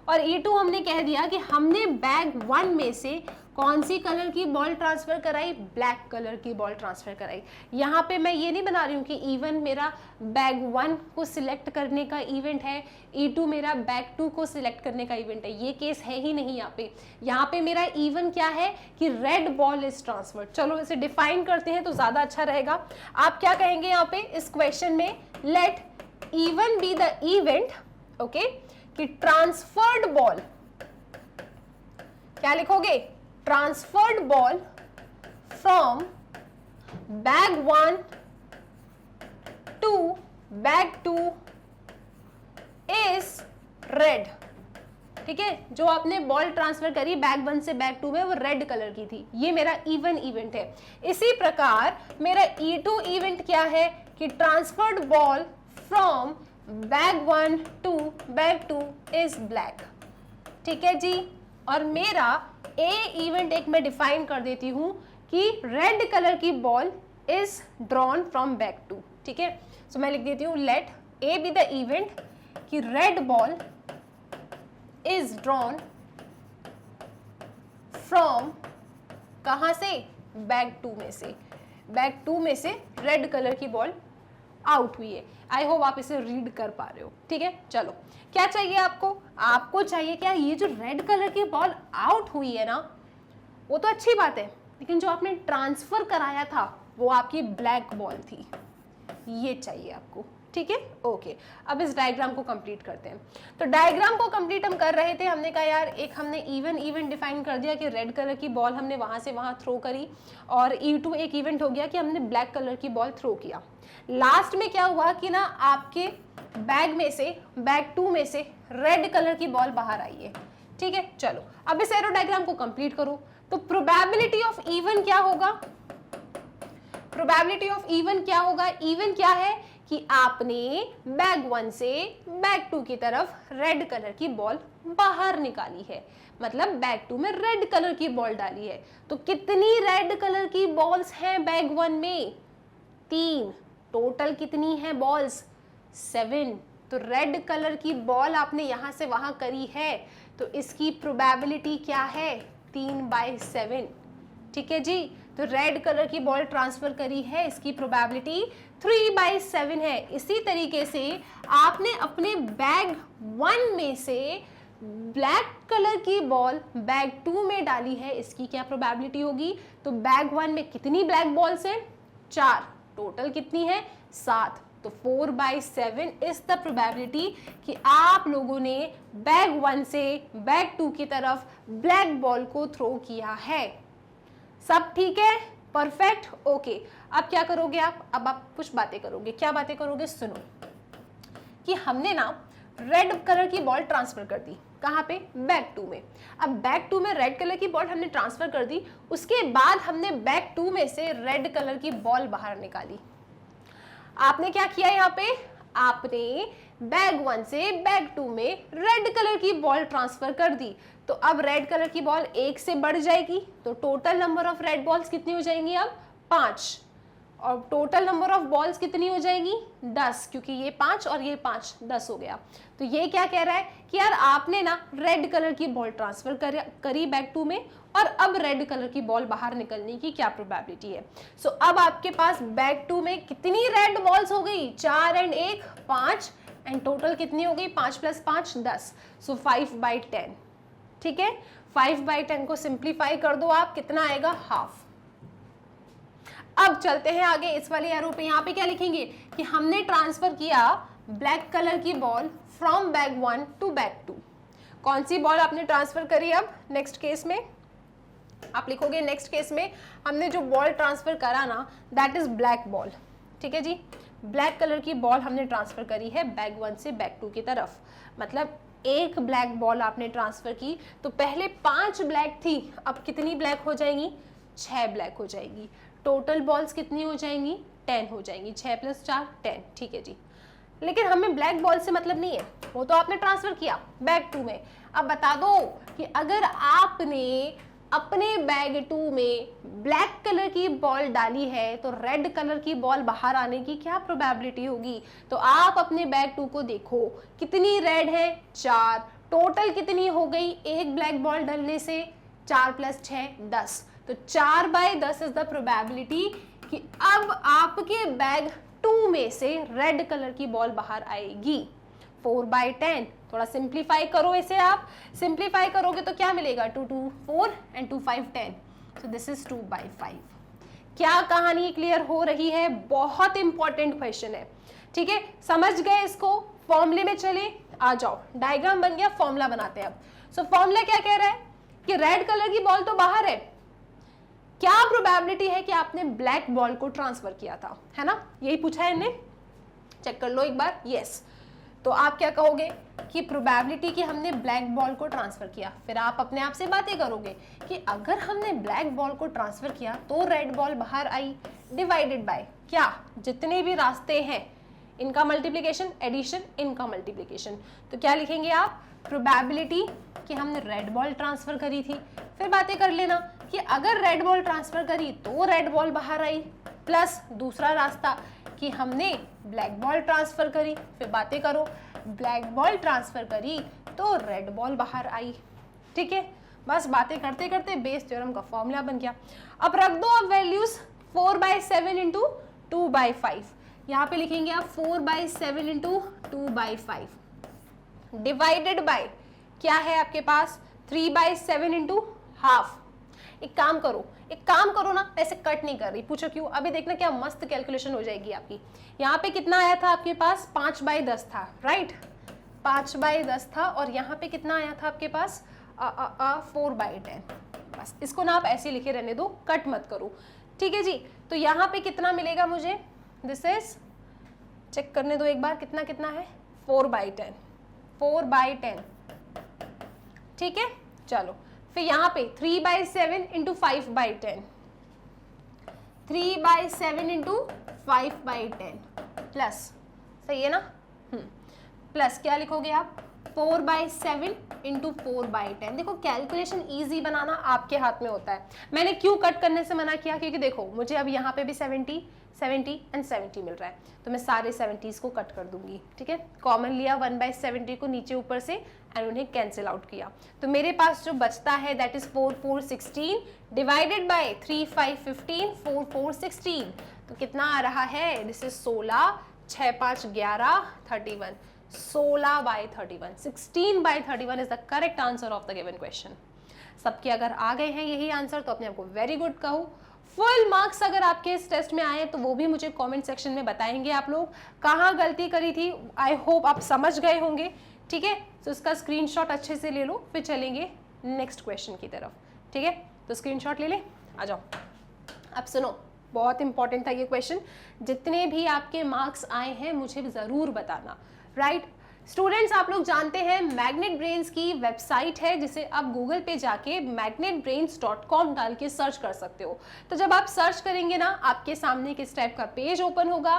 और E2 हमने कह दिया कि हमने बैग 1 में से कौन सी कलर की बॉल ट्रांसफर कराई? ब्लैक कलर की बॉल ट्रांसफर कराई। यहाँ पे मैं ये नहीं बना रही हूँ कि इवन मेरा बैग 1 को सिलेक्ट करने का इवेंट है, E2 मेरा बैग 2 को सिलेक्ट करने का इवेंट है, ये केस है ही नहीं यहाँ पे। यहाँ पे मेरा इवन क्या है कि रेड बॉल इज ट्रांसफर्ड। चलो इसे डिफाइन करते हैं तो ज्यादा अच्छा रहेगा। आप क्या कहेंगे यहाँ पे इस क्वेश्चन में? Let even be the event, okay, कि ट्रांसफर्ड बॉल, क्या लिखोगे? Transferred ball from bag 1 to bag 2 is red, ठीक है? जो आपने बॉल ट्रांसफर करी बैग 1 से बैग 2 में वो रेड कलर की थी, ये मेरा इवन इवेंट है। इसी प्रकार मेरा E2 इवेंट क्या है कि transferred ball from bag 1 to bag 2 is black, ठीक है जी। और मेरा ए इवेंट एक मैं डिफाइन कर देती हूं कि रेड कलर की ball is drawn from bag 2, ठीक है? सो मैं लिख देती हूं let a be the event कि red ball is drawn from कहां से? बैग 2 में से। बैग 2 में से रेड कलर की बॉल आउट हुई है। आई होप आप इसे रीड कर पा रहे हो, ठीक है? चलो क्या चाहिए आपको? आपको चाहिए क्या? ये जो रेड कलर की बॉल आउट हुई है ना, वो तो अच्छी बात है, लेकिन जो आपने ट्रांसफर कराया था वो आपकी ब्लैक बॉल थी, ये चाहिए आपको, ठीक है? ओके, अब इस डायग्राम को कंप्लीट करते हैं। तो डायग्राम को कंप्लीट हम कर रहे थे, हमने कहा यार एक हमने इवन इवेंट डिफाइन कर दिया कि रेड कलर की बॉल हमने वहां से वहां थ्रो करी, और E2 एक इवेंट हो गया कि हमने ब्लैक कलर की बॉल थ्रो किया। लास्ट में क्या हुआ कि ना आपके बैग में से बैग 2 में से रेड कलर की बॉल बाहर आई है, ठीक है? चलो अब इस एरो डायग्राम को कंप्लीट करो। तो प्रोबेबिलिटी ऑफ इवन क्या होगा? प्रोबेबिलिटी ऑफ इवन क्या होगा? इवन क्या है कि आपने बैग 1 से बैग 2 की तरफ रेड कलर की बॉल बाहर निकाली है, मतलब बैग 2 में रेड कलर की बॉल डाली है। तो कितनी रेड कलर की बॉल्स हैं बैग 1 में? 3। टोटल कितनी है बॉल्स? 7। तो रेड कलर की बॉल आपने यहां से वहां करी है, तो इसकी प्रोबेबिलिटी क्या है? 3/7, ठीक है जी। तो रेड कलर की बॉल ट्रांसफर करी है, इसकी प्रोबेबिलिटी 3/7 है। इसी तरीके से आपने अपने बैग 1 में से ब्लैक कलर की बॉल बैग 2 में डाली है, इसकी क्या प्रोबेबिलिटी होगी? तो बैग 1 में कितनी ब्लैक बॉल्स हैं? 4। टोटल कितनी है? 7। तो 4/7 इज द प्रोबेबिलिटी कि आप लोगों ने बैग 1 से बैग 2 की तरफ ब्लैक बॉल को थ्रो किया है। सब ठीक है? Perfect, okay. अब क्या करोगे आप, अब आप कुछ बातें करोगे। क्या बातें करोगे, सुनो, कि हमने ना रेड कलर की बॉल ट्रांसफर कर दी, कहाँ पे, बैक 2 में। अब बैक 2 में रेड कलर की बॉल हमने ट्रांसफर कर दी, उसके बाद हमने बैक 2 में से रेड कलर की बॉल बाहर निकाली। आपने क्या किया यहाँ पे, आपने बैग 1 से बैग 2 में रेड कलर की बॉल ट्रांसफर कर दी। तो अब रेड कलर की बॉल 1 से बढ़ जाएगी, तो total number of red balls कितनी हो जाएंगी, अब 5। और टोटल नंबर ऑफ बॉल्स कितनी हो जाएगी, 10, क्योंकि ये 5 और ये 5, 10 हो गया। तो ये क्या कह रहा है कि यार आपने ना रेड कलर की बॉल ट्रांसफर करी बैग 2 में, और अब रेड कलर की बॉल बाहर निकलने की क्या प्रोबेबिलिटी है। सो अब आपके पास बैग 2 में कितनी रेड बॉल्स हो गई, 4 एंड 1 5, एंड टोटल कितनी हो गई, 5 + 5 10। सो 5/10, ठीक है। 5/10 को सिंप्लीफाई कर दो आप, कितना आएगा, हाफ। अब चलते हैं आगे, इस वाले एरो पे यहाँ पे क्या लिखेंगे कि हमने ट्रांसफर किया ब्लैक कलर की ball from bag 1 to bag 2। कौन सी बॉल आपने ट्रांसफर करी, अब नेक्स्ट केस में आप लिखोगे, नेक्स्ट केस में हमने जो बॉल ट्रांसफर करा ना, दैट इज ब्लैक बॉल, ठीक है जी। ब्लैक कलर की बॉल हमने ट्रांसफर करी है बैग 1 से बैग 2 की तरफ। मतलब एक ब्लैक बॉल आपने ट्रांसफर की, तो पहले 5 ब्लैक थी, अब कितनी ब्लैक हो जाएंगी, 6 ब्लैक हो जाएगी। टोटल बॉल्स कितनी हो जाएंगी, 10 हो जाएंगी, 6 + 4 10, ठीक है जी। लेकिन हमें ब्लैक बॉल से मतलब नहीं है, वो तो आपने ट्रांसफर किया बैग 2 में। अब बता दो कि अगर आपने अपने बैग 2 में ब्लैक कलर की बॉल डाली है, तो रेड कलर की बॉल बाहर आने की क्या प्रोबेबिलिटी होगी। तो आप अपने बैग 2 को देखो, कितनी रेड है, 4, टोटल कितनी हो गई एक ब्लैक बॉल डालने से, 4 + 6 10। तो 4/10 इज द प्रोबेबिलिटी कि अब आपके बैग 2 में से रेड कलर की बॉल बाहर आएगी। 4/10, थोड़ा सिंप्लीफाई करो इसे, आप सिंप्लीफाई करोगे तो क्या मिलेगा, 2 2 4 एंड 2 5 10, सो दिस इज 2/5। क्या कहानी क्लियर हो रही है, बहुत इंपॉर्टेंट क्वेश्चन है, ठीक है। समझ गए इसको, फॉर्मूले में चले, आ जाओ, डायग्राम बन गया, फॉर्मूला बनाते हैं अब। सो फॉर्मूला क्या कह रहा है कि रेड कलर की बॉल तो बाहर है, क्या प्रोबेबिलिटी है कि आपने ब्लैक बॉल को ट्रांसफर किया था, है ना, यही पूछा है इन्हें, चेक कर लो एक बार, यस। तो आप क्या कहोगे कि प्रोबेबिलिटी कि हमने ब्लैक बॉल को ट्रांसफर किया, फिर आप अपने आप से बातें करोगे कि अगर हमने ब्लैक बॉल को ट्रांसफर किया तो रेड बॉल बाहर आई, डिवाइडेड बाय क्या, जितने भी रास्ते हैं इनका मल्टीप्लिकेशन, एडिशन, इनका मल्टीप्लिकेशन। तो क्या लिखेंगे आप, प्रोबेबिलिटी कि हमने रेड बॉल ट्रांसफर करी थी, फिर बातें कर लेना कि अगर रेड बॉल ट्रांसफर करी तो रेड बॉल बाहर आई, प्लस दूसरा रास्ता कि हमने ब्लैक बॉल ट्रांसफर करी, फिर बातें करो, ब्लैक बॉल ट्रांसफर करी तो रेड बॉल बाहर आई, ठीक है। बस बातें करते करते बेस थ्योरम का फॉर्मूला बन गया। अब रख दो अब वैल्यूज, 4/7 इंटू 2/5, यहाँ पे लिखेंगे आप 4/7 इंटू 2/5 डिवाइडेड बाय क्या है आपके पास, 3/7 इंटू हाफ। एक काम करो ना, ऐसे कट नहीं कर रही, पूछो क्यों, अभी देखना क्या मस्त कैलकुलेशन हो जाएगी आपकी। यहाँ पे कितना आया था आपके पास, 5/10 था, राइट, 5/10 था, और यहाँ पे कितना आया था आपके पास, 4/10। बस इसको ना आप ऐसे लिखे रहने दो, कट मत करो, ठीक है जी। तो यहाँ पे कितना मिलेगा मुझे, दिस इज, चेक करने दो एक बार, कितना कितना है, 4/10, 4/10, ठीक है। चलो फिर यहाँ पे 3/7 इंटू 5/10, 3/7 इंटू 5/10 प्लस, सही है ना, प्लस क्या लिखोगे आप, 4/7 इंटू 4/10। देखो कैलकुलेशन इजी बनाना आपके हाथ में होता है। मैंने क्यों कट करने से मना किया, क्योंकि देखो मुझे अब यहाँ पे भी 70 70 एंड 70 मिल रहा है, तो मैं सारे 70s को कट कर दूंगी, ठीक है। कॉमन लिया 1/70 को नीचे ऊपर से एंड उन्हें कैंसिल आउट किया, तो मेरे पास जो बचता है दैट इज 4 4 16 डिवाइडेड बाय 3 5 15 4 4 16, तो कितना आ रहा है, this is 16, 6 5 11 31, 16/31, 16/31 is the correct answer of the given question. सबके अगर आ गए हैं यही आंसर तो अपने आप को वेरी गुड कहो। फुल मार्क्स अगर आपके इस टेस्ट में आए तो वो भी मुझे कमेंट सेक्शन में बताएंगे आप लोग कहाँ गलती करी थी। आई होप आप समझ गए होंगे, ठीक है। तो इसका स्क्रीनशॉट अच्छे से ले लो, फिर चलेंगे नेक्स्ट क्वेश्चन की तरफ, ठीक है। तो स्क्रीनशॉट ले ले, आ जाओ। अब सुनो, बहुत इंपॉर्टेंट था ये क्वेश्चन। जितने भी आपके मार्क्स आए हैं मुझे ज़रूर बताना, राइट। स्टूडेंट्स, आप लोग जानते हैं मैग्नेट ब्रेन्स की वेबसाइट है जिसे आप गूगल पे जाके magnetbrains.com डाल के सर्च कर सकते हो। तो जब आप सर्च करेंगे ना, आपके सामने किस टाइप का पेज ओपन होगा,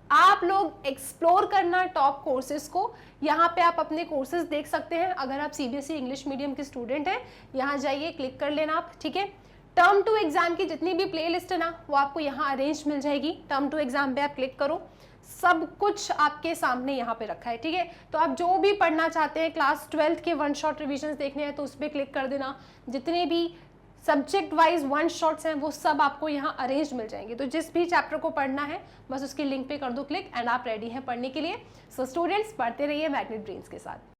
आप लोग एक्सप्लोर करना टॉप कोर्सेज को। यहाँ पे आप अपने कोर्सेज देख सकते हैं। अगर आप सीबीएसई इंग्लिश मीडियम के स्टूडेंट हैं, यहाँ जाइए, क्लिक कर लेना आप, ठीक है। टर्म टू एग्जाम की जितनी भी प्ले लिस्ट है ना, वो आपको यहाँ अरेंज मिल जाएगी। टर्म टू एग्जाम पे आप क्लिक करो, सब कुछ आपके सामने यहाँ पे रखा है, ठीक है। तो आप जो भी पढ़ना चाहते हैं, क्लास 12th के वन शॉट रिविजन देखने हैं तो उस पर क्लिक कर देना। जितने भी सब्जेक्ट वाइज वन शॉट्स हैं वो सब आपको यहाँ अरेंज मिल जाएंगे। तो जिस भी चैप्टर को पढ़ना है बस उसके लिंक पे कर दो क्लिक एंड आप रेडी हैं पढ़ने के लिए। सो स्टूडेंट्स, पढ़ते रहिए मैग्नेट ब्रेन्स के साथ।